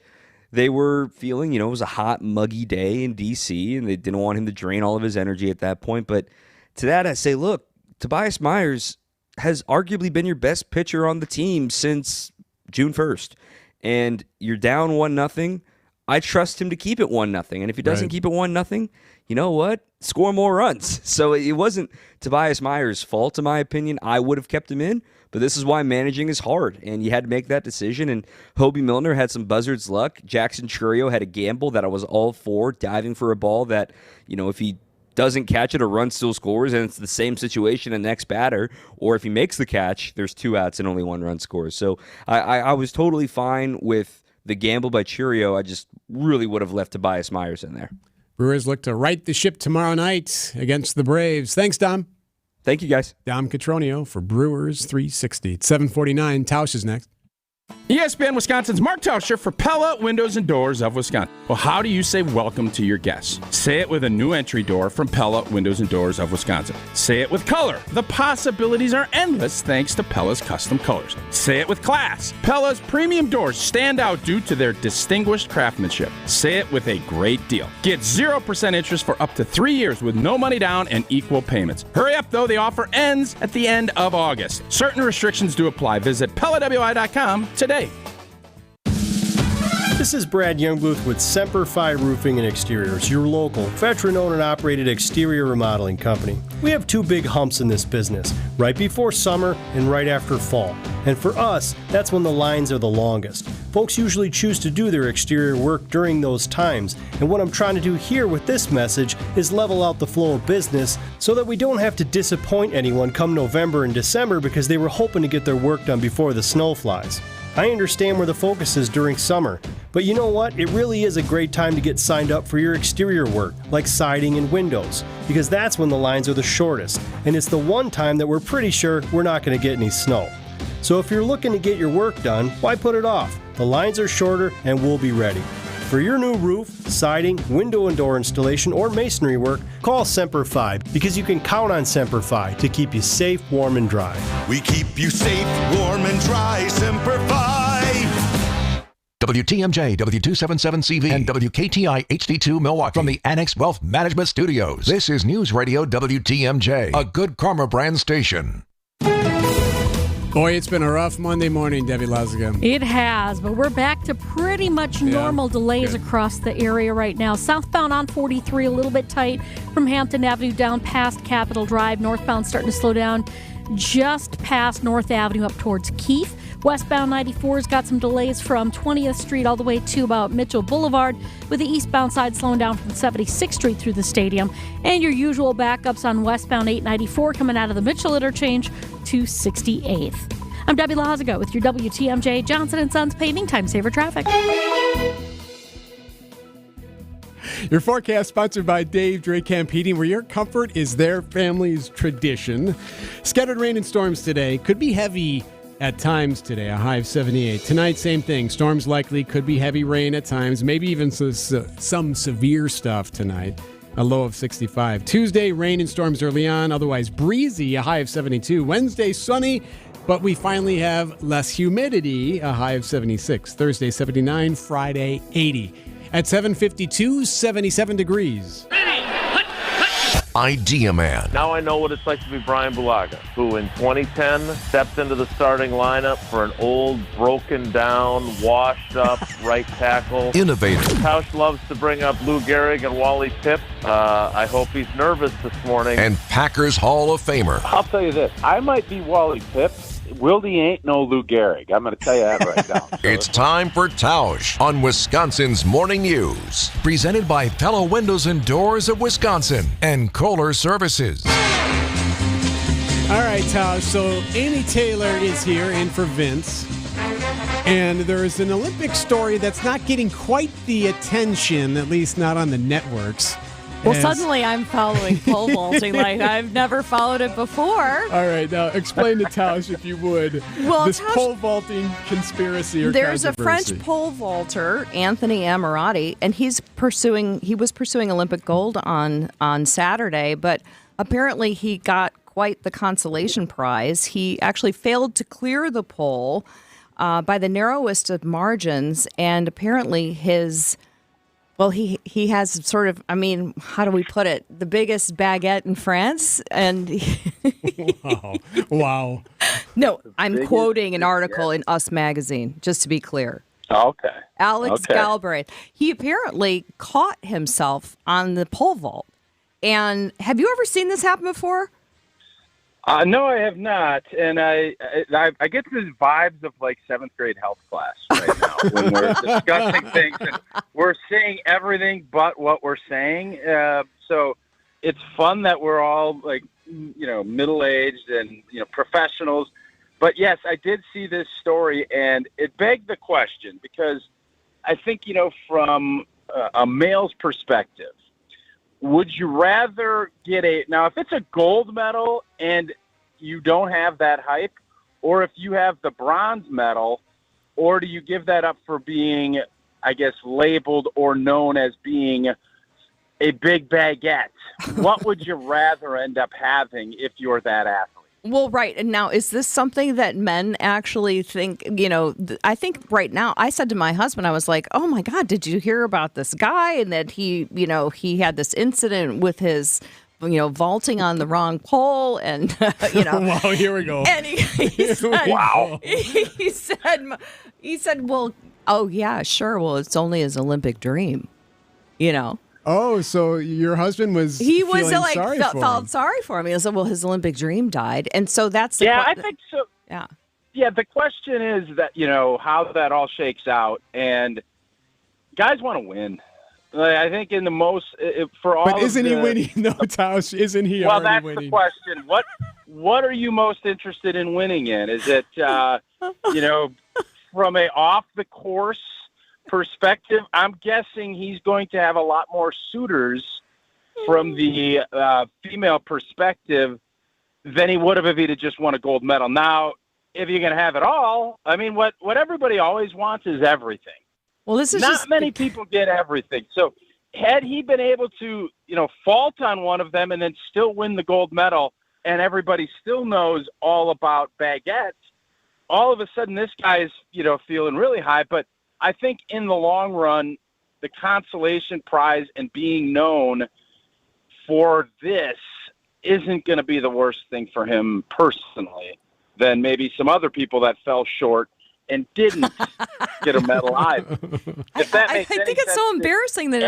they were feeling, it was a hot, muggy day in D.C., and they didn't want him to drain all of his energy at that point. But to that, I say, look, Tobias Myers has arguably been your best pitcher on the team since June 1st. And you're down 1-0. I trust him to keep it 1-0. And if he doesn't keep it 1-0, you know what? Score more runs. So it wasn't Tobias Myers' fault, in my opinion. I would have kept him in, but this is why managing is hard. And you had to make that decision. And Hobie Milner had some buzzard's luck. Jackson Chourio had a gamble that I was all for, diving for a ball that, if he doesn't catch it, a run still scores, and it's the same situation in the next batter. Or if he makes the catch, there's 2 outs and only 1 run scores. So I was totally fine with the gamble by Chourio. I just really would have left Tobias Myers in there. Brewers look to right the ship tomorrow night against the Braves. Thanks, Dom. Thank you, guys. Dom Catronio for Brewers 360. It's 7:49. Tausch is next. ESPN Wisconsin's Mark Tauscher for Pella Windows and Doors of Wisconsin. Well, how do you say welcome to your guests? Say it with a new entry door from Pella Windows and Doors of Wisconsin. Say it with color. The possibilities are endless thanks to Pella's custom colors. Say it with class. Pella's premium doors stand out due to their distinguished craftsmanship. Say it with a great deal. Get 0% interest for up to 3 years with no money down and equal payments. Hurry up, though. The offer ends at the end of August. Certain restrictions do apply. Visit PellaWI.com today. This is Brad Youngbooth with Semper Fi Roofing and Exteriors, your local, veteran-owned and operated exterior remodeling company. We have 2 big humps in this business, right before summer and right after fall. And for us, that's when the lines are the longest. Folks usually choose to do their exterior work during those times, and what I'm trying to do here with this message is level out the flow of business so that we don't have to disappoint anyone come November and December because they were hoping to get their work done before the snow flies. I understand where the focus is during summer, but you know what? It really is a great time to get signed up for your exterior work, like siding and windows, because that's when the lines are the shortest, and it's the one time that we're pretty sure we're not going to get any snow. So if you're looking to get your work done, why put it off? The lines are shorter and we'll be ready. For your new roof, siding, window and door installation, or masonry work, call Semper Fi, because you can count on Semper Fi to keep you safe, warm, and dry. We keep you safe, warm, and dry, Semper Fi. WTMJ, W277CV, and WKTI HD2 Milwaukee. From the Annex Wealth Management Studios, this is News Radio WTMJ, a Good Karma brand station. Boy, it's been a rough Monday morning, Debbie Lazaga. It has, but we're back to pretty much normal delays across the area right now. Southbound on 43, a little bit tight from Hampton Avenue down past Capitol Drive. Northbound starting to slow down just past North Avenue up towards Keefe. Westbound 94's got some delays from 20th Street all the way to about Mitchell Boulevard, with the eastbound side slowing down from 76th Street through the stadium. And your usual backups on westbound 894 coming out of the Mitchell interchange to 68th. I'm Debbie Lazaga with your WTMJ Johnson & Sons Painting Time Saver Traffic. Your forecast sponsored by Dave Drake Heating, where your comfort is their family's tradition. Scattered rain and storms today. Could be heavy at times today, a high of 78. Tonight, same thing. Storms likely, could be heavy rain at times, maybe even some severe stuff tonight, a low of 65. Tuesday, rain and storms early on, otherwise breezy, a high of 72. Wednesday, sunny, but we finally have less humidity, a high of 76. Thursday, 79. Friday, 80. At 7:52, 77 degrees. Idea Man. Now I know what it's like to be Brian Bulaga, who in 2010 stepped into the starting lineup for an old, broken down, washed up right tackle. Innovative. Tausch loves to bring up Lou Gehrig and Wally Pipp. I hope he's nervous this morning. And Packers Hall of Famer. I'll tell you this. I might be Wally Pipp. Wildy ain't no Lou Gehrig. I'm going to tell you that right now. It's time for Tausch on Wisconsin's Morning News. Presented by Pella Windows and Doors of Wisconsin and Kohler Services. All right, Tausch. So Amy Taylor is here in for Vince. And there is an Olympic story that's not getting quite the attention, at least not on the networks. Well, suddenly I'm following pole vaulting like I've never followed it before. All right, now explain to Tausch, if you would, this pole vaulting conspiracy or There's controversy. a French pole vaulter, Anthony Ammirati, and he was pursuing Olympic gold on Saturday, but apparently he got quite the consolation prize. He actually failed to clear the pole by the narrowest of margins, and apparently he has sort of, I mean, how do we put it? The biggest baguette in France. And Wow. No, I'm quoting an article in Us Magazine, just to be clear. Okay. Alex Galbraith. He apparently caught himself on the pole vault. And have you ever seen this happen before? No, I have not, and I get the vibes of like 7th grade health class right now when we're discussing things and we're saying everything but what we're saying. So it's fun that we're all like, middle-aged and professionals. But yes, I did see this story, and it begged the question because I think from a male's perspective. Would you rather get now if it's a gold medal and you don't have that hype, or if you have the bronze medal, or do you give that up for being, I guess, labeled or known as being a big baguette? What would you rather end up having if you're that athlete? Well, right. And now, is this something that men actually think, I think right now, I said to my husband, I was like, oh my God, did you hear about this guy? And that he had this incident with his, vaulting on the wrong pole. And, Wow, here we go. And he said, wow. He said, well, oh yeah, sure. Well, it's only his Olympic dream, Oh, so your husband was felt sorry for him. He said, well, his Olympic dream died. And so that's the I think so. Yeah. Yeah, the question is that, how that all shakes out. And guys want to win. Like, I think in the most, for all But isn't he winning? No, Tausch, isn't he already winning? Well, that's the question. What are you most interested in winning in? Is it, from a off-the-course perspective? I'm guessing he's going to have a lot more suitors from the female perspective than he would have if he'd just won a gold medal. Now, if you're going to have it all, I mean, what everybody always wants is everything. Well, this is not many people get everything. So had he been able to, fault on one of them and then still win the gold medal, and everybody still knows all about baguettes, all of a sudden this guy's, feeling really high. But I think in the long run, the consolation prize and being known for this isn't going to be the worst thing for him personally than maybe some other people that fell short and didn't get a medal either. If that makes I think it's so embarrassing that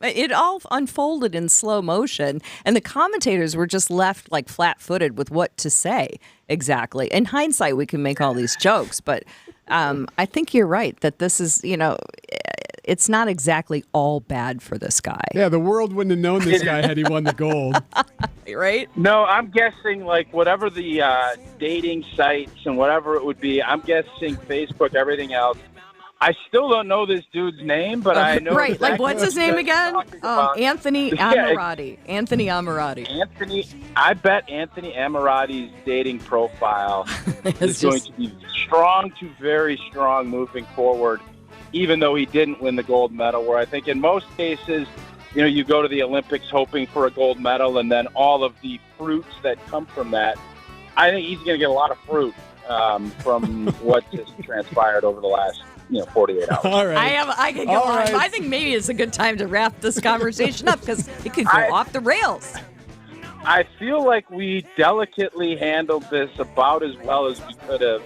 it all unfolded in slow motion, and the commentators were just left like flat-footed with what to say exactly. In hindsight, we can make all these jokes, but I think you're right that this is, it's not exactly all bad for this guy. Yeah, the world wouldn't have known this guy had he won the gold. Right? No, I'm guessing like whatever the dating sites and whatever it would be, I'm guessing Facebook, everything else. I still don't know this dude's name, but I know. Right, like what's his name again? Anthony Ammirati. Anthony Ammirati. I bet Anthony Ammirati's dating profile is going to be strong to very strong moving forward, even though he didn't win the gold medal, where I think in most cases, you go to the Olympics hoping for a gold medal and then all of the fruits that come from that. I think he's going to get a lot of fruit from what has transpired over the last 48 hours. All right. I could go on. Right. I think maybe it's a good time to wrap this conversation up because it could go off the rails. I feel like we delicately handled this about as well as we could have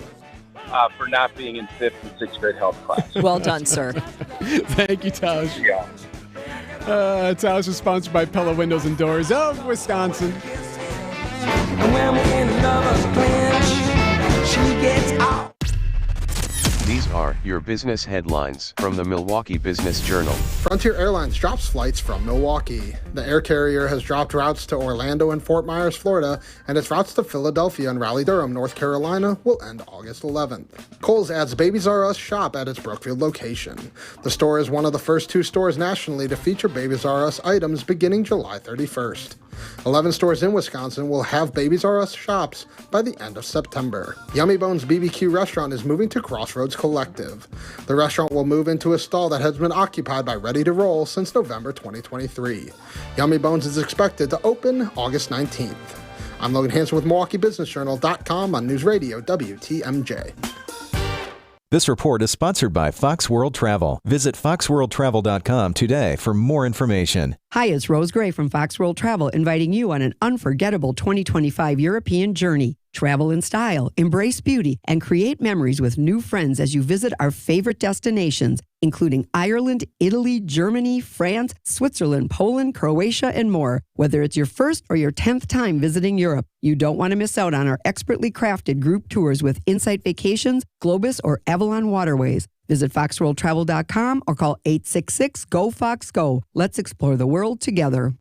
for not being in 5th and 6th grade health class. Well done, sir. Thank you, Tausch. Yeah. Tausch is sponsored by Pella Windows and Doors of Wisconsin. When we're in another clinch, she gets out. These are your business headlines from the Milwaukee Business Journal. Frontier Airlines drops flights from Milwaukee. The air carrier has dropped routes to Orlando and Fort Myers, Florida, and its routes to Philadelphia and Raleigh-Durham, North Carolina, will end August 11th. Kohl's adds Babies R Us shop at its Brookfield location. The store is one of the first 2 stores nationally to feature Babies R Us items beginning July 31st. 11 stores in Wisconsin will have Babies R Us shops by the end of September. Yummy Bones BBQ restaurant is moving to Crossroads Collective. The restaurant will move into a stall that has been occupied by Ready to Roll since November 2023. Yummy Bones is expected to open August 19th. I'm Logan Hansen with MilwaukeeBusinessJournal.com on News Radio WTMJ. This report is sponsored by Fox World Travel. Visit foxworldtravel.com today for more information. Hi, it's Rose Gray from Fox World Travel, inviting you on an unforgettable 2025 European journey. Travel in style, embrace beauty, and create memories with new friends as you visit our favorite destinations, including Ireland, Italy, Germany, France, Switzerland, Poland, Croatia, and more. Whether it's your first or your 10th time visiting Europe, you don't want to miss out on our expertly crafted group tours with Insight Vacations, Globus, or Avalon Waterways. Visit foxworldtravel.com or call 866-GO-FOX-GO. Let's explore the world together.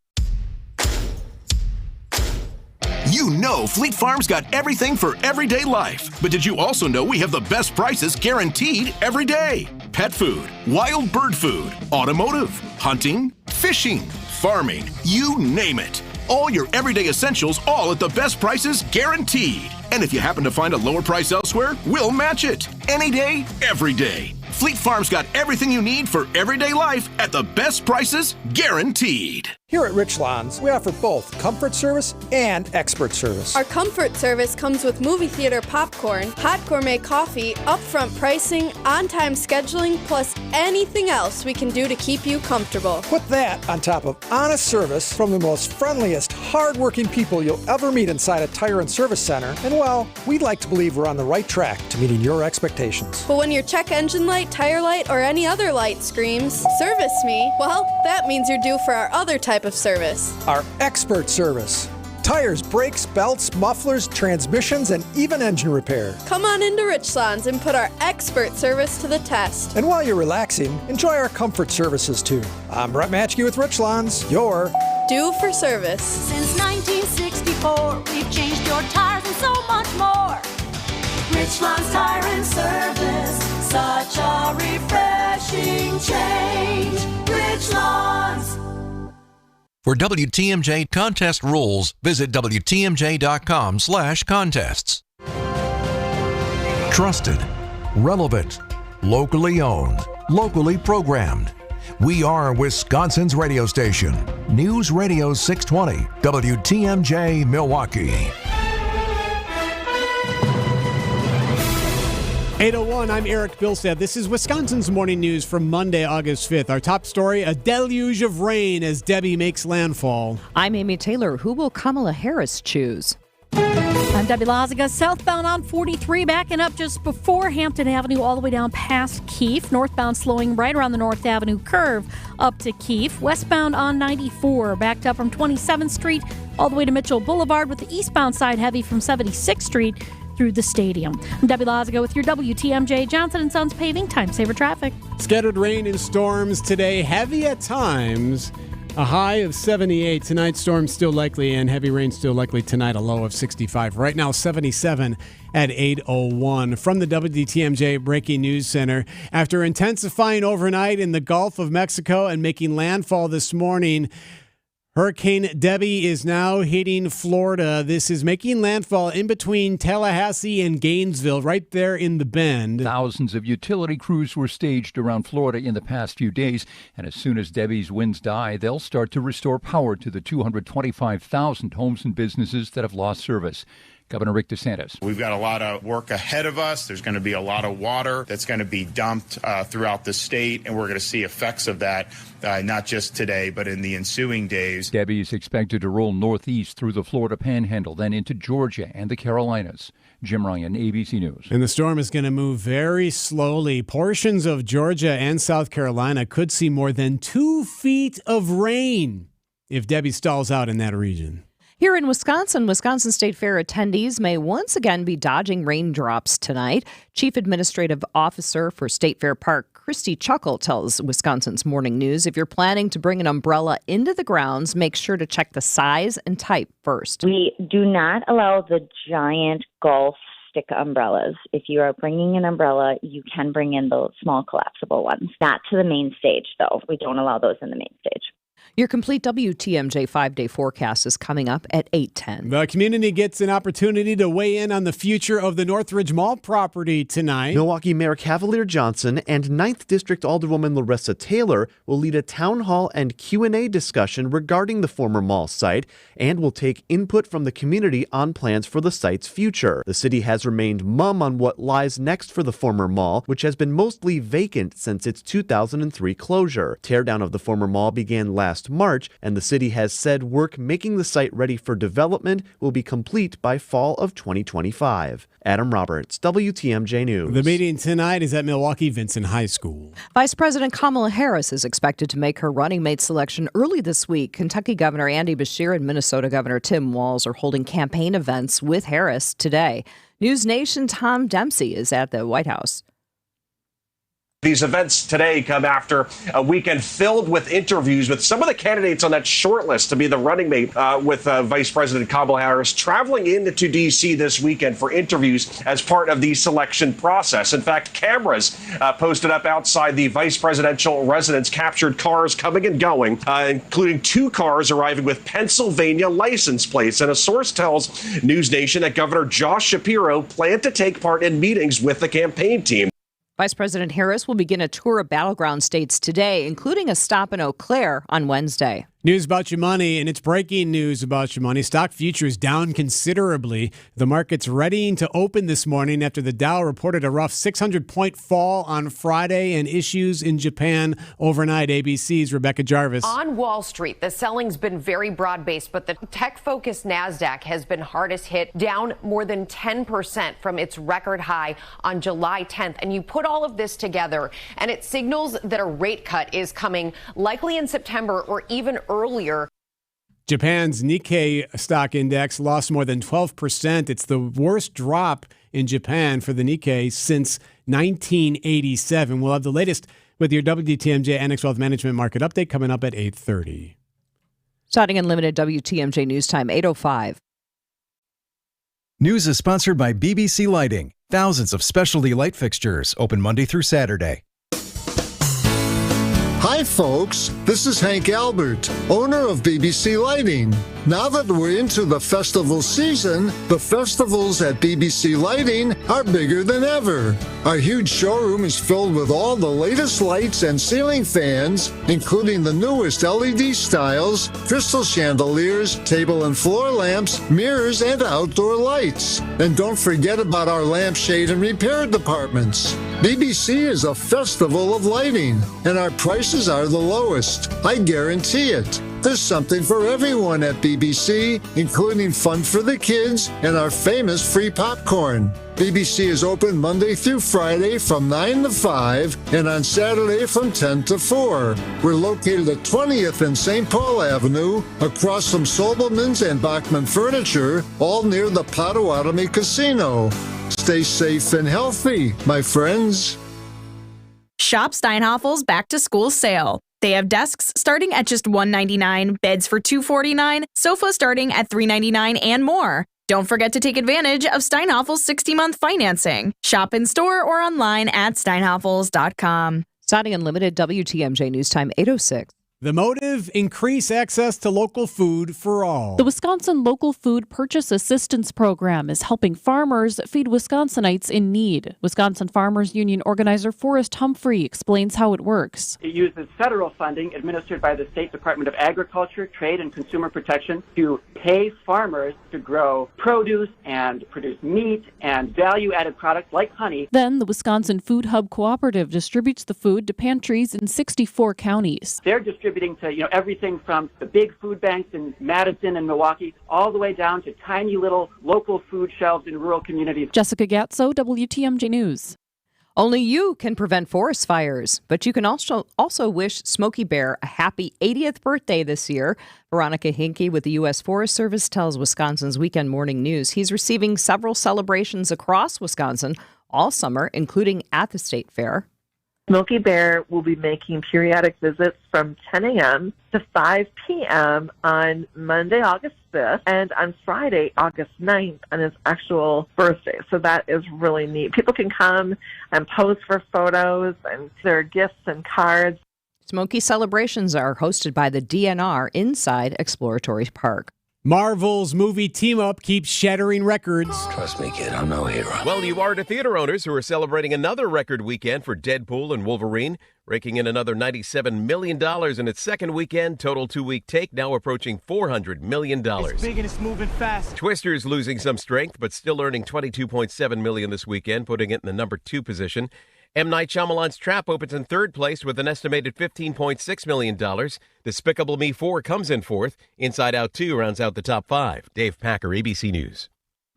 You know Fleet Farm's got everything for everyday life. But did you also know we have the best prices guaranteed every day? Pet food, wild bird food, automotive, hunting, fishing, farming, you name it. All your everyday essentials, all at the best prices guaranteed. And if you happen to find a lower price elsewhere, we'll match it. Any day, every day. Fleet Farm's got everything you need for everyday life at the best prices guaranteed. Here at Rich Lawns, we offer both comfort service and expert service. Our comfort service comes with movie theater popcorn, hot gourmet coffee, upfront pricing, on-time scheduling, plus anything else we can do to keep you comfortable. Put that on top of honest service from the most friendliest, hard-working people you'll ever meet inside a tire and service center, and well, we'd like to believe we're on the right track to meeting your expectations. But when your check engine light, tire light, or any other light screams, "Service me," well, that means you're due for our other type of service. Our expert service. Tires, brakes, belts, mufflers, transmissions, and even engine repair. Come on into Richlands and put our expert service to the test. And while you're relaxing, enjoy our comfort services too. I'm Brett Matchke with Richlands, your due for service. Since 1964, we've changed your tires and so much more. Richlands Tire and Service, such a refreshing change. Richlands. For WTMJ contest rules, visit WTMJ.com/contests. Trusted, relevant, locally owned, locally programmed. We are Wisconsin's radio station. News Radio 620, WTMJ Milwaukee. 8:01, I'm Erik Bilstad. This is Wisconsin's Morning News from Monday, August 5th. Our top story, a deluge of rain as Debbie makes landfall. I'm Amy Taylor. Who will Kamala Harris choose? I'm Debbie Lazaga. Southbound on 43, backing up just before Hampton Avenue all the way down past Keefe. Northbound slowing right around the North Avenue curve up to Keefe. Westbound on 94, backed up from 27th Street all the way to Mitchell Boulevard, with the eastbound side heavy from 76th Street through the stadium. I'm Debbie Lazaga with your WTMJ Johnson & Sons Paving Time Saver Traffic. Scattered rain and storms today, heavy at times. A high of 78. Tonight, storms still likely and heavy rain still likely tonight, a low of 65. Right now, 77 at 8:01. From the WTMJ Breaking News Center, after intensifying overnight in the Gulf of Mexico and making landfall this morning, Hurricane Debbie is now hitting Florida. This is making landfall in between Tallahassee and Gainesville, right there in the bend. Thousands of utility crews were staged around Florida in the past few days, and as soon as Debbie's winds die, they'll start to restore power to the 225,000 homes and businesses that have lost service. Governor Rick DeSantis. We've got a lot of work ahead of us. There's going to be a lot of water that's going to be dumped throughout the state, and we're going to see effects of that not just today, but in the ensuing days. Debbie is expected to roll northeast through the Florida Panhandle, then into Georgia and the Carolinas. Jim Ryan, ABC News. And the storm is going to move very slowly. Portions of Georgia and South Carolina could see more than 2 feet of rain if Debbie stalls out in that region. Here in Wisconsin, Wisconsin State Fair attendees may once again be dodging raindrops tonight. Chief Administrative Officer for State Fair Park, Christy Chuckle, tells Wisconsin's Morning News, if you're planning to bring an umbrella into the grounds, make sure to check the size and type first. We do not allow the giant golf stick umbrellas. If you are bringing an umbrella, you can bring in the small collapsible ones. Not to the main stage, though. We don't allow those in the main stage. Your complete WTMJ 5-day forecast is coming up at 8:10. The community gets an opportunity to weigh in on the future of the Northridge Mall property tonight. Milwaukee Mayor Cavalier Johnson and 9th District Alderwoman Larissa Taylor will lead a town hall and Q&A discussion regarding the former mall site and will take input from the community on plans for the site's future. The city has remained mum on what lies next for the former mall, which has been mostly vacant since its 2003 closure. Teardown of the former mall began last March, and the city has said work making the site ready for development will be complete by fall of 2025. Adam Roberts, WTMJ News. The meeting tonight is at Milwaukee Vincent High School. Vice President Kamala Harris is expected to make her running mate selection early this week. Kentucky Governor Andy Beshear and Minnesota Governor Tim Walz are holding campaign events with Harris today. News Nation Tom Dempsey is at the White House. These events today come after a weekend filled with interviews with some of the candidates on that short list to be the running mate with Vice President Kamala Harris traveling into D.C. this weekend for interviews as part of the selection process. In fact, cameras posted up outside the vice presidential residence captured cars coming and going, including 2 cars arriving with Pennsylvania license plates. And a source tells News Nation that Governor Josh Shapiro planned to take part in meetings with the campaign team. Vice President Harris will begin a tour of battleground states today, including a stop in Eau Claire on Wednesday. News about your money, and it's breaking news about your money. Stock futures down considerably. The market's readying to open this morning after the Dow reported a rough 600-point fall on Friday and issues in Japan overnight. ABC's Rebecca Jarvis. On Wall Street, the selling's been very broad-based, but the tech-focused NASDAQ has been hardest hit, down more than 10% from its record high on July 10th. And you put all of this together, and it signals that a rate cut is coming, likely in September or even earlier. Japan's Nikkei stock index lost more than 12%. It's the worst drop in Japan for the Nikkei since 1987. We'll have the latest with your WTMJ Annex Wealth Management Market Update coming up at 8:30. Starting Unlimited WTMJ News Time, 8:05. News is sponsored by BBC Lighting. Thousands of specialty light fixtures open Monday through Saturday. Hi folks, this is Hank Albert, owner of BBC Lighting. Now that we're into the festival season, the festivals at BBC Lighting are bigger than ever. Our huge showroom is filled with all the latest lights and ceiling fans, including the newest LED styles, crystal chandeliers, table and floor lamps, mirrors, and outdoor lights. And don't forget about our lampshade and repair departments. BBC is a festival of lighting, and our prices are the lowest. I guarantee it. There's something for everyone at BBC, including fun for the kids and our famous free popcorn. BBC is open Monday through Friday from 9 to 5 and on Saturday from 10 to 4. We're located at 20th and St. Paul Avenue, across from Sobelman's and Bachman Furniture, all near the Potawatomi Casino. Stay safe and healthy, my friends. Shop Steinhaffel's back to school sale. They have desks starting at just $199, beds for $249, sofa starting at $399, and more. Don't forget to take advantage of Steinhaffel's 60-month financing. Shop in store or online at steinhaffels.com. Starting Unlimited WTMJ News Time, 8:06. The motive, increase access to local food for all. The Wisconsin Local Food Purchase Assistance Program is helping farmers feed Wisconsinites in need. Wisconsin Farmers Union organizer Forrest Humphrey explains how it works. It uses federal funding administered by the State Department of Agriculture, Trade, and Consumer Protection to pay farmers to grow produce and produce meat and value-added products like honey. Then the Wisconsin Food Hub Cooperative distributes the food to pantries in 64 counties. They're distributing to everything from the big food banks in Madison and Milwaukee all the way down to tiny little local food shelves in rural communities. Jessica Gatso, WTMJ News. Only you can prevent forest fires, but you can also wish Smokey Bear a happy 80th birthday this year. Veronica Hinkey with the U.S. Forest Service tells Wisconsin's Weekend Morning News he's receiving several celebrations across Wisconsin all summer, including at the State Fair. Smokey Bear will be making periodic visits from 10 a.m. to 5 p.m. on Monday, August 5th, and on Friday, August 9th, on his actual birthday. So that is really neat. People can come and pose for photos, and there are gifts and cards. Smokey celebrations are hosted by the DNR inside Exploratory Park. Marvel's movie team-up keeps shattering records. Trust me, kid, I'm no hero. Well, you are to theater owners who are celebrating another record weekend for Deadpool and Wolverine, raking in another $97 million in its second weekend. Total two-week take now approaching $400 million. It's big and it's moving fast. Twister's losing some strength, but still earning $22.7 million this weekend, putting it in the number 2 position. M. Night Shyamalan's Trap opens in third place with an estimated $15.6 million. Despicable Me 4 comes in fourth. Inside Out 2 rounds out the top 5. Dave Packer, ABC News.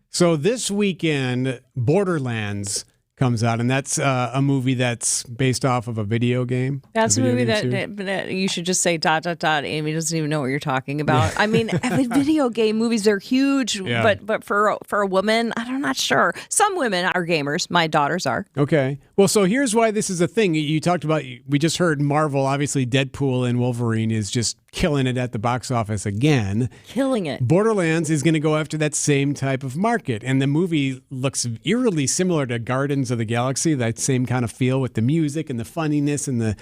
So this weekend, Borderlands comes out, and that's a movie that's based off of a video game. That's a movie that you should just say ... Amy doesn't even know what you're talking about. I mean, video game movies are huge, but for a woman, I'm not sure. Some women are gamers. My daughters are. Okay. Well, so here's why this is a thing. You talked about, we just heard Marvel, obviously Deadpool and Wolverine is just killing it at the box office again. Killing it. Borderlands is going to go after that same type of market. And the movie looks eerily similar to Guardians of the Galaxy, that same kind of feel with the music and the funniness and the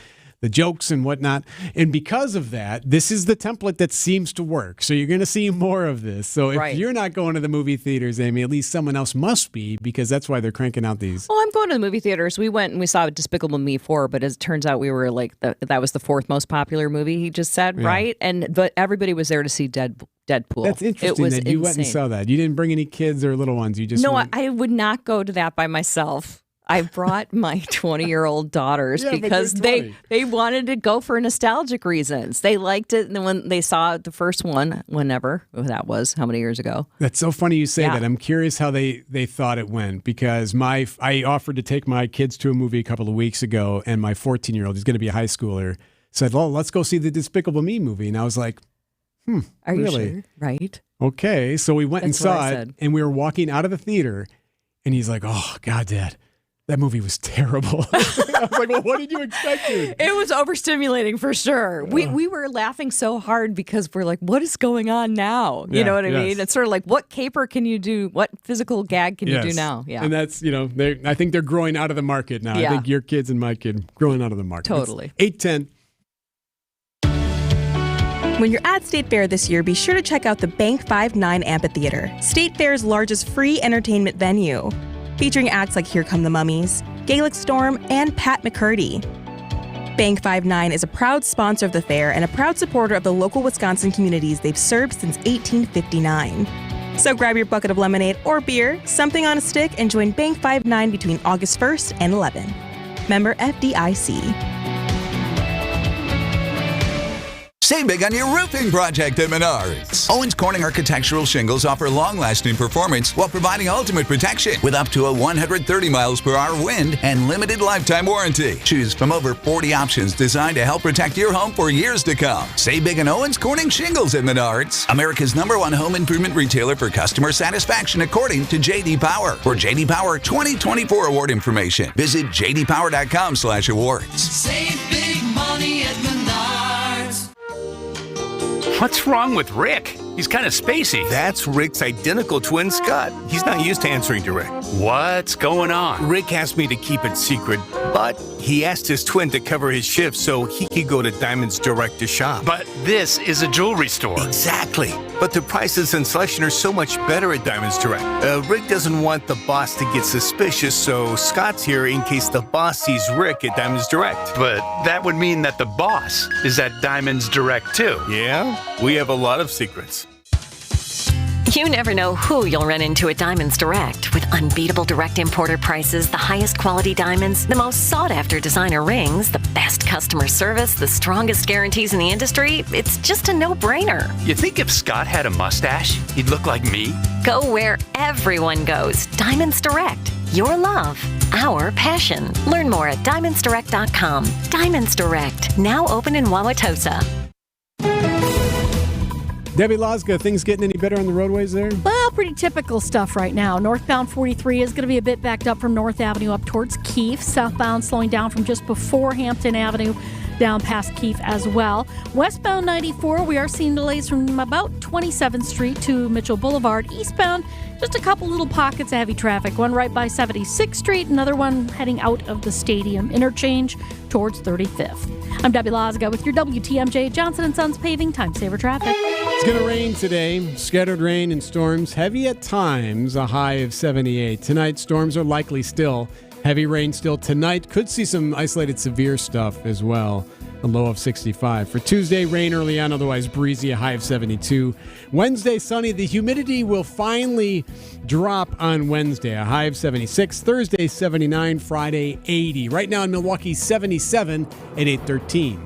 jokes and whatnot. And because of that, this is the template that seems to work. So you're going to see more of this. So if you're not going to the movie theaters, Amy, at least someone else must be, because that's why they're cranking out these. Well, I'm going to the movie theaters. We went and we saw Despicable Me 4, but as it turns out, we were like, that was the 4th most popular movie, he just said, right? But everybody was there to see Deadpool. That's interesting that you went and saw that. You didn't bring any kids or little ones. You just I would not go to that by myself. I brought my 20-year-old daughters because they wanted to go for nostalgic reasons. They liked it, and when they saw the first one, whenever that was, how many years ago? That's so funny you say that. I'm curious how they thought it went, because I offered to take my kids to a movie a couple of weeks ago, and my 14-year-old, he's going to be a high schooler, said, well, let's go see the Despicable Me movie. And I was like, Are really? You sure? Right. Okay, so we went and saw it, and we were walking out of the theater, and he's like, oh, God, Dad. That movie was terrible. I was like, well, what did you expect, dude? It was overstimulating for sure. We were laughing so hard because we're like, what is going on now? You know what I mean? It's sort of like, what caper can you do? What physical gag can you do now? Yeah. And that's, I think they're growing out of the market now. I think your kids and my kid growing out of the market. Totally. It's 8:10. When you're at State Fair this year, be sure to check out the Bank 5-9 Amphitheater, State Fair's largest free entertainment venue. Featuring acts like Here Come the Mummies, Gaelic Storm, and Pat McCurdy. Bank 5-9 is a proud sponsor of the fair and a proud supporter of the local Wisconsin communities they've served since 1859. So grab your bucket of lemonade or beer, something on a stick, and join Bank 5-9 between August 1st and 11. Member FDIC. Save big on your roofing project at Menards. Owens Corning Architectural Shingles offer long-lasting performance while providing ultimate protection with up to a 130 miles per hour wind and limited lifetime warranty. Choose from over 40 options designed to help protect your home for years to come. Save big on Owens Corning Shingles at Menards, America's #1 home improvement retailer for customer satisfaction according to J.D. Power. For J.D. Power 2024 award information, visit jdpower.com/awards. Save big money at Menards. What's wrong with Rick? He's kind of spacey. That's Rick's identical twin, Scott. He's not used to answering direct. What's going on? Rick asked me to keep it secret, but he asked his twin to cover his shift so he could go to Diamonds Direct to shop. But this is a jewelry store. Exactly. But the prices and selection are so much better at Diamonds Direct. Rick doesn't want the boss to get suspicious, so Scott's here in case the boss sees Rick at Diamonds Direct. But that would mean that the boss is at Diamonds Direct too. Yeah, we have a lot of secrets. You never know who you'll run into at Diamonds Direct. With unbeatable direct importer prices, the highest quality diamonds, the most sought-after designer rings, the best customer service, the strongest guarantees in the industry, it's just a no-brainer. You think if Scott had a mustache, he'd look like me? Go where everyone goes. Diamonds Direct. Your love, our passion. Learn more at diamondsdirect.com. Diamonds Direct, now open in Wauwatosa. Debbie Lozga, things getting any better on the roadways there? Well, pretty typical stuff right now. Northbound 43 is going to be a bit backed up from North Avenue up towards Keefe. Southbound slowing down from just before Hampton Avenue down past Keefe as well. Westbound 94, we are seeing delays from about 27th Street to Mitchell Boulevard. Eastbound, just a couple little pockets of heavy traffic. One right by 76th Street, another one heading out of the Stadium interchange towards 35th. I'm Debbie Lozga with your WTMJ Johnson & Sons Paving Time Saver Traffic. It's going to rain today. Scattered rain and storms, heavy at times, a high of 78. Tonight, storms are likely still. Heavy rain still tonight. Could see some isolated severe stuff as well. A low of 65. For Tuesday, rain early on, otherwise breezy, a high of 72. Wednesday, sunny. The humidity will finally drop on Wednesday, a high of 76. Thursday, 79. Friday, 80. Right now in Milwaukee, 77 at 8:13.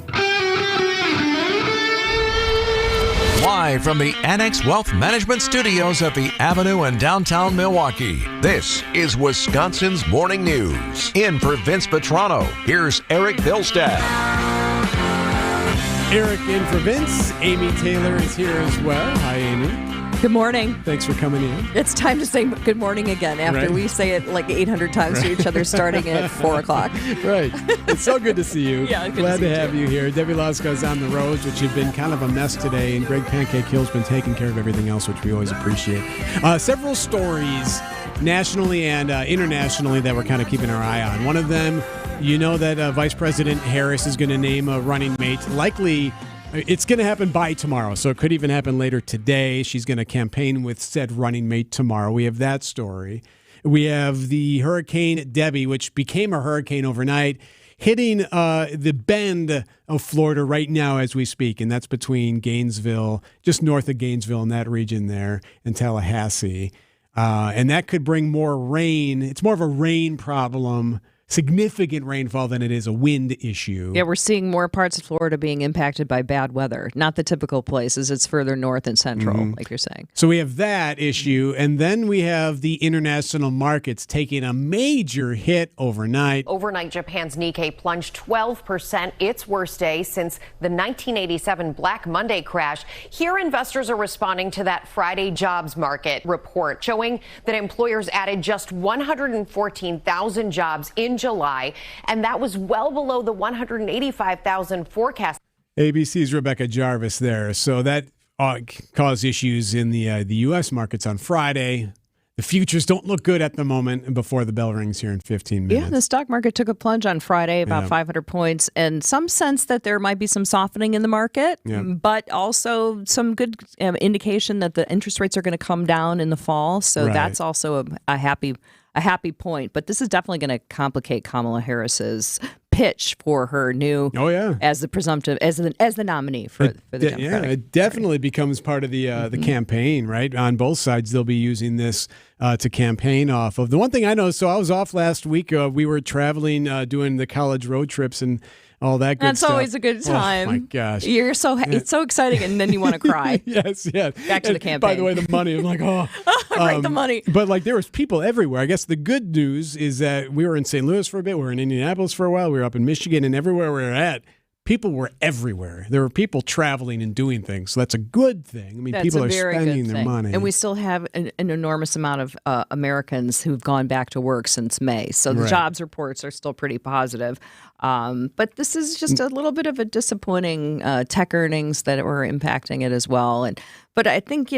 Live from the Annex Wealth Management Studios at the Avenue in downtown Milwaukee, this is Wisconsin's Morning News. In for Vince Petrano, here's Erik Bilstad. Erik in for Vince. Amy Taylor is here as well. Hi, Amy. Good morning. Thanks for coming in. It's time to say good morning again after we say it like 800 times to each other starting at 4 o'clock. Right. It's so good to see you. Yeah, glad to have you here. Debbie Lozga is on the roads, which have been kind of a mess today, and Greg Pancake Hill's been taking care of everything else, which we always appreciate. Several stories nationally and internationally that we're kind of keeping our eye on. One of them, you know that Vice President Harris is going to name a running mate, likely. It's going to happen by tomorrow, so it could even happen later today. She's going to campaign with said running mate tomorrow. We have that story. We have the Hurricane Debbie, which became a hurricane overnight, hitting the bend of Florida right now as we speak, and that's between Gainesville, just north of Gainesville in that region there, and Tallahassee. And that could bring more rain. It's more of a rain problem, significant rainfall than it is a wind issue. Yeah, we're seeing more parts of Florida being impacted by bad weather. Not the typical places. It's further north and central, like you're saying. So we have that issue, and then we have the international markets taking a major hit overnight. Overnight, Japan's Nikkei plunged 12%, its worst day since the 1987 Black Monday crash. Here, investors are responding to that Friday jobs market report, showing that employers added just 114,000 jobs in July, and that was well below the 185,000 forecast. ABC's Rebecca Jarvis there. So that caused issues in the U.S. markets on Friday. The futures don't look good at the moment, and before the bell rings here in 15 minutes. Yeah, the stock market took a plunge on Friday, about 500 points, and some sense that there might be some softening in the market, but also some good indication that the interest rates are going to come down in the fall. So that's also a happy point. But this is definitely going to complicate Kamala Harris's pitch for her new as the presumptive as the nominee for the Democratic. Yeah, it definitely becomes part of the campaign, right? On both sides, they'll be using this to campaign off of. The one thing I know, so I was off last week. We were traveling, doing the college road trips and all that good stuff. That's always a good time. Oh, my gosh. It's so exciting, and then you want to cry. Yes. Back to the campaign. By the way, the money, I'm like, right, the money. But like there was people everywhere. I guess the good news is that we were in St. Louis for a bit. We were in Indianapolis for a while. We were up in Michigan, and everywhere we were at, people were everywhere. There were people traveling and doing things. So that's a good thing. I mean, people are spending their money. And we still have an enormous amount of Americans who've gone back to work since May. So the jobs reports are still pretty positive. But this is just a little bit of a disappointing tech earnings that were impacting it as well. But I think,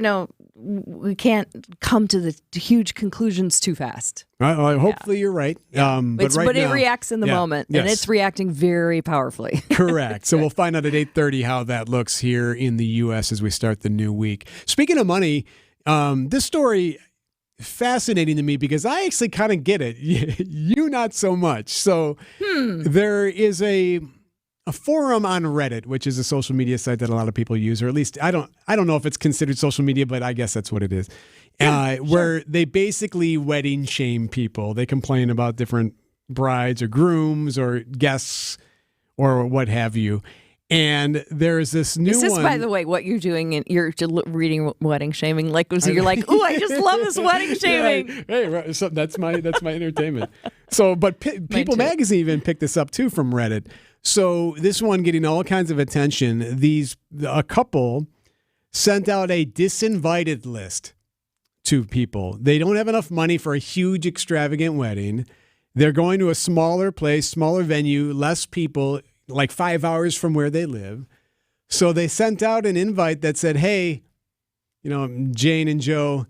we can't come to the huge conclusions too fast. Well, hopefully you're right. But it reacts in the moment, and it's reacting very powerfully. Correct. So we'll find out at 8:30 how that looks here in the U.S. as we start the new week. Speaking of money, this story fascinating to me because I actually kind of get it. You not so much. So there is a forum on Reddit, which is a social media site that a lot of people use, or at least I don't know if it's considered social media, but I guess that's what it is. Where they basically wedding shame people. They complain about different brides or grooms or guests or what have you. And there's this new one. Is this, by the way, what you're doing? You're reading wedding shaming, like so you're like, "Ooh, I just love this wedding shaming." Hey, so that's my entertainment. So, but People Magazine even picked this up too from Reddit. So this one getting all kinds of attention. A couple sent out a disinvited list to people. They don't have enough money for a huge, extravagant wedding. They're going to a smaller place, smaller venue, less people, like 5 hours from where they live. So they sent out an invite that said, hey, Jane and Joe,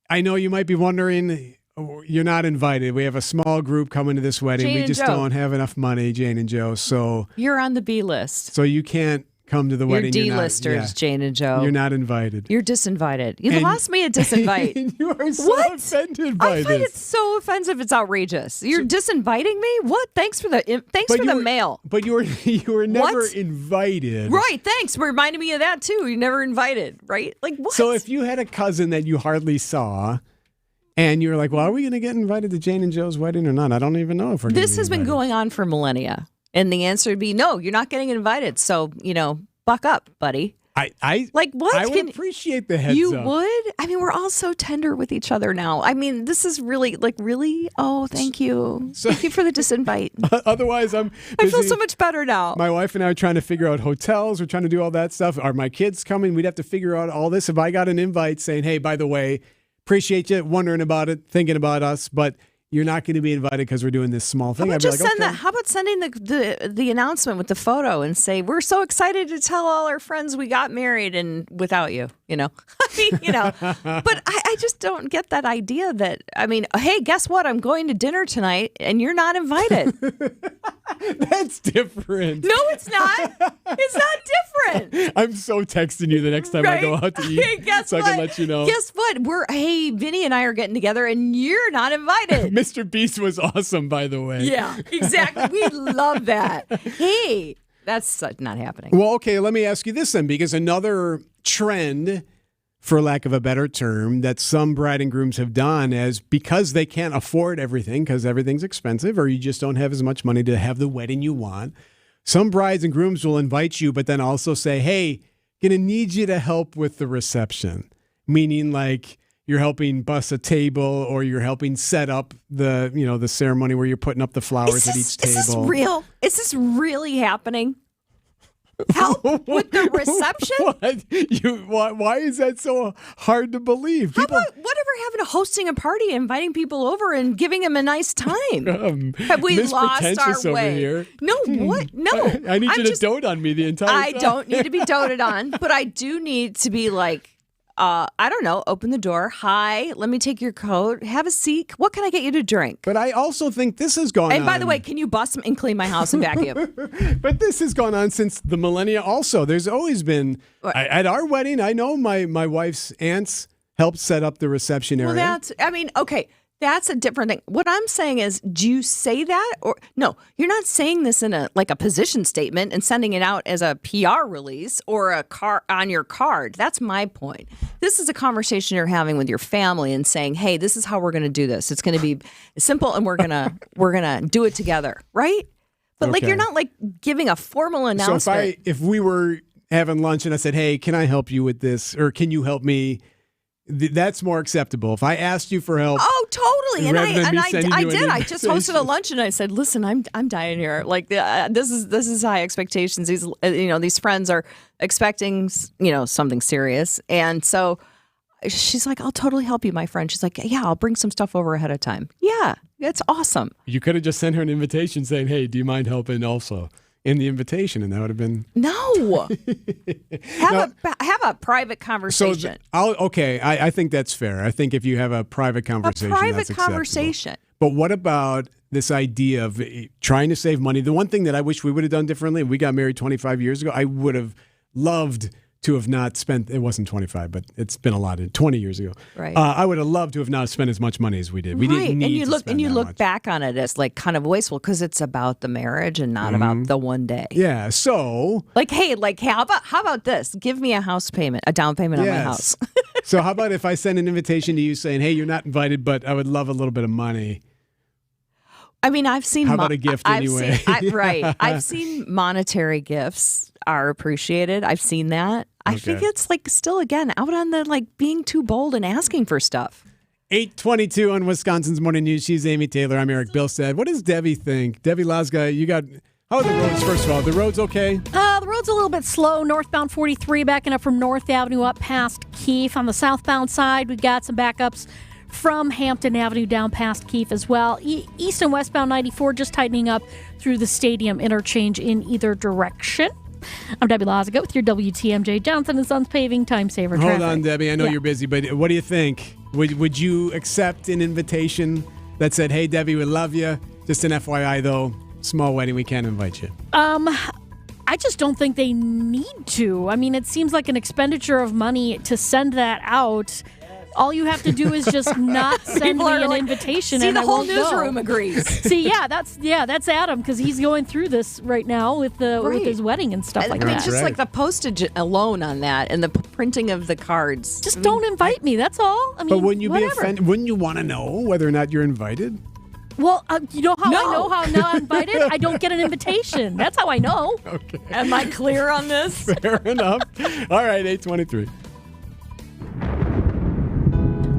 I know you might be wondering, you're not invited. We have a small group coming to this wedding. We just don't have enough money, Jane and Joe. So you're on the B list. So you can't come to the wedding. You're D-listers, Jane and Joe. You're not invited. You're disinvited. You lost me a disinvite. You are so offended by this. I find it so offensive. It's outrageous. You're disinviting me? What? Thanks for the mail. But you were never invited. Right. Thanks. Reminding me of that too. You never invited. Right? Like what? So if you had a cousin that you hardly saw, and you're like, well, are we going to get invited to Jane and Joe's wedding or not? I don't even know if we're going to. This has been going on for millennia. And the answer would be, no, you're not getting invited. So, buck up, buddy. I like what? I would appreciate the heads up. You would? I mean, we're all so tender with each other now. I mean, this is really really. Oh, thank you. Thank you for the disinvite. Otherwise, I feel so much better now. My wife and I are trying to figure out hotels. We're trying to do all that stuff. Are my kids coming? We'd have to figure out all this. If I got an invite saying, hey, by the way, appreciate you wondering about it, thinking about us, but you're not going to be invited because we're doing this small thing. How about sending the announcement with the photo and say, we're so excited to tell all our friends we got married and without you, But I just don't get that idea that, hey, guess what? I'm going to dinner tonight and you're not invited. That's different. No, it's not. It's not different. I'm so texting you the next time I go out to eat hey, guess I what? can let you know. Guess what? Vinny and I are getting together and you're not invited. Mr. Beast was awesome, by the way. Yeah, exactly. We love that. Hey, that's not happening. Well, okay, let me ask you this then, because another trend, for lack of a better term, that some bride and grooms have done is because they can't afford everything because everything's expensive or you just don't have as much money to have the wedding you want. Some brides and grooms will invite you, but then also say, hey, going to need you to help with the reception, meaning like you're helping bus a table or you're helping set up the ceremony where you're putting up the flowers at each table. Is this real? Is this really happening? Help with the reception? Why is that so hard to believe? How about hosting a party, inviting people over and giving them a nice time? Have we lost our way? Here. No, what? No. I need you to dote on me the entire time. I don't need to be doted on, but I do need to be like, I don't know, open the door. Hi, let me take your coat. Have a seat. What can I get you to drink? But I also think this has gone on. And by the way, can you bust and clean my house and vacuum? But this has gone on since the millennia also. There's always been, at our wedding, I know my wife's aunts helped set up the reception area. Well, that's a different thing. What I'm saying is, do you say that? Or no, you're not saying this in a position statement and sending it out as a PR release or on your card. That's my point. This is a conversation you're having with your family and saying, hey, this is how we're going to do this. It's going to be simple and we're going to do it together. Right. But you're not giving a formal announcement. So if we were having lunch and I said, hey, can I help you with this? Or can you help me? That's more acceptable. If I asked you for help. Oh, totally. And I did. I just invitation. hosted a lunch and I said, listen, I'm dying here. This is high expectations. These friends are expecting, something serious. And so she's like, I'll totally help you, my friend. She's like, yeah, I'll bring some stuff over ahead of time. Yeah, it's awesome. You could have just sent her an invitation saying, hey, do you mind helping also? in the invitation, and that would have been No. Have a private conversation. I think that's fair. I think if you have a private conversation, A private that's acceptable. conversation. But what about this idea of trying to save money? The one thing that I wish we would have done differently, we got married 25 years ago, I would have loved to have not spent, it wasn't 25, but it's been a lot, 20 years ago. Right. I would have loved to have not spent as much money as we did. We didn't need to spend and you that look much. back on it as like kind of wasteful because it's about the marriage and not about the one day. Yeah, so... how about this? Give me a house payment, a down payment on my house. So how about if I send an invitation to you saying, hey, you're not invited, but I would love a little bit of money. I mean, I've seen... How about a gift anyway? Right. I've seen monetary gifts are appreciated. I've seen that. I think it's like still, again, out on the like being too bold and asking for stuff. 8:22 on Wisconsin's Morning News. She's Amy Taylor. I'm Erik Bilstad. What does Debbie think? Debbie Lazga, you got... How are the roads, first of all? The roads okay? The road's a little bit slow. Northbound 43 backing up from North Avenue up past Keefe. On the southbound side, we've got some backups from Hampton Avenue down past Keefe as well. East and westbound 94 just tightening up through the stadium interchange in either direction. I'm Debbie Lazaga with your WTMJ Johnson & Sons Paving Time Saver Traffic. Hold on, Debbie. I know you're busy, but what do you think? Would you accept an invitation that said, hey, Debbie, we love you. Just an FYI, though, small wedding, we can't invite you. I just don't think they need to. I mean, it seems like an expenditure of money to send that out. All you have to do is just not send me an invitation, and the I whole won't newsroom go. agrees. See, that's Adam because he's going through this right now with his wedding and stuff like that. Just like the postage alone on that and the printing of the cards. Just don't invite me. That's all. I mean, But wouldn't you whatever. be offended? Wouldn't you want to know whether or not you're invited? Well, you know how I know how I'm not invited? I don't get an invitation. That's how I know. Okay. Am I clear on this? Fair enough. All right, 8:23.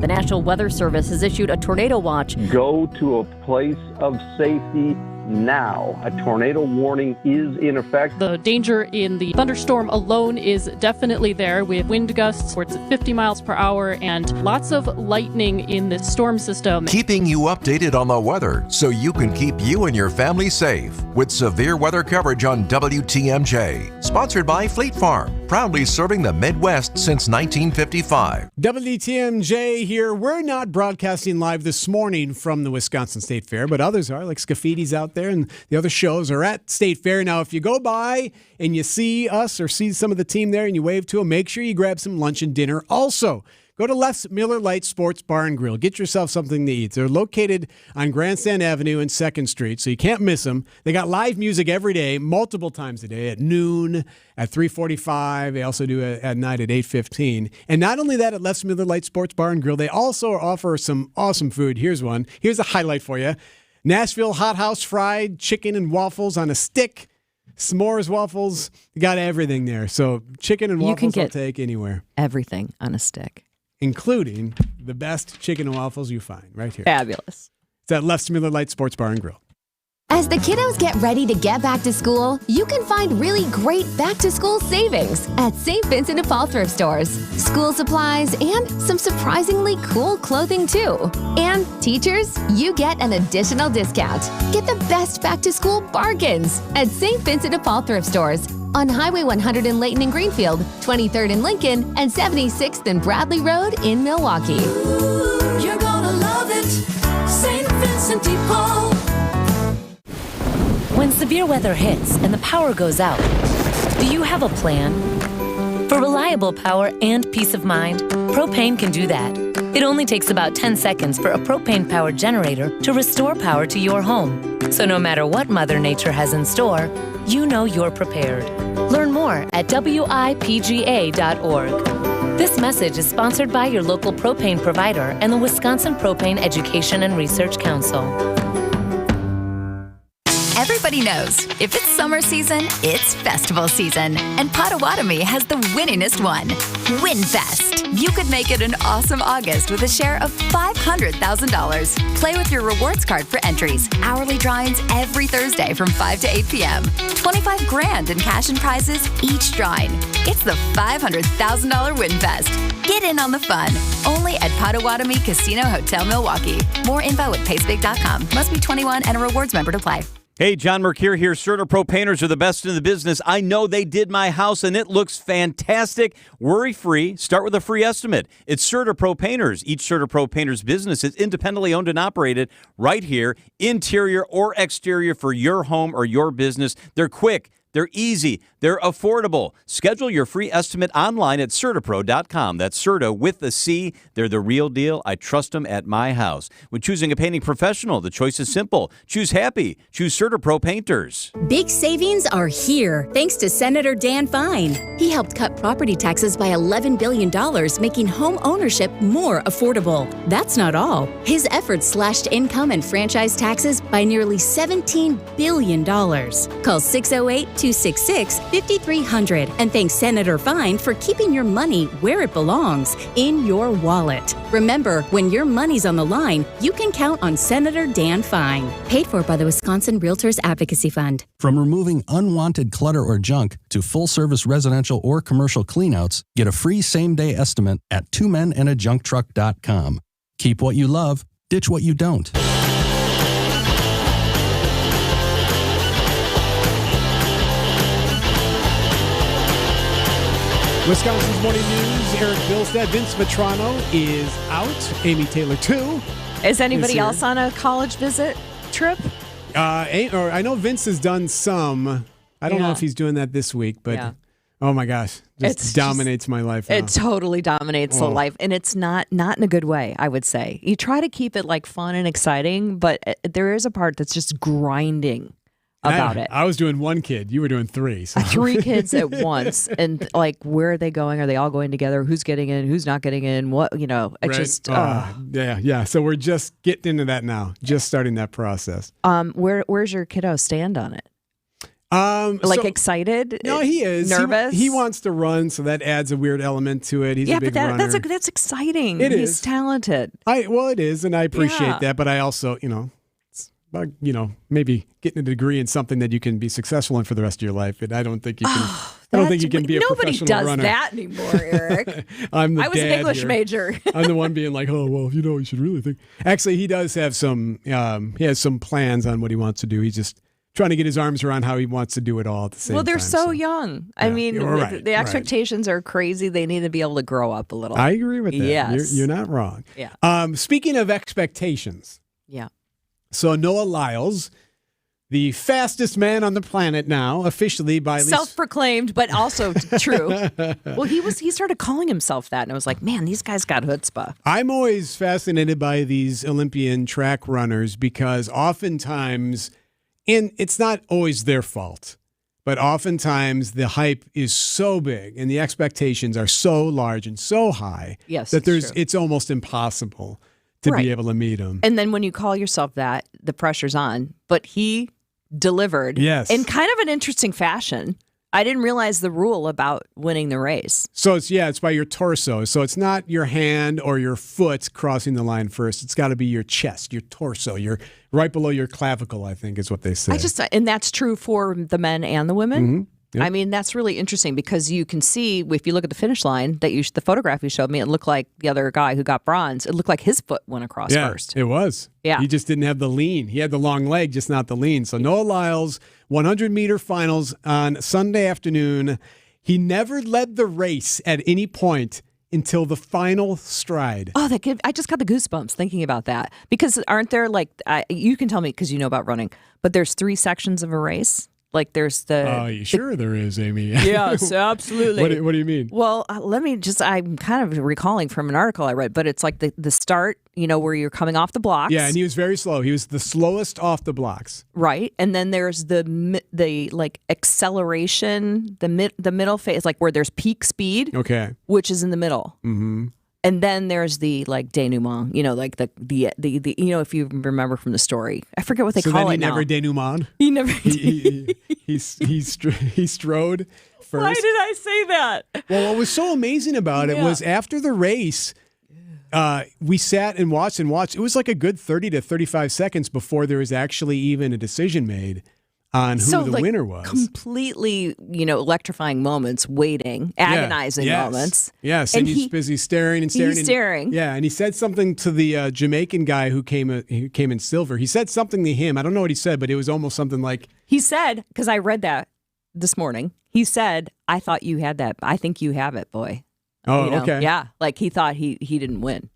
The National Weather Service has issued a tornado watch. Go to a place of safety now. A tornado warning is in effect. The danger in the thunderstorm alone is definitely there. We have wind gusts where it's 50 miles per hour and lots of lightning in the storm system. Keeping you updated on the weather so you can keep you and your family safe with severe weather coverage on WTMJ. Sponsored by Fleet Farm, proudly serving the Midwest since 1955. WTMJ here. We're not broadcasting live this morning from the Wisconsin State Fair, but others are, like Scaffidi's out there, and the other shows are at State Fair. Now, if you go by and you see us or see some of the team there and you wave to them, make sure you grab some lunch and dinner. Also, go to Les Miller Lite Sports Bar and Grill. Get yourself something to eat. They're located on Grandstand Avenue and 2nd Street, so you can't miss them. They got live music every day, multiple times a day, at noon, at 3:45. They also do it at night at 8:15. And not only that, at Les Miller Lite Sports Bar and Grill, they also offer some awesome food. Here's one. Here's a highlight for you. Nashville Hot House fried chicken and waffles on a stick. S'mores waffles. You got everything there. So chicken and waffles I'll take anywhere. Everything on a stick. Including the best chicken and waffles you find right here. Fabulous. It's at Les Miller Lite Sports Bar and Grill. As the kiddos get ready to get back to school, you can find really great back-to-school savings at St. Vincent de Paul thrift stores. School supplies and some surprisingly cool clothing too. And teachers, you get an additional discount. Get the best back-to-school bargains at St. Vincent de Paul thrift stores on Highway 100 in Layton and Greenfield, 23rd in Lincoln, and 76th and Bradley Road in Milwaukee. Ooh, you're gonna love it, St. Vincent de Paul. When severe weather hits and the power goes out, do you have a plan? For reliable power and peace of mind, propane can do that. It only takes about 10 seconds for a propane-powered generator to restore power to your home. So no matter what Mother Nature has in store, you know you're prepared. Learn more at WIPGA.org. This message is sponsored by your local propane provider and the Wisconsin Propane Education and Research Council. Everybody knows, if it's summer season, it's festival season. And Potawatomi has the winningest one, WinFest. You could make it an awesome August with a share of $500,000. Play with your rewards card for entries. Hourly drawings every Thursday from 5 to 8 p.m. $25,000 in cash and prizes each drawing. It's the $500,000 WinFest. Get in on the fun. Only at Potawatomi Casino Hotel Milwaukee. More info at pacebig.com. Must be 21 and a rewards member to play. Hey, John Mercure here. CertaPro painters are the best in the business. I know they did my house, and it looks fantastic. Worry-free. Start with a free estimate. It's CertaPro painters. Each CertaPro painter's business is independently owned and operated right here, interior or exterior for your home or your business. They're quick. They're easy. They're affordable. Schedule your free estimate online at CertaPro.com. That's Certa with a C. They're the real deal. I trust them at my house. When choosing a painting professional, the choice is simple. Choose happy. Choose CertaPro painters. Big savings are here thanks to Senator Dan Fine. He helped cut property taxes by $11 billion, making home ownership more affordable. That's not all. His efforts slashed income and franchise taxes by nearly $17 billion. Call 608-266-5300 and thank Senator Fine for keeping your money where it belongs, in your wallet. Remember, when your money's on the line, you can count on Senator Dan Fine. Paid for by the Wisconsin Realtors Advocacy Fund. From removing unwanted clutter or junk to full-service residential or commercial cleanouts, get a free same-day estimate at twomenandajuncktruck.com. Keep what you love, ditch what you don't. Wisconsin's Morning News, Erik Bilstad. Vince Vetrano is out. Amy Taylor, too. Is anybody else on a college visit trip? I know Vince has done some. I don't know if he's doing that this week, but oh my gosh, it dominates my life now. It totally dominates the life, and it's not in a good way, I would say. You try to keep it like fun and exciting, but there is a part that's just grinding about it. I was doing one kid. You were doing three. So. 3 kids at once. And like, where are they going? Are they all going together? Who's getting in? Who's not getting in? What, just. Yeah. So we're just getting into that now. Just starting that process. Where's your kiddo stand on it? Excited? No, he is. Nervous? He wants to run, so that adds a weird element to it. He's a big runner. That's exciting. He's talented. It is, and I appreciate that, but I also, maybe getting a degree in something that you can be successful in for the rest of your life. And I don't think you can. I don't think you can be a professional runner. Nobody does that anymore, Erik. I was an English major. I'm the one being like, oh well, you should really think. Actually, he does have some. He has some plans on what he wants to do. He's just trying to get his arms around how he wants to do it all at the same time. Well, they're so young. I mean, the expectations are crazy. They need to be able to grow up a little. I agree with that. Yes. You're not wrong. Yeah. Speaking of expectations. Yeah. So Noah Lyles, the fastest man on the planet now, officially by self-proclaimed, but also true. Well, he started calling himself that, and I was like, man, these guys got chutzpah. I'm always fascinated by these Olympian track runners because oftentimes, and it's not always their fault, but oftentimes the hype is so big and the expectations are so large and so high that it's almost impossible to be able to meet him. And then when you call yourself that, the pressure's on. But he delivered in kind of an interesting fashion. I didn't realize the rule about winning the race. So it's by your torso. So it's not your hand or your foot crossing the line first. It's got to be your chest, your torso, your right below your clavicle, I think is what they say. And that's true for the men and the women. Mm-hmm. Yep. I mean, that's really interesting because you can see, if you look at the finish line, the photograph you showed me, it looked like the other guy who got bronze. It looked like his foot went across first. It was. Yeah. He just didn't have the lean. He had the long leg, just not the lean. So Noah Lyles, 100-meter finals on Sunday afternoon. He never led the race at any point until the final stride. Oh, I just got the goosebumps thinking about that. Because aren't there, you can tell me because you know about running, but there's 3 sections of a race? Like there's sure there is, Amy. Yes, absolutely. What do you mean? Well, I'm kind of recalling from an article I read, but it's like the start, where you're coming off the blocks. Yeah, and he was very slow. He was the slowest off the blocks. Right. And then there's the acceleration, the middle phase, like where there's peak speed. Okay. Which is in the middle. Mm-hmm. And then there's the denouement, like the if you remember from the story, I forget what they call it now. So then he never denouement. He never. he strode first. Why did I say that? Well, what was so amazing about it was after the race, we sat and watched. It was like a good 30 to 35 seconds before there was actually even a decision made on who the winner was. Completely, electrifying moments, waiting, agonizing moments. Yes, and he's busy staring and staring. He's staring. Yeah, and he said something to the Jamaican guy who came in silver. He said something to him. I don't know what he said, but it was almost something like... He said, because I read that this morning, he said, I thought you had that. I think you have it, boy. Oh, okay. Yeah, like he thought he didn't win.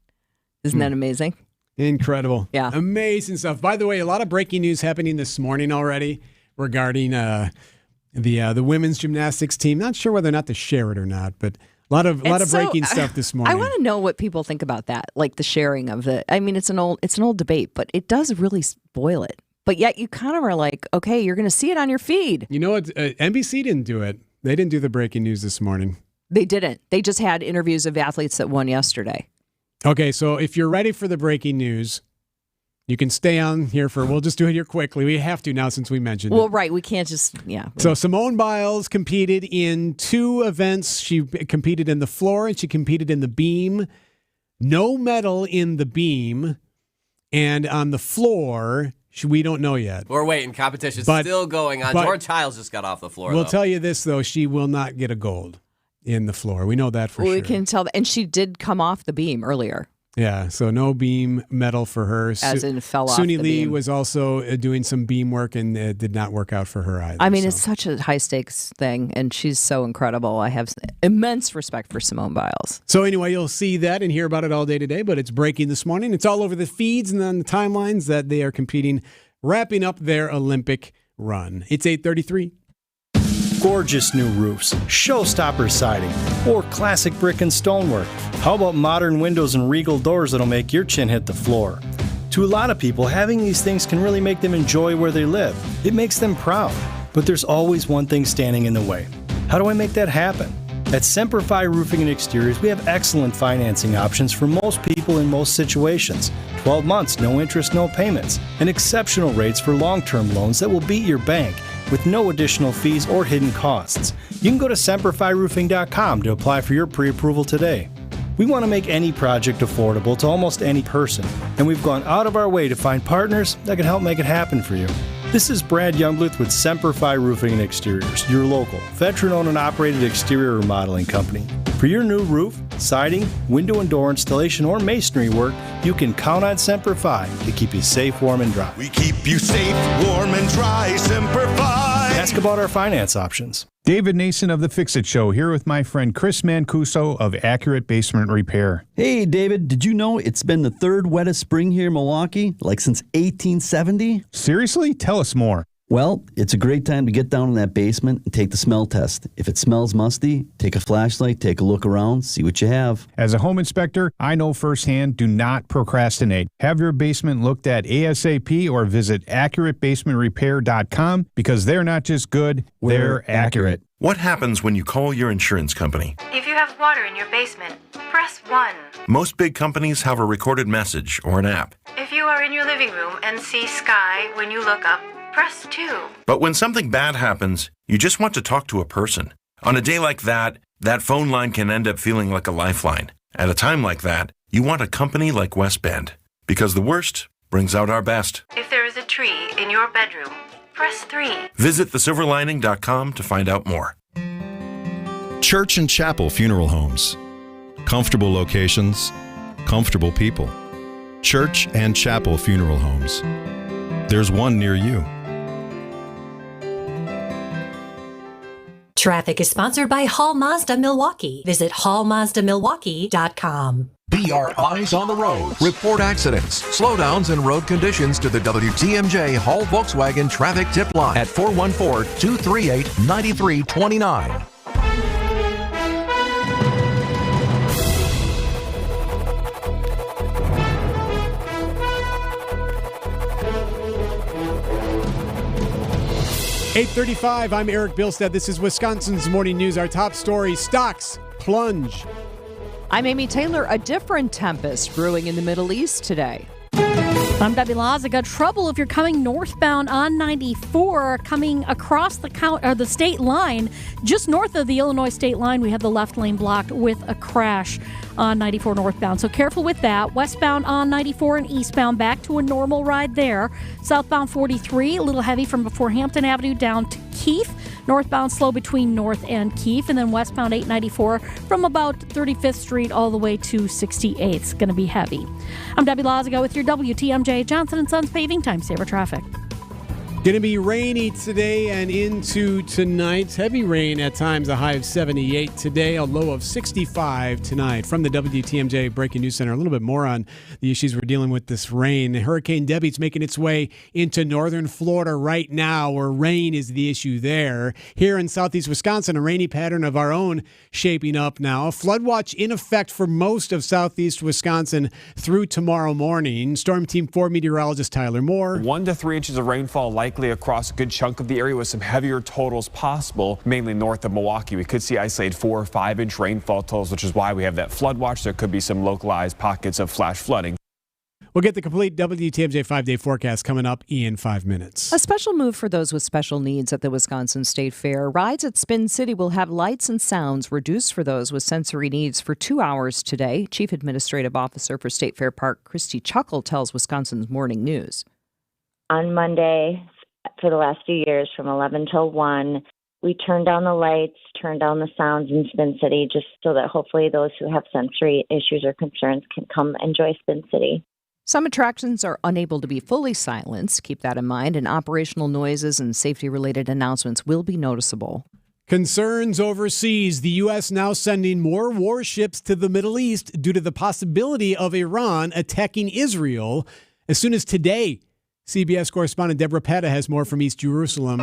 Isn't that amazing? Incredible. Yeah. Amazing stuff. By the way, a lot of breaking news happening this morning already regarding the women's gymnastics team. Not sure whether or not to share it or not, but a lot of breaking stuff this morning. I want to know what people think about that, like the sharing of it. I mean, it's an old debate, but it does really spoil it. But yet you kind of are like, okay, you're going to see it on your feed. You know what? NBC didn't do it. They didn't do the breaking news this morning. They didn't. They just had interviews of athletes that won yesterday. Okay, so if you're ready for the breaking news, you can stay on here we'll just do it here quickly. We have to now since we mentioned it. Well, right. We can't just, So Simone Biles competed in 2 events. She competed in the floor and she competed in the beam. No medal in the beam. And on the floor, we don't know yet. We're waiting. Competition's still going on. George Hiles just got off the floor, We'll tell you this, though. She will not get a gold in the floor. We know that for sure. We can tell that. And she did come off the beam earlier. Yeah, so no beam medal for her. As in fell off Suni the Lee beam. was also doing some beam work and it did not work out for her either. I mean, it's such a high-stakes thing, and she's so incredible. I have immense respect for Simone Biles. So anyway, you'll see that and hear about it all day today, but it's breaking this morning. It's all over the feeds and on the timelines that they are competing, wrapping up their Olympic run. It's 8:33. Gorgeous new roofs, showstopper siding, or classic brick and stonework. How about modern windows and regal doors that'll make your chin hit the floor? To a lot of people, having these things can really make them enjoy where they live. It makes them proud. But there's always one thing standing in the way. How do I make that happen? At Semperfi Roofing and Exteriors, we have excellent financing options for most people in most situations. 12 months, no interest, no payments, and exceptional rates for long-term loans that will beat your bank with no additional fees or hidden costs. You can go to SemperfiRoofing.com to apply for your pre-approval today. We want to make any project affordable to almost any person, and we've gone out of our way to find partners that can help make it happen for you. This is Brad Youngbluth with Semperfi Roofing and Exteriors, your local, veteran-owned and operated exterior remodeling company. For your new roof, siding, window and door installation, or masonry work, you can count on Semperfi to keep you safe, warm, and dry. We keep you safe, warm, and dry, Semperfi. Ask about our finance options. David Nason of The Fix-It Show here with my friend Chris Mancuso of Accurate Basement Repair. Hey, David, did you know it's been the 3rd wettest spring here in Milwaukee, like since 1870? Seriously? Tell us more. Well, it's a great time to get down in that basement and take the smell test. If it smells musty, take a flashlight, take a look around, see what you have. As a home inspector, I know firsthand, do not procrastinate. Have your basement looked at ASAP or visit AccurateBasementRepair.com because they're not just good, they're accurate. What happens when you call your insurance company? If you have water in your basement, press 1. Most big companies have a recorded message or an app. If you are in your living room and see sky when you look up, press 2. But when something bad happens, you just want to talk to a person. On a day like that phone line can end up feeling like a lifeline. At a time like that, you want a company like West Bend, because the worst brings out our best. If there is a tree in your bedroom, press 3. Visit thesilverlining.com to find out more. Church and Chapel Funeral Homes. Comfortable locations, comfortable people. Church and Chapel Funeral Homes. There's one near you. Traffic is sponsored by Hall Mazda Milwaukee. Visit hallmazdamilwaukee.com. Be our eyes on the road. Report accidents, slowdowns, and road conditions to the WTMJ Hall Volkswagen Traffic Tip Line at 414-238-9329. $8:35, I'm Erik Bilstad. This is Wisconsin's Morning News. Our top story, stocks plunge. I'm Amy Taylor. A different tempest brewing in the Middle East today. I'm Debbie Lazaga. Trouble if you're coming northbound on 94, coming across the state line. Just north of the Illinois state line, we have the left lane blocked with a crash on 94 northbound. So careful with that. Westbound on 94 and eastbound, back to a normal ride there. Southbound 43, a little heavy from before Hampton Avenue down to Keith. Northbound slow between North and Keith, and then westbound 894 from about 35th Street all the way to 68th. It's going to be heavy. I'm Debbie Lazaga with your WTMJ Johnson & Sons Paving Time Saver Traffic. Going to be rainy today and into tonight. Heavy rain at times, a high of 78 today, a low of 65 tonight. From the WTMJ Breaking News Center, a little bit more on the issues we're dealing with this rain. Hurricane Debbie's making its way into northern Florida right now, where rain is the issue there. Here in southeast Wisconsin, a rainy pattern of our own shaping up now. A flood watch in effect for most of southeast Wisconsin through tomorrow morning. Storm Team 4 meteorologist Tyler Moore. 1 to 3 inches of rainfall likely across a good chunk of the area, with some heavier totals possible, mainly north of Milwaukee. We could see isolated 4 or 5 inch rainfall totals, which is why we have that flood watch. There could be some localized pockets of flash flooding. We'll get the complete WTMJ 5-day forecast coming up in 5 minutes. A special move for those with special needs at the Wisconsin State Fair. Rides at Spin City will have lights and sounds reduced for those with sensory needs for 2 hours today. Chief Administrative Officer for State Fair Park, Christy Chuckle, tells Wisconsin's Morning News. On Monday, for the last few years, from 11 till 1, we turn down the lights, turn down the sounds in Spin City, just so that hopefully those who have sensory issues or concerns can come enjoy Spin City. Some attractions are unable to be fully silenced. Keep that in mind, and operational noises and safety-related announcements will be noticeable. Concerns overseas. The U.S. now sending more warships to the Middle East due to the possibility of Iran attacking Israel as soon as today. CBS correspondent Deborah Petta has more from East Jerusalem.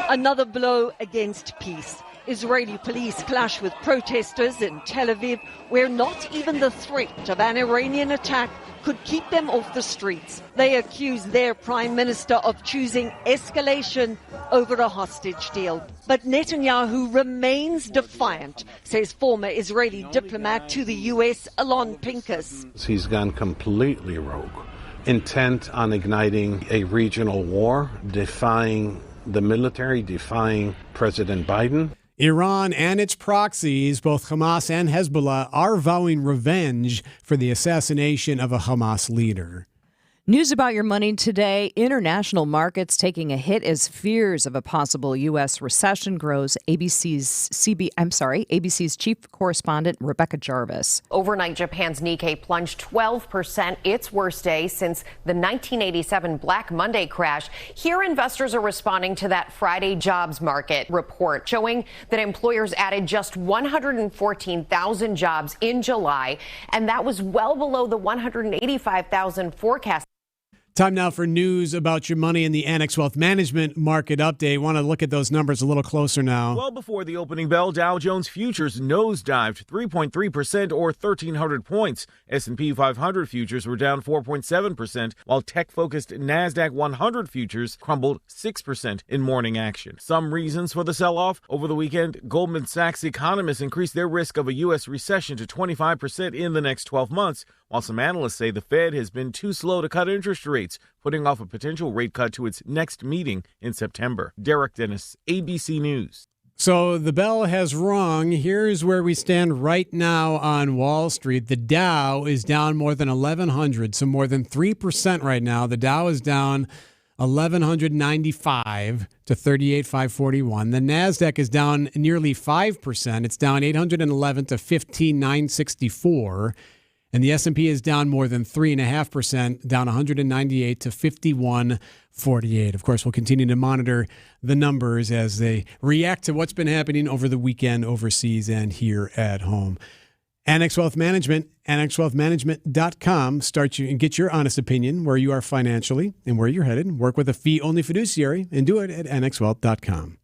Another blow against peace. Israeli police clash with protesters in Tel Aviv, where not even the threat of an Iranian attack could keep them off the streets. They accuse their prime minister of choosing escalation over a hostage deal. But Netanyahu remains defiant, says former Israeli diplomat to the U.S., Alon Pincus. He's gone completely rogue, intent on igniting a regional war, defying the military, defying President Biden. Iran and its proxies, both Hamas and Hezbollah, are vowing revenge for the assassination of a Hamas leader. News about your money today. International markets taking a hit as fears of a possible U.S. recession grows. ABC's chief correspondent, Rebecca Jarvis. Overnight, Japan's Nikkei plunged 12%, its worst day since the 1987 Black Monday crash. Here, investors are responding to that Friday jobs market report showing that employers added just 114,000 jobs in July, and that was well below the 185,000 forecast. Time now for news about your money in the Annex Wealth Management market update. Want to look at those numbers a little closer now. Well before the opening bell, Dow Jones futures nosedived 3.3% or 1,300 points. S&P 500 futures were down 4.7%, while tech-focused NASDAQ 100 futures crumbled 6% in morning action. Some reasons for the sell-off. Over the weekend, Goldman Sachs economists increased their risk of a U.S. recession to 25% in the next 12 months, while some analysts say the Fed has been too slow to cut interest rates, putting off a potential rate cut to its next meeting in September. Derek Dennis, ABC News. So the bell has rung. Here's where we stand right now on Wall Street. The Dow is down more than 1,100, so more than 3% right now. The Dow is down 1,195 to 38,541. The NASDAQ is down nearly 5%. It's down 811 to 15,964. And the S&P is down more than 3.5%, down 198 to 51.48. Of course, we'll continue to monitor the numbers as they react to what's been happening over the weekend overseas and here at home. Annex Wealth Management, annexwealthmanagement.com. Start you and get your honest opinion where you are financially and where you're headed. Work with a fee-only fiduciary and do it at annexwealth.com.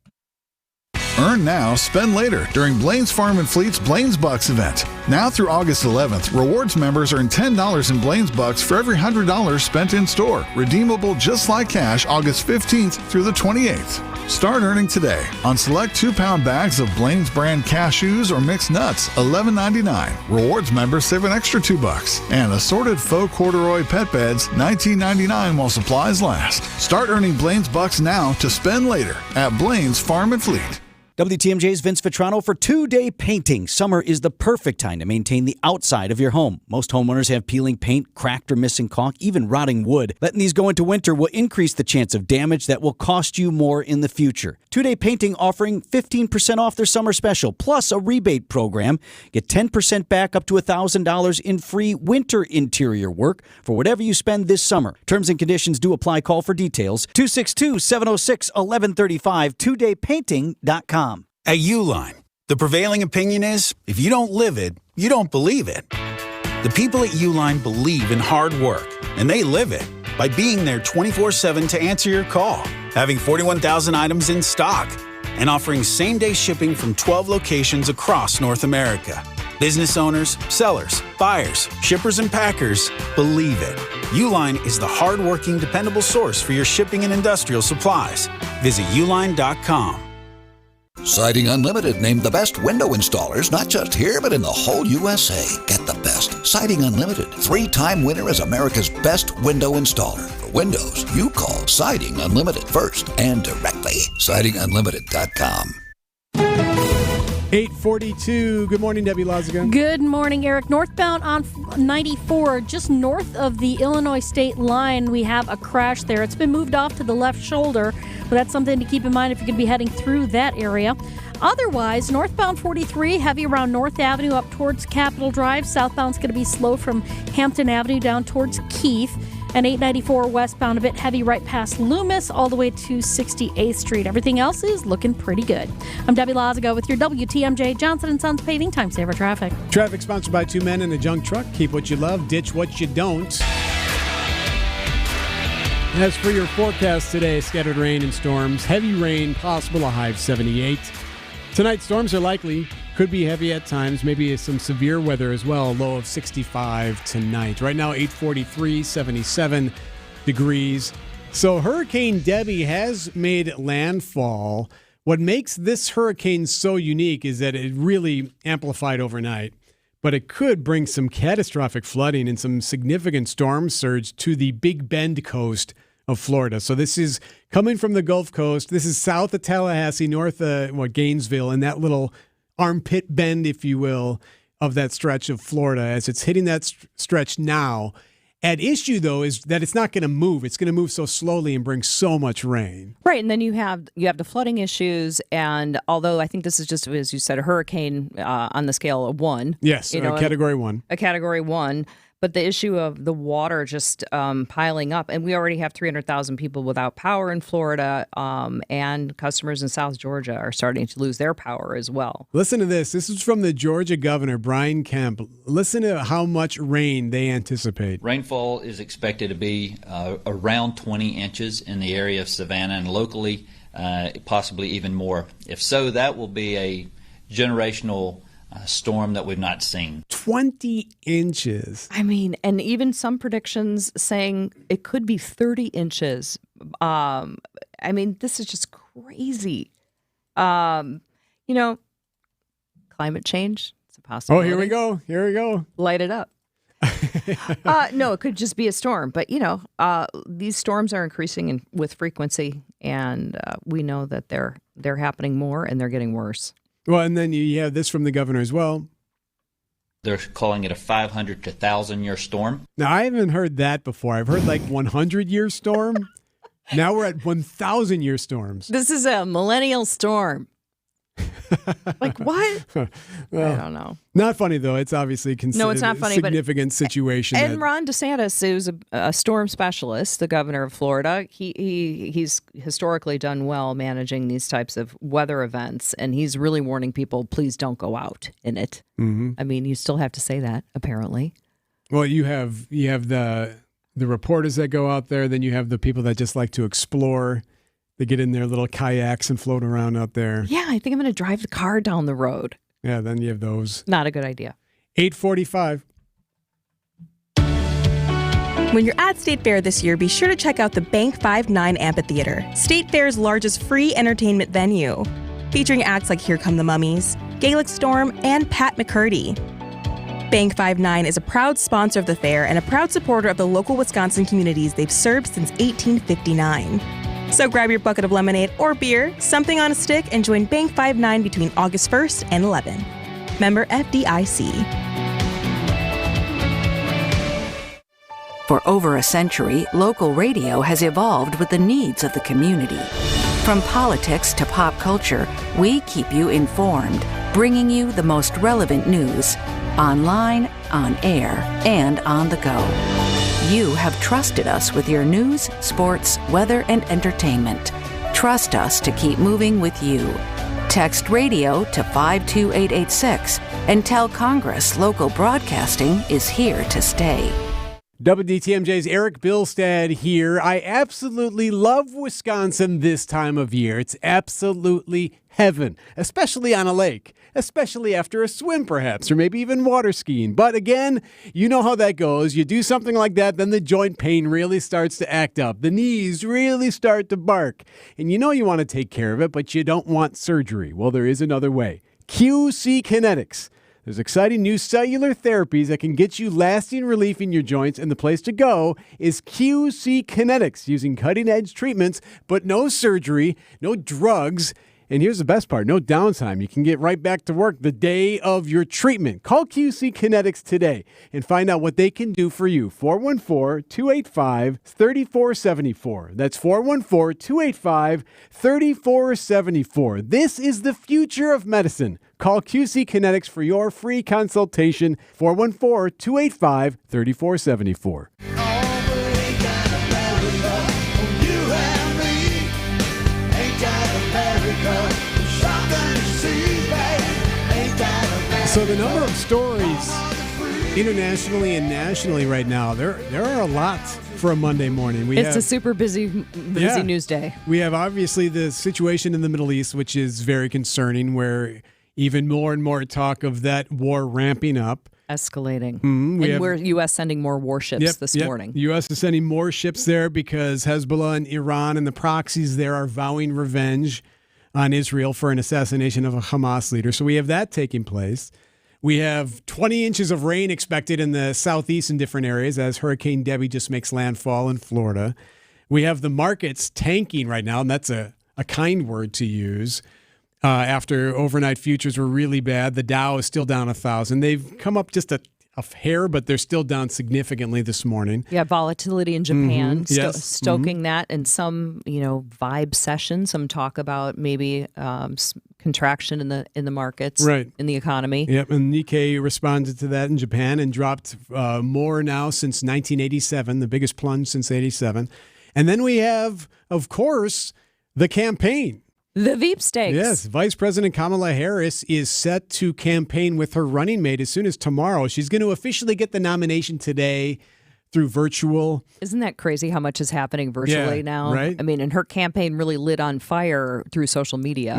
Earn now, spend later during Blaine's Farm and Fleet's Blaine's Bucks event. Now through August 11th, rewards members earn $10 in Blaine's Bucks for every $100 spent in store. Redeemable just like cash August 15th through the 28th. Start earning today on select 2-pound bags of Blaine's brand cashews or mixed nuts, $11.99. Rewards members save an extra $2. And assorted faux corduroy pet beds, $19.99 while supplies last. Start earning Blaine's Bucks now to spend later at Blaine's Farm and Fleet. WTMJ's Vince Vitrano for 2-day painting. Summer is the perfect time to maintain the outside of your home. Most homeowners have peeling paint, cracked or missing caulk, even rotting wood. Letting these go into winter will increase the chance of damage that will cost you more in the future. 2-day painting offering 15% off their summer special, plus a rebate program. Get 10% back up to $1,000 in free winter interior work for whatever you spend this summer. Terms and conditions do apply. Call for details. 262-706-1135, 2daypainting.com. At Uline, the prevailing opinion is, if you don't live it, you don't believe it. The people at Uline believe in hard work, and they live it by being there 24/7 to answer your call, having 41,000 items in stock, and offering same-day shipping from 12 locations across North America. Business owners, sellers, buyers, shippers, and packers believe it. Uline is the hard-working, dependable source for your shipping and industrial supplies. Visit uline.com. Siding Unlimited named the best window installers, not just here, but in the whole USA. Get the best. Siding Unlimited, 3-time winner as America's best window installer. For windows, you call Siding Unlimited first and directly. SidingUnlimited.com. 8:42. Good morning, Debbie Lazaga. Good morning, Eric. Northbound on 94, just north of the Illinois state line, we have a crash there. It's been moved off to the left shoulder, but that's something to keep in mind if you're going to be heading through that area. Otherwise, northbound 43, heavy around North Avenue up towards Capitol Drive. Southbound's going to be slow from Hampton Avenue down towards Keith. And 894 westbound, a bit heavy right past Loomis all the way to 68th Street. Everything else is looking pretty good. I'm Debbie Lazago with your WTMJ Johnson & Sons Paving Time Saver Traffic. Traffic sponsored by 2 men in a junk truck. Keep what you love, ditch what you don't. As for your forecast today, scattered rain and storms. Heavy rain possible, a high of 78. Tonight, storms are likely. Could be heavy at times, maybe some severe weather as well, a low of 65 tonight. Right now, 8:43, 77 degrees. So Hurricane Debbie has made landfall. What makes this hurricane so unique is that it really amplified overnight, but it could bring some catastrophic flooding and some significant storm surge to the Big Bend coast of Florida. So this is coming from the Gulf Coast. This is south of Tallahassee, north of Gainesville, and that little armpit bend, if you will, of that stretch of Florida as it's hitting that stretch now. At issue, though, is that it's not going to move. It's going to move so slowly and bring so much rain. Right, and then you have the flooding issues, and although I think this is just, as you said, a hurricane on the scale of 1. Yes, Category 1. A Category 1. But the issue of the water just piling up, and we already have 300,000 people without power in Florida, and customers in South Georgia are starting to lose their power as well. Listen to this. This is from the Georgia governor, Brian Kemp. Listen to how much rain they anticipate. Rainfall is expected to be around 20 inches in the area of Savannah, and locally possibly even more. If so, that will be a generational storm that we've not seen. 20 inches. I mean, and even some predictions saying it could be 30 inches. I mean, this is just crazy. Climate change, it's a possibility. Oh, here we go. Here we go. Light it up. No, it could just be a storm. But, these storms are increasing with frequency, and we know that they're happening more and they're getting worse. Well, and then you have this from the governor as well. They're calling it a 500 to 1,000-year storm. Now, I haven't heard that before. I've heard like 100-year storm. Now we're at 1,000-year storms. This is a millennial storm. Like what? Well, I don't know. Not funny though. It's obviously no, it's not funny. Significant situation. And Ron DeSantis, who's a storm specialist, the governor of Florida, he's historically done well managing these types of weather events, and he's really warning people, please don't go out in it. Mm-hmm. I mean, you still have to say that, apparently. Well, you have the reporters that go out there, then you have the people that just like to explore. They get in their little kayaks and float around out there. Yeah, I think I'm going to drive the car down the road. Yeah, then you have those. Not a good idea. 8:45. When you're at State Fair this year, be sure to check out the Bank 59 Amphitheater, State Fair's largest free entertainment venue, featuring acts like Here Come the Mummies, Gaelic Storm, and Pat McCurdy. Bank 59 is a proud sponsor of the fair and a proud supporter of the local Wisconsin communities they've served since 1859. So grab your bucket of lemonade or beer, something on a stick, and join Bank 59 between August 1st and 11. Member FDIC. For over a century, local radio has evolved with the needs of the community. From politics to pop culture, we keep you informed, bringing you the most relevant news, online, on air, and on the go. You have trusted us with your news, sports, weather, and entertainment. Trust us to keep moving with you. Text radio to 52886 and tell Congress local broadcasting is here to stay. WTMJ's Erik Bilstad here. I absolutely love Wisconsin this time of year. It's absolutely heaven, especially on a lake, especially after a swim perhaps, or maybe even water skiing. But again, you know how that goes. You do something like that, then the joint pain really starts to act up. The knees really start to bark. And you know you want to take care of it, but you don't want surgery. Well, there is another way. QC Kinetics. There's exciting new cellular therapies that can get you lasting relief in your joints, and the place to go is QC Kinetics, using cutting-edge treatments, but no surgery, no drugs, and here's the best part, no downtime. You can get right back to work the day of your treatment. Call QC Kinetics today and find out what they can do for you. 414-285-3474. That's 414-285-3474. This is the future of medicine. Call QC Kinetics for your free consultation, 414-285-3474. So the number of stories internationally and nationally right now, there are a lot for a Monday morning. It's a super busy news day. We have obviously the situation in the Middle East, which is very concerning, where even more and more talk of that war ramping up. Escalating. We're U.S. sending more warships this morning. The U.S. is sending more ships there because Hezbollah and Iran and the proxies there are vowing revenge on Israel for an assassination of a Hamas leader. So we have that taking place. We have 20 inches of rain expected in the southeast in different areas as Hurricane Debbie just makes landfall in Florida. We have the markets tanking right now, and that's a kind word to use. After overnight futures were really bad, the Dow is still down 1,000. They've come up just a hair, but they're still down significantly this morning. Yeah, volatility in Japan, stoking that, and some vibe session, some talk about maybe contraction in the markets, right, in the economy. Yep, and Nikkei responded to that in Japan and dropped more now since 1987, the biggest plunge since 87. And then we have, of course, the campaign. The Veep Stakes. Yes, Vice President Kamala Harris is set to campaign with her running mate as soon as tomorrow. She's going to officially get the nomination today through virtual. Isn't that crazy how much is happening virtually now? Right? I mean, and her campaign really lit on fire through social media,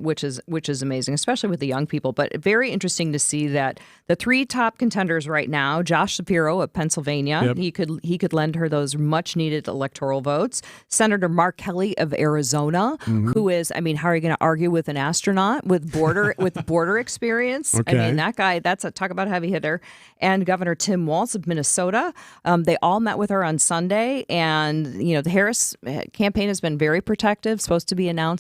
which is amazing, especially with the young people. But very interesting to see that the three top contenders right now, Josh Shapiro of Pennsylvania, he could lend her those much needed electoral votes. Senator Mark Kelly of Arizona, who is, I mean, how are you going to argue with an astronaut with border experience? Okay. I mean, that guy, talk about a heavy hitter. And Governor Tim Walz of Minnesota. They all met with her on Sunday, and the Harris campaign has been very protective. Supposed to be in Eau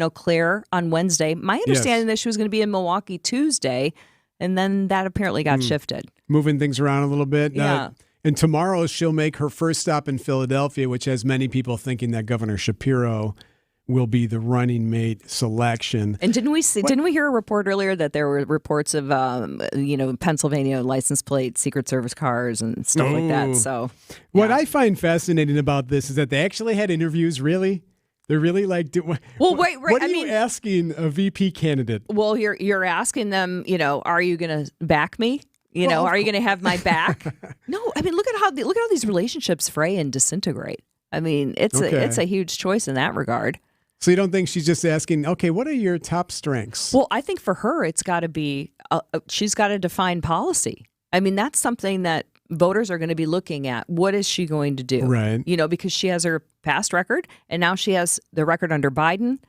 Claire on Wednesday. My understanding that she was going to be in Milwaukee Tuesday, and then that apparently got shifted. Moving things around a little bit. Yeah. And tomorrow she'll make her first stop in Philadelphia, which has many people thinking that Governor Shapiro will be the running mate selection. And didn't we hear a report earlier that there were reports of Pennsylvania license plate Secret Service cars and stuff like that? So what I find fascinating about this is that they actually had interviews. Really, they're really like. What are you asking a VP candidate? Well, you're asking them. Are you going to back me? Are you going to have my back? No, I mean look at how these relationships fray and disintegrate. I mean, it's a huge choice in that regard. So you don't think she's just asking, okay, what are your top strengths? Well, I think for her, it's got to be, she's got to define policy. I mean, that's something that voters are going to be looking at. What is she going to do? Right. Because she has her past record, and now she has the record under Biden,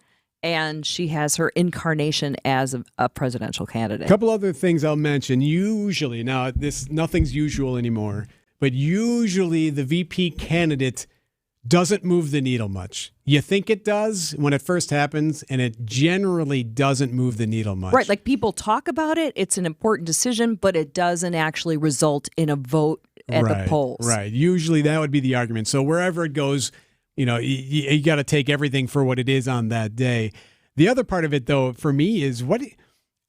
and she has her incarnation as a presidential candidate. A couple other things I'll mention. Usually, now nothing's usual anymore, but usually the VP candidate doesn't move the needle much. You think it does when it first happens, and it generally doesn't move the needle much. Right, like people talk about it, it's an important decision, but it doesn't actually result in a vote at the polls. Right, usually that would be the argument. So wherever it goes, you got to take everything for what it is on that day. The other part of it, though, for me is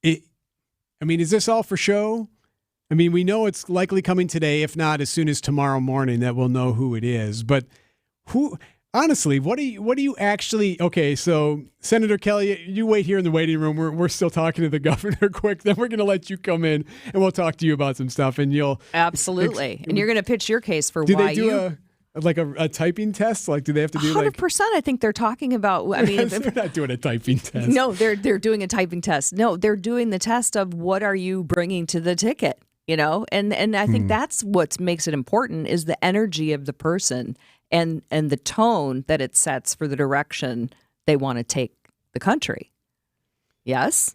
is this all for show? I mean, we know it's likely coming today, if not as soon as tomorrow morning, that we'll know who it is. But who, honestly, what do you actually? Okay, so Senator Kelly, you wait here in the waiting room. We're still talking to the governor quick. Then we're going to let you come in and we'll talk to you about some stuff. And you'll absolutely, and you're going to pitch your case for do why they do a typing test? Like, do they have to do 100%? I think they're talking about. I mean, they're not doing a typing test. No, they're doing a typing test. No, they're doing the test of what are you bringing to the ticket. And I think that's what makes it important is the energy of the person and the tone that it sets for the direction they want to take the country. Yes?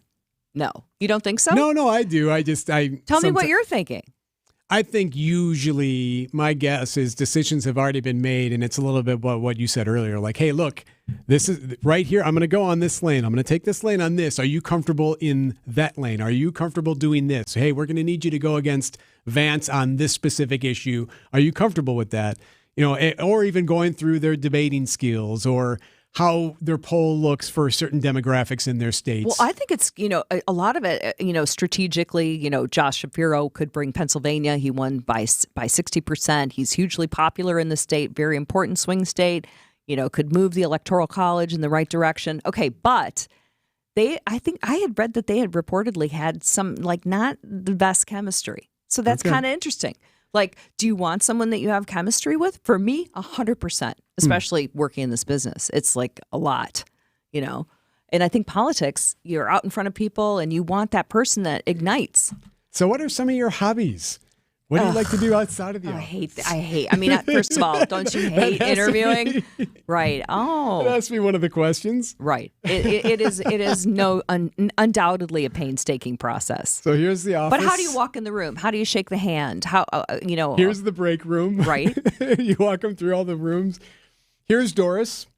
No. You don't think so? No, I do. Tell me what you're thinking. I think usually my guess is decisions have already been made, and it's a little bit what you said earlier. Like, hey, look, this is right here. I'm going to go on this lane. I'm going to take this lane on this. Are you comfortable in that lane? Are you comfortable doing this? Hey, we're going to need you to go against Vance on this specific issue. Are you comfortable with that? Or even going through their debating skills or how their poll looks for certain demographics in their states. Well, I think it's, a lot of it, strategically, Josh Shapiro could bring Pennsylvania. He won by 60%. He's hugely popular in the state, very important swing state, could move the Electoral College in the right direction. Okay, but I think I had read that they had reportedly had some, not the best chemistry. So that's kind of interesting. Like, do you want someone that you have chemistry with? For me, 100%, especially working in this business. It's like a lot, And I think politics, you're out in front of people and you want that person that ignites. So what are some of your hobbies? What do you like to do outside of the office? I hate. I mean, first of all, don't you hate interviewing? Right. Oh. That has to be one of the questions. Right. It is undoubtedly a painstaking process. So here's the office. But how do you walk in the room? How do you shake the hand? Here's the break room. Right. You walk them through all the rooms. Here's Doris.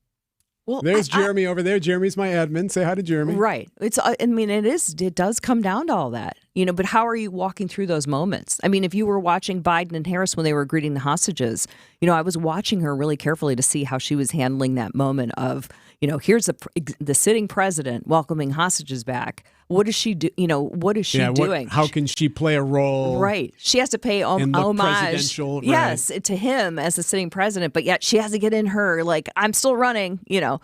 Well, there's Jeremy over there. Jeremy's my admin. Say hi to Jeremy. Right. It does come down to all that, but how are you walking through those moments? I mean, if you were watching Biden and Harris when they were greeting the hostages, I was watching her really carefully to see how she was handling that moment of, here's the sitting president welcoming hostages back. What does she do? What is she doing? How can she play a role? Right. She has to pay homage. Yes, to him as the sitting president, but yet she has to get in her, I'm still running,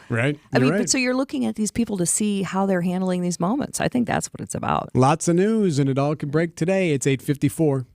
Right. But so you're looking at these people to see how they're handling these moments. I think that's what it's about. Lots of news, and it all can break today. It's 8:54.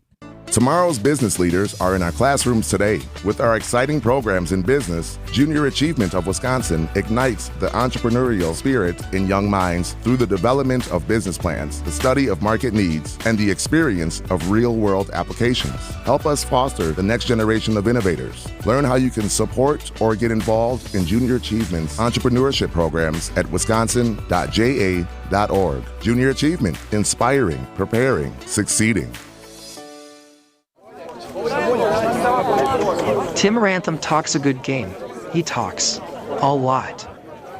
Tomorrow's business leaders are in our classrooms today. With our exciting programs in business, Junior Achievement of Wisconsin ignites the entrepreneurial spirit in young minds through the development of business plans, the study of market needs, and the experience of real-world applications. Help us foster the next generation of innovators. Learn how you can support or get involved in Junior Achievement's entrepreneurship programs at wisconsin.ja.org. Junior Achievement, inspiring, preparing, succeeding. Tim Rantham talks a good game. He talks a lot.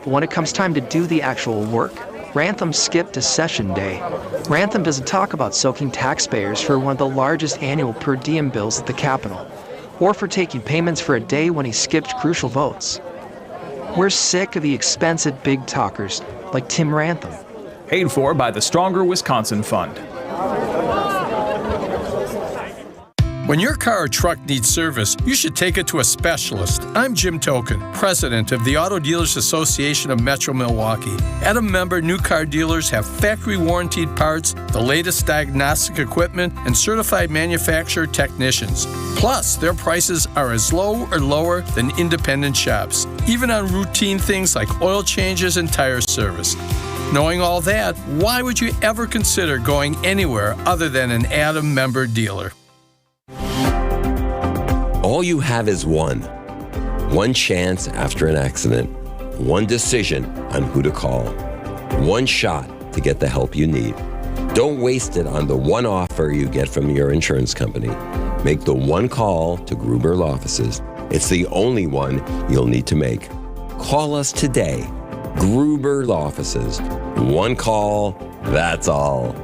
But when it comes time to do the actual work, Rantham skipped a session day. Rantham doesn't talk about soaking taxpayers for one of the largest annual per diem bills at the Capitol, or for taking payments for a day when he skipped crucial votes. We're sick of the expensive big talkers like Tim Rantham. Paid for by the Stronger Wisconsin Fund. When your car or truck needs service, you should take it to a specialist. I'm Jim Token, president of the Auto Dealers Association of Metro Milwaukee. At a member, new car dealers have factory warranted parts, the latest diagnostic equipment, and certified manufacturer technicians. Plus, their prices are as low or lower than independent shops, even on routine things like oil changes and tire service. Knowing all that, why would you ever consider going anywhere other than an Adam member dealer? All you have is one chance after an accident, one decision on who to call, one shot to get the help you need. Don't waste it on the one offer you get from your insurance company. Make the one call to Gruber Law Offices. It's the only one you'll need to make. Call us today. Gruber Law Offices. One call, that's all.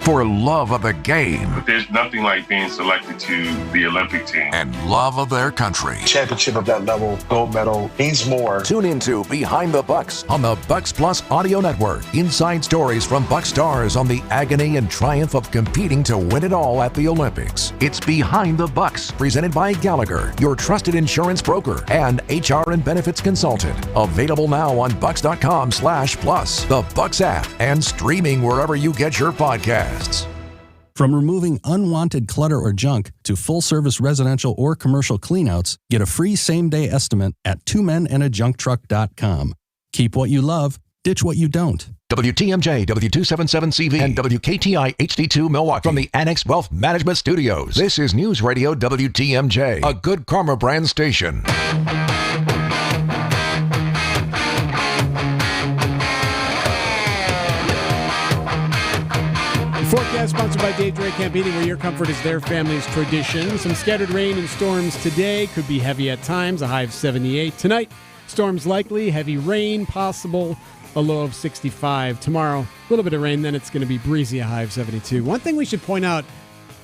For love of the game. There's nothing like being selected to the Olympic team. And love of their country. Championship of that level, gold medal, means more. Tune into Behind the Bucks on the Bucks Plus Audio Network. Inside stories from Buck stars on the agony and triumph of competing to win it all at the Olympics. It's Behind the Bucks, presented by Gallagher, your trusted insurance broker and HR and benefits consultant. Available now on bucks.com/plus, the Bucks app, and streaming wherever you get your podcasts. From removing unwanted clutter or junk to full-service residential or commercial cleanouts, get a free same-day estimate at twomenandajuncktruck.com. Keep what you love, ditch what you don't. WTMJ, W277CV, and WKTI HD2 Milwaukee from the Annex Wealth Management Studios. This is News Radio WTMJ, a Good Karma brand station. Forecast sponsored by Dave Dre Camp Heating, where your comfort is their family's tradition. Some scattered rain and storms today. Could be heavy at times, a high of 78. Tonight, storms likely, heavy rain possible, a low of 65. Tomorrow, a little bit of rain, then it's going to be breezy, a high of 72. One thing we should point out,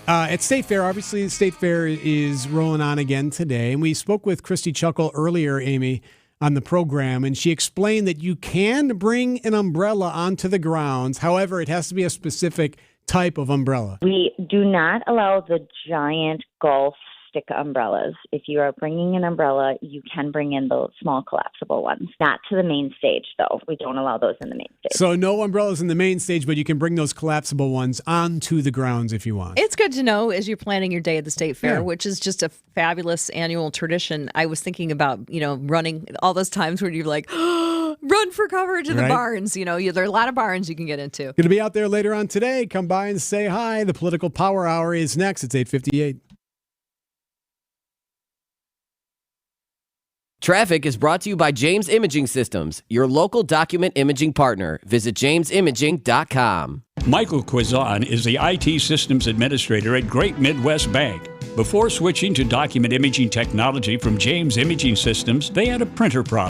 at State Fair, obviously the State Fair is rolling on again today. And we spoke with Christy Chuckle earlier, Amy, on the program, and she explained that you can bring an umbrella onto the grounds. However, it has to be a specific type of umbrella. We do not allow the giant golf stick umbrellas. If you are bringing an umbrella, you can bring in the small collapsible ones. Not to the main stage, though. We don't allow those in the main stage. So no umbrellas in the main stage, but you can bring those collapsible ones onto the grounds if you want. It's good to know as you're planning your day at the State Fair, which is just a fabulous annual tradition. I was thinking about, running all those times where you're like, run for cover to the barns. There are a lot of barns you can get into. Going to be out there later on today. Come by and say hi. The Political Power Hour is next. It's 8:58. Traffic is brought to you by James Imaging Systems, your local document imaging partner. Visit jamesimaging.com. Michael Quizon is the IT systems administrator at Great Midwest Bank. Before switching to document imaging technology from James Imaging Systems, they had a printer problem.